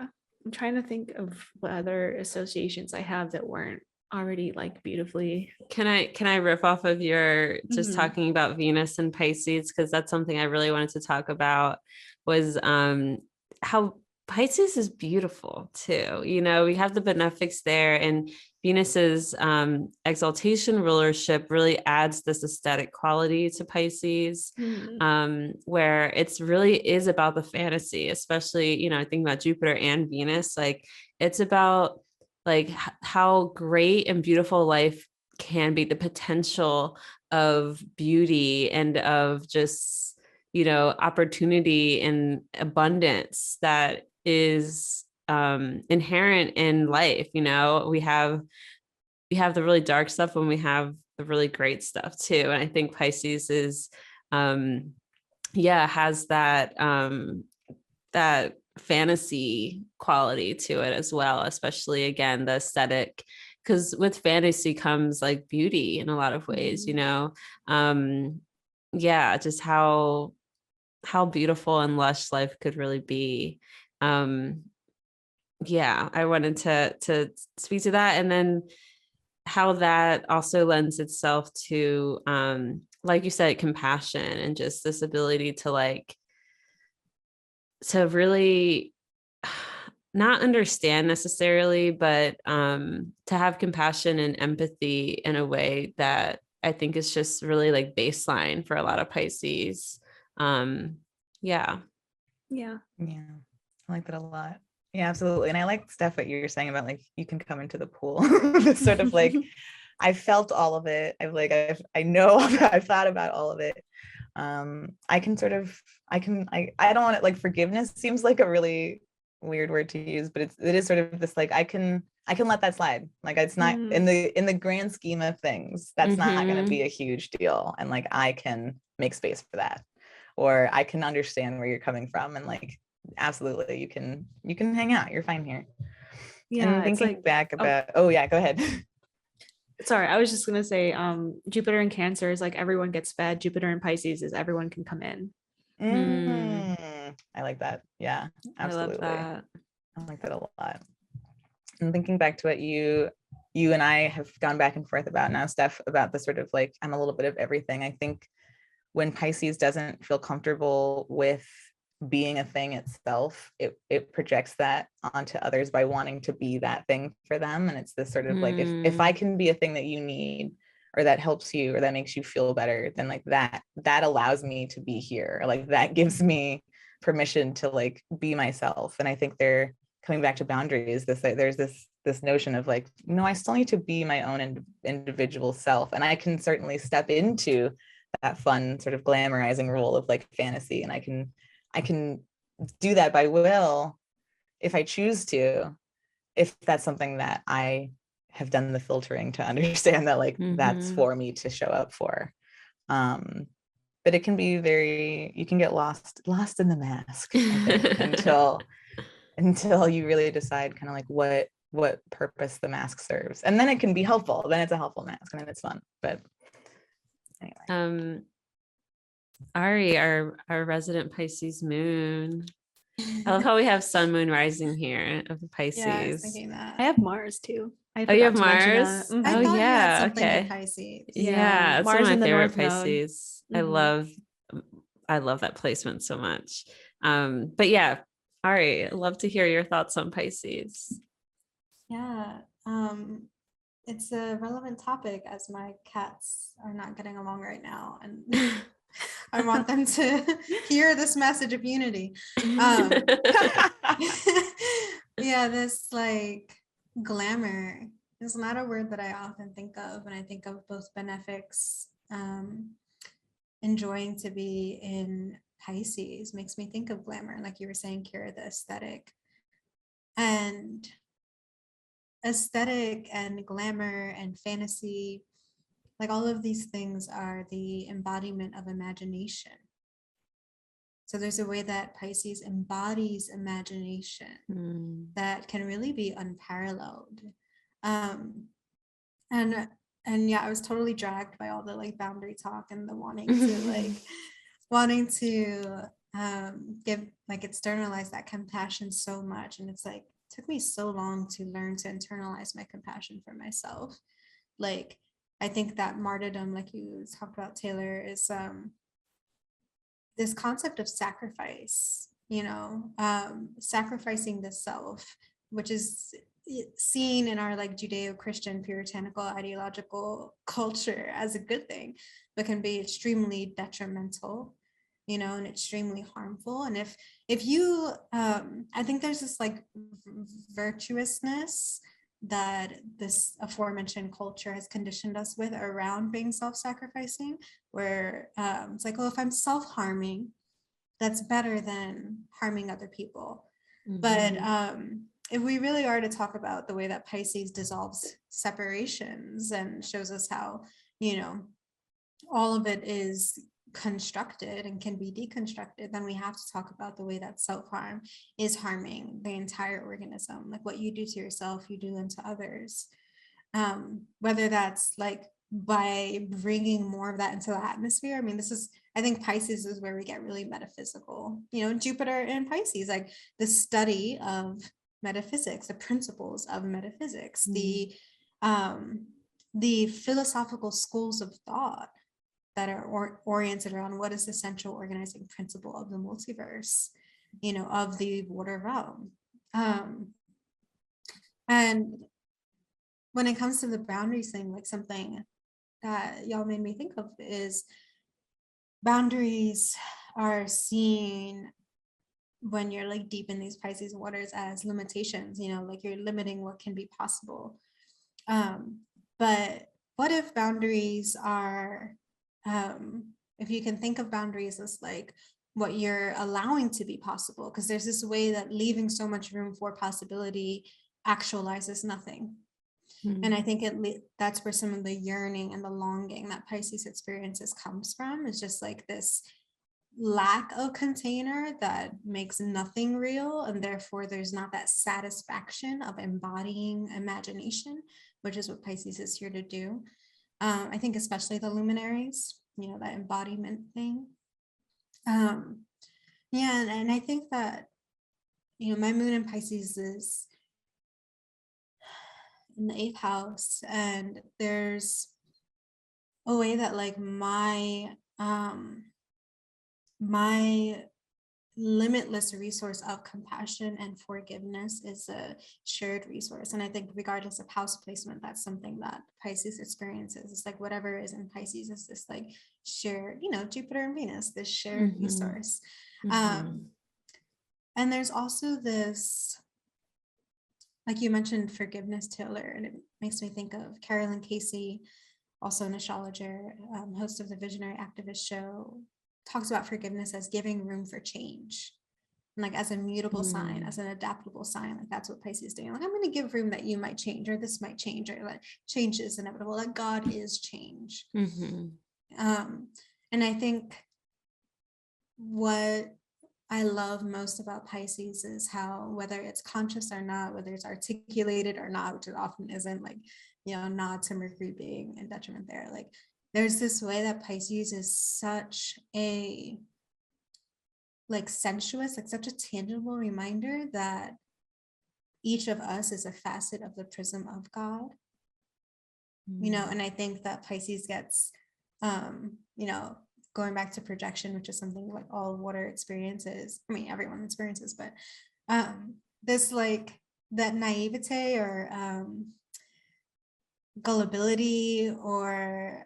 I'm trying to think of what other associations I have that weren't already like beautifully. Can I riff off of your just talking about Venus and Pisces? Because that's something I really wanted to talk about, was how Pisces is beautiful too. We have the benefics there, and Venus's exaltation rulership really adds this aesthetic quality to Pisces, where it's really is about the fantasy, especially, I think about Jupiter and Venus. Like, it's about like how great and beautiful life can be, the potential of beauty and of just, opportunity and abundance that is inherent in life. We have the really dark stuff and we have the really great stuff too. And I think Pisces is has that fantasy quality to it as well, especially again the aesthetic, because with fantasy comes like beauty in a lot of ways. Just how beautiful and lush life could really be. I wanted to speak to that, and then how that also lends itself to like you said, compassion, and just this ability to really not understand necessarily, but to have compassion and empathy in a way that I think is just really like baseline for a lot of Pisces. Yeah. I like that a lot. Yeah, absolutely. And I like, Steph, what you were saying about like you can come into the pool. This sort of like I felt all of it. I know I've thought about all of it. I don't want it, like forgiveness seems like a really weird word to use, but it is sort of this like I can let that slide. Like it's not in the grand scheme of things, that's not going to be a huge deal, and like I can make space for that, or I can understand where you're coming from, and like absolutely you can hang out, you're fine here. And thinking like, back about go ahead. Sorry, I was just gonna say Jupiter in Cancer is like everyone gets fed. Jupiter in Pisces is everyone can come in. I like that. Yeah, absolutely. I like that a lot. And thinking back to what you and I have gone back and forth about now, Steph, about the sort of like I'm a little bit of everything. I think when Pisces doesn't feel comfortable with being a thing itself, it projects that onto others by wanting to be that thing for them. And it's this sort of like if I can be a thing that you need, or that helps you, or that makes you feel better, then like that allows me to be here, or like that gives me permission to like be myself. And I think they're coming back to boundaries, there's this notion of like, no, I still need to be my own individual self, and I can certainly step into that fun sort of glamorizing role of like fantasy, and I can do that by will if I choose to, if that's something that I have done the filtering to understand that like that's for me to show up for. But it can be you can get lost in the mask, I think, until you really decide kind of like what purpose the mask serves, and then it can be helpful. Then it's a helpful mask, and then it's fun. But anyway. Ari, our resident Pisces moon. I love how we have sun, moon, rising here of the Pisces. Yeah, I was thinking that. I have Mars too. You have Mars? I thought you had something in Pisces. Yeah, it's Mars one of my favorite North Pisces. I love that placement so much. But yeah, Ari, I'd love to hear your thoughts on Pisces. Yeah, it's a relevant topic as my cats are not getting along right now, and I want them to hear this message of unity. This like glamour is not a word that I often think of when I think of both benefics. Enjoying to be in Pisces makes me think of glamour, like you were saying, Kirah, the aesthetic. And aesthetic and glamour and fantasy, like all of these things are the embodiment of imagination. So there's a way that Pisces embodies imagination that can really be unparalleled. And yeah, I was totally dragged by all the like boundary talk and the wanting to give, like, externalize that compassion so much. And it's like, it took me so long to learn to internalize my compassion for myself. Like, I think that martyrdom, like you talked about, Taylor, is this concept of sacrifice, sacrificing the self, which is seen in our like Judeo-Christian puritanical ideological culture as a good thing, but can be extremely detrimental, and extremely harmful. And if you, I think there's this like virtuousness that this aforementioned culture has conditioned us with around being self-sacrificing, where it's like, oh, if I'm self-harming, that's better than harming other people. But if we really are to talk about the way that Pisces dissolves separations and shows us how, you know, all of it is constructed and can be deconstructed, then we have to talk about the way that self-harm is harming the entire organism. Like what you do to yourself, you do unto others. Whether that's like by bringing more of that into the atmosphere. I mean, I think Pisces is where we get really metaphysical, you know, Jupiter and Pisces, like the study of metaphysics, the principles of metaphysics, the philosophical schools of thought that are oriented around what is the central organizing principle of the multiverse, you know, of the water realm. And when it comes to the boundaries thing, like something that y'all made me think of is boundaries are seen when you're like deep in these Pisces waters as limitations, you know, like you're limiting what can be possible. But what if boundaries are, if you can think of boundaries as like what you're allowing to be possible, because there's this way that leaving so much room for possibility actualizes nothing. And I think that's where some of the yearning and the longing that Pisces experiences comes from, is just like this lack of container that makes nothing real, and therefore there's not that satisfaction of embodying imagination, which is what Pisces is here to do. I think especially the luminaries, you know, that embodiment thing. Yeah, and I think that, you know, my moon in Pisces is in the 8th house, and there's a way that like my limitless resource of compassion and forgiveness is a shared resource. And I think regardless of house placement, that's something that Pisces experiences. It's like whatever is in Pisces is this like shared, you know, Jupiter and Venus, this shared resource. And there's also this, like you mentioned, forgiveness, Taylor, and it makes me think of Carolyn Casey, also an astrologer, host of the Visionary Activist Show, talks about forgiveness as giving room for change. And like as a mutable sign, as an adaptable sign, like that's what Pisces is doing. Like, I'm going to give room that you might change, or this might change, or like change is inevitable. Like God is change. And I think what I love most about Pisces is how, whether it's conscious or not, whether it's articulated or not, which it often isn't, like, you know, nod to Mercury being in detriment there. Like there's this way that Pisces is such a like sensuous, like such a tangible reminder that each of us is a facet of the prism of God. You know, and I think that Pisces gets, you know, going back to projection, which is something like all water experiences. I mean, everyone experiences, but this like that naivete or gullibility or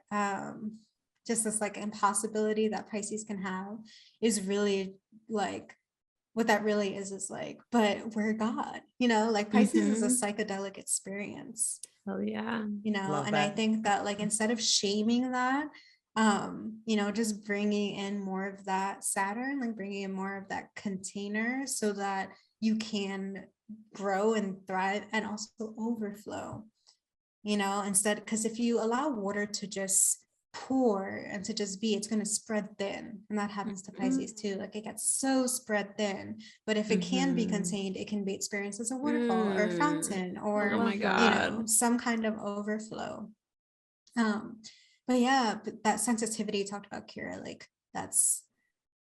just this like impossibility that Pisces can have is really like, what that really is like, but we're God, you know, like Pisces is a psychedelic experience. Oh yeah. You know, Love and that. I think that like instead of shaming that, you know, just bringing in more of that Saturn, like bringing in more of that container so that you can grow and thrive and also overflow, you know, instead, because if you allow water to just pour and to just be, it's going to spread thin, and that happens to Pisces too. Like it gets so spread thin, but if it can be contained, it can be experienced as a waterfall or a fountain or Oh my you God. know, some kind of overflow. But yeah, but that sensitivity you talked about, Kirah, like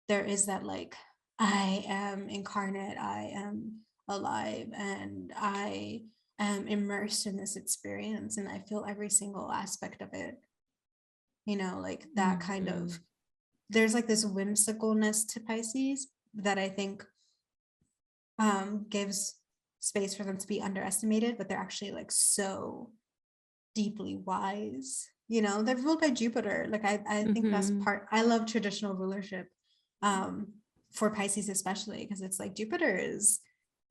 there is that like, I am incarnate, I am alive, and I am immersed in this experience, and I feel every single aspect of it. You know, like that kind of, there's like this whimsicalness to Pisces that I think gives space for them to be underestimated, but they're actually like so deeply wise. You know, they're ruled by Jupiter. Like I think that's part, I love traditional rulership for Pisces, especially because it's like Jupiter is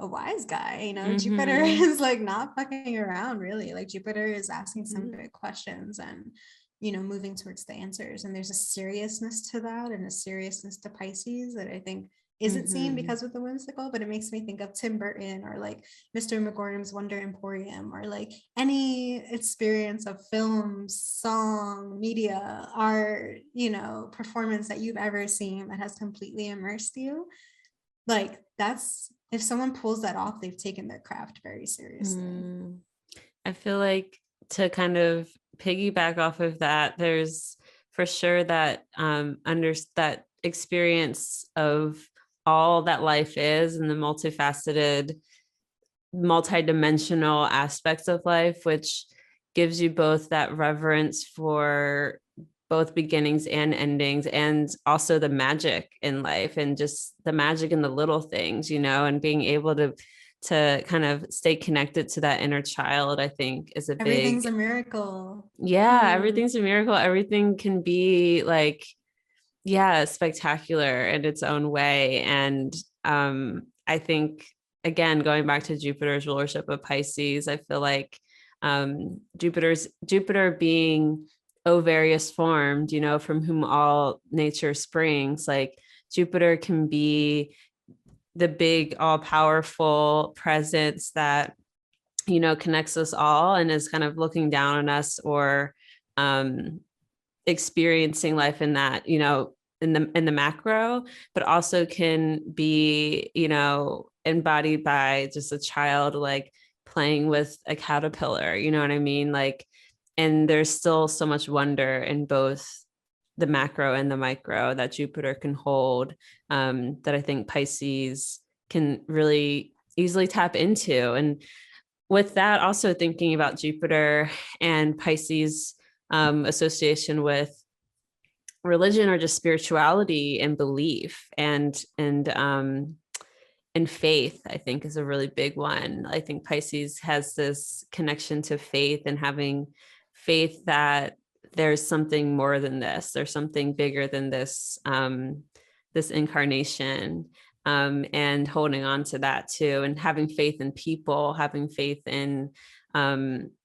a wise guy, you know, Jupiter is like not fucking around really. Like Jupiter is asking some good questions, and moving towards the answers. And there's a seriousness to that, and a seriousness to Pisces that I think isn't seen because of the whimsical, but it makes me think of Tim Burton, or like Mr. McGorham's Wonder Emporium, or like any experience of films, song, media, art, performance that you've ever seen that has completely immersed you. Like, that's, if someone pulls that off, they've taken their craft very seriously. I feel like, to kind of piggyback off of that, there's for sure that under that experience of all that life is, and the multifaceted, multidimensional aspects of life, which gives you both that reverence for both beginnings and endings, and also the magic in life, and just the magic in the little things, and being able to kind of stay connected to that inner child, I think is Everything's a miracle. Yeah, everything's a miracle. Everything can be like, spectacular in its own way. And I think, again, going back to Jupiter's rulership of Pisces, I feel like Jupiter being ovarious formed, from whom all nature springs, like Jupiter can be the big all-powerful presence that connects us all and is kind of looking down on us, or experiencing life in that, in the macro, but also can be, embodied by just a child, like playing with a caterpillar, you know what I mean? Like, and there's still so much wonder in both the macro and the micro that Jupiter can hold, that I think Pisces can really easily tap into. And with that, also thinking about Jupiter and Pisces association with religion, or just spirituality and belief, and faith, I think is a really big one. I think Pisces has this connection to faith, and having faith that there's something more than this, there's something bigger than this, this incarnation, and holding on to that too, and having faith in people, having faith in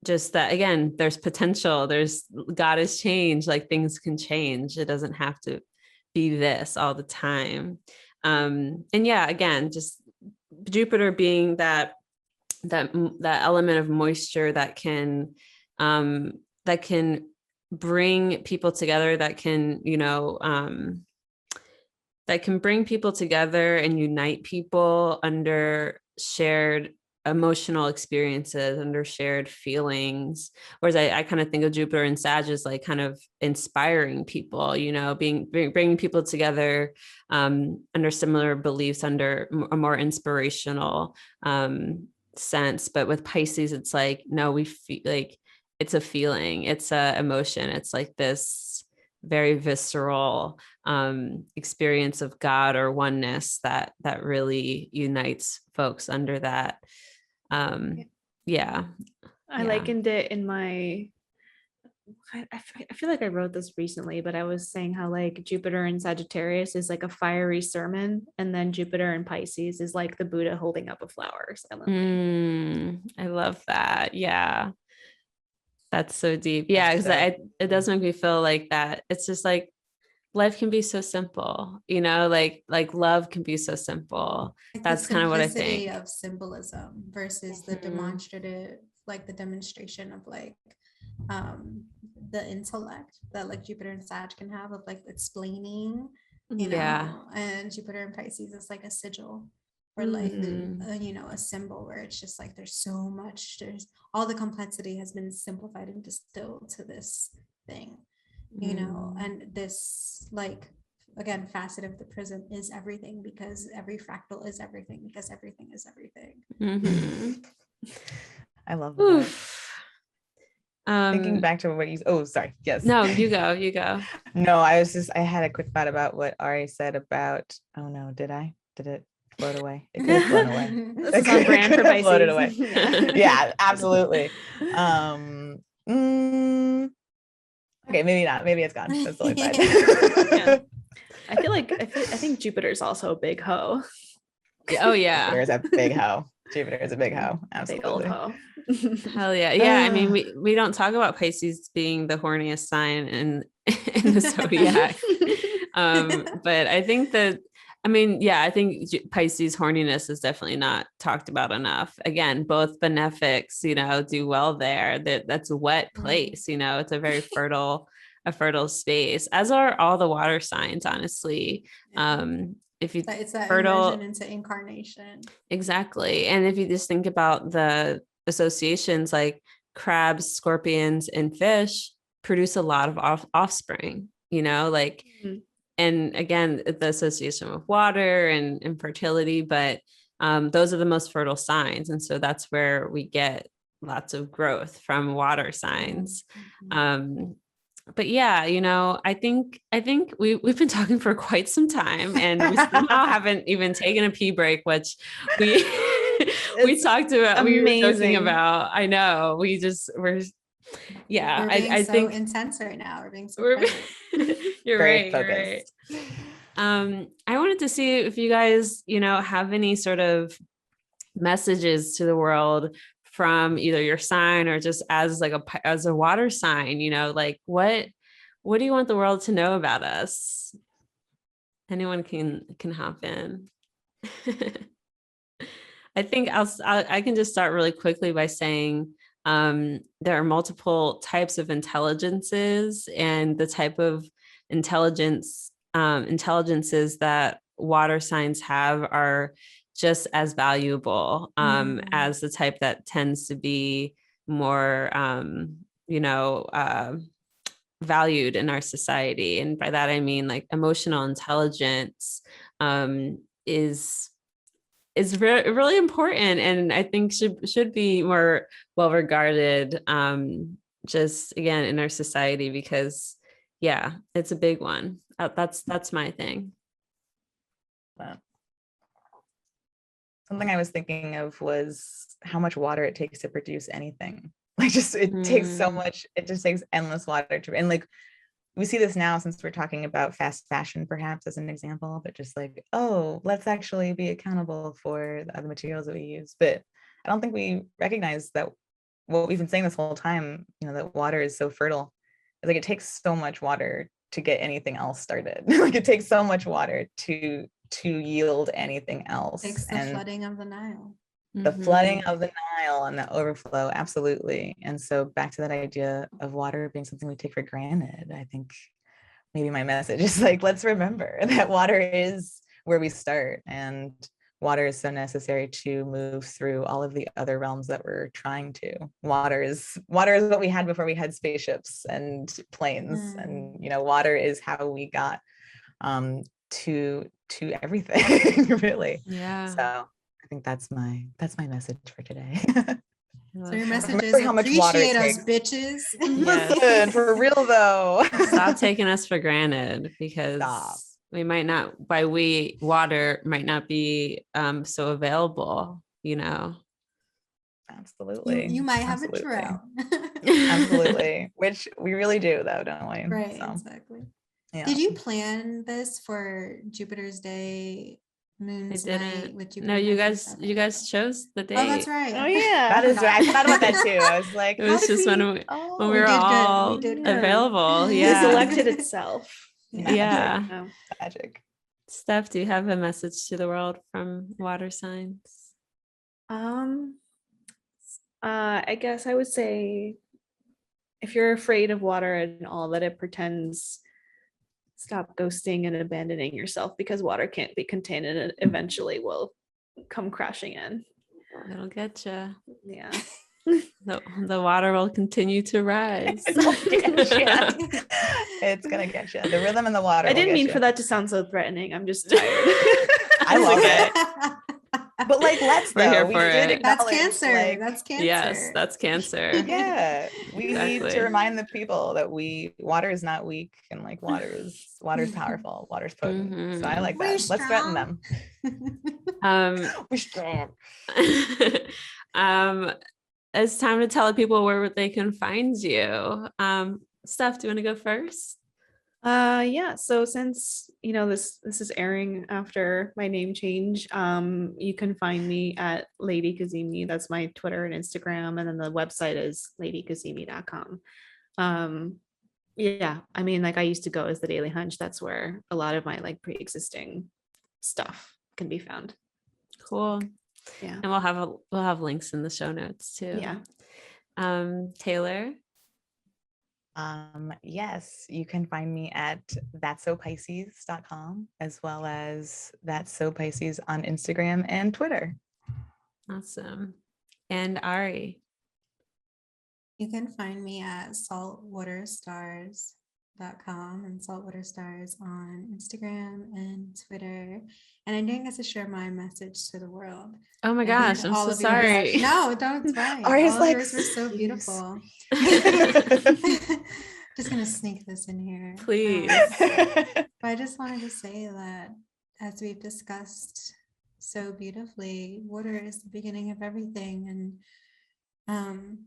just that, again, there's potential, there's, God is change, like things can change, it doesn't have to be this all the time. And again, just Jupiter being that element of moisture that can bring people together, that can bring people together and unite people under shared emotional experiences, under shared feelings. Whereas I kind of think of Jupiter and Sag as like kind of inspiring people, bringing people together under similar beliefs, under a more inspirational sense. But with Pisces, it's like, no, we feel like it's a feeling, it's a emotion, it's like this very visceral experience of God or oneness that really unites folks under that. I likened it in my, I feel like I wrote this recently, but I was saying how like Jupiter in Sagittarius is like a fiery sermon, and then Jupiter in Pisces is like the Buddha holding up a flower silently. I love that. Yeah, that's so deep. Yeah, because it does make me feel like that. It's just like life can be so simple, like love can be so simple. Like that's kind of what I think of symbolism versus the demonstrative, like the demonstration of like the intellect that like Jupiter and Sag can have, of like explaining, and Jupiter and Pisces is like a sigil, or like a symbol where it's just like there's so much, there's all the complexity has been simplified and distilled to this thing, and this, like, again, facet of the prism is everything, because every fractal is everything, because everything is everything. I love that. Thinking back to what sorry. Yes. No, you go. No, I had a quick thought about what Ari said about, did it float away? It could have flown away. This is on brand for Pisces. Floated away. Yeah, absolutely. Okay, maybe not. Maybe it's gone. That's totally fine. Yeah. I think Jupiter's also a big hoe. Oh yeah. Jupiter's a big hoe. Jupiter is a big hoe. Big old Absolutely. hoe. Hell yeah. Yeah. I mean, we don't talk about Pisces being the horniest sign in the zodiac. But I think that, I mean, yeah, I think Pisces horniness is definitely not talked about enough. Again, both benefics, do well there. That's a wet place, it's a very a fertile space, as are all the water signs, honestly. If you It's that fertile immersion into incarnation. Exactly. And if you just think about the associations, like crabs, scorpions, and fish produce a lot of offspring, like, and again, the association with water and fertility, but those are the most fertile signs. And so that's where we get lots of growth from water signs. But yeah, I think we've been talking for quite some time, and we somehow haven't even taken a pee break, which we we talked about. Amazing. We were joking about. I know. We're yeah. We're being I so think intense right now. We're being so you're Very right. focused. You're right. I wanted to see if you guys, have any sort of messages to the world from either your sign or just as a water sign, like what do you want the world to know about us? Anyone can hop in. I think I can just start really quickly by saying there are multiple types of intelligences, and the type of intelligences that water signs have are just as valuable as the type that tends to be more, valued in our society. And by that, I mean like emotional intelligence is really important, and I think should be more well regarded, just again in our society, because yeah, it's a big one. That's my thing. Something I was thinking of was how much water it takes to produce anything. Like it takes so much, it just takes endless water to, and like we see this now since we're talking about fast fashion, perhaps as an example, but just like, oh, let's actually be accountable for the other materials that we use. But I don't think we recognize that what we've been saying this whole time, that water is so fertile. It's like it takes so much water to get anything else started. Like it takes so much water to yield anything else. It's the flooding of the Nile. The flooding of the Nile and the overflow, absolutely. And so back to that idea of water being something we take for granted, I think maybe my message is like, let's remember that water is where we start, and water is so necessary to move through all of the other realms that we're trying to. Water is what we had before we had spaceships and planes, and water is how we got to everything, really. Yeah. So I think that's my message for today. So your message is how much water it appreciate us, takes. bitches. Listen, for real though. Stop taking us for granted, because we might not, water might not be so available, Absolutely. You might have a drought. Absolutely. Which we really do though, don't we? Right, So, exactly. yeah. Did you plan this for Jupiter's day, Moon's night with Jupiter? No, you guys chose the date. Oh, that's right. Oh yeah. That is right. I thought about that too. I was like, It was just when we were all available. It Yeah. selected itself. Yeah. Magic. Steph, do you have a message to the world from water signs? I guess I would say, if you're afraid of water and all that it pretends, stop ghosting and abandoning yourself, because water can't be contained and it eventually will come crashing in. It'll get you. Yeah. The water will continue to rise. It's gonna get you. The rhythm in the water. I didn't mean for that to sound so threatening. I'm just tired. I love it. But like, let's We're here though. for it. That's Cancer. That's Cancer. Yes, that's Cancer. Yeah, we need Exactly. to remind the people that water is not weak, and like water's powerful. Water's potent. So I like that. Let's threaten them. We're strong. It's time to tell people where they can find you. Steph, do you want to go first? Yeah, so since this is airing after my name change, you can find me at Lady Kazemi. That's my Twitter and Instagram, and then the website is ladykazemi.com. Yeah, I mean, like I used to go as the Daily Hunch. That's where a lot of my like pre-existing stuff can be found. Cool. Yeah. And we'll have links in the show notes too. Yeah. Taylor. Yes, you can find me at that'ssopisces.com as well as that'ssopisces on Instagram and Twitter. Awesome. And Ari. You can find me at saltwaterstars.com and saltwaterstars on Instagram and Twitter. And I didn't get to share my message to the world. Oh my gosh, I'm so sorry. No, don't cry. Ari's All like, yours were so beautiful. Just gonna sneak this in here. Please. But I just wanted to say that as we've discussed so beautifully, water is the beginning of everything. And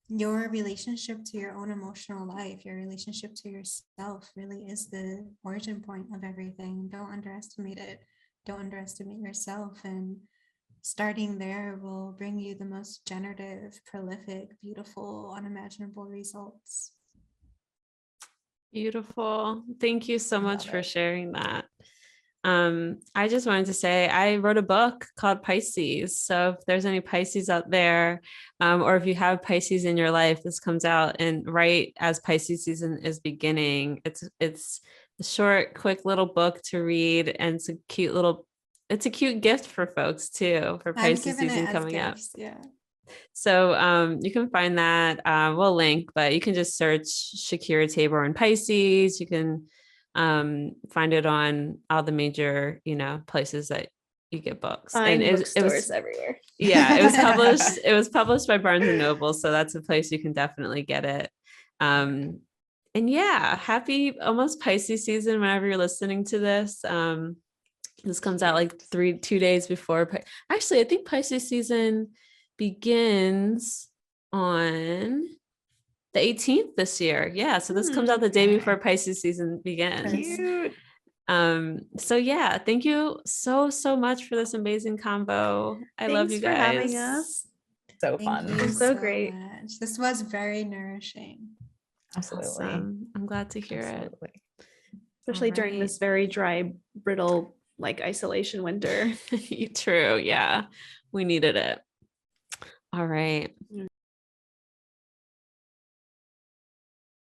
your relationship to your own emotional life, your relationship to yourself really is the origin point of everything. Don't underestimate it. Don't underestimate yourself. And starting there will bring you the most generative, prolific, beautiful, unimaginable results. Beautiful. Thank you so much love for it. sharing that. I just wanted to say I wrote a book called Pisces. So if there's any Pisces out there, or if you have Pisces in your life, this comes out and right as Pisces season is beginning. It's a short, quick little book to read, and it's a cute gift for folks too, for Pisces season coming up. Yeah. So you can find that. We'll link, but you can just search Shakira Tabor and Pisces. You can find it on all the major, places that you get books. Find and bookstores it was everywhere. Yeah, it was published by Barnes and Noble, so that's a place you can definitely get it. And yeah, happy almost Pisces season whenever you're listening to this. This comes out like 2 days before. Actually, I think Pisces season begins on the 18th this year. Yeah, so this comes out the day before Pisces season begins. Cute. So yeah, thank you so much for this amazing combo. I love you Thanks for guys. having us. So Thank fun. you It's so great. much. This was very nourishing. Absolutely. Awesome. I'm glad to hear Absolutely. Especially during Alright. this very dry, brittle, like isolation winter. it. True. Yeah, we needed it. All right.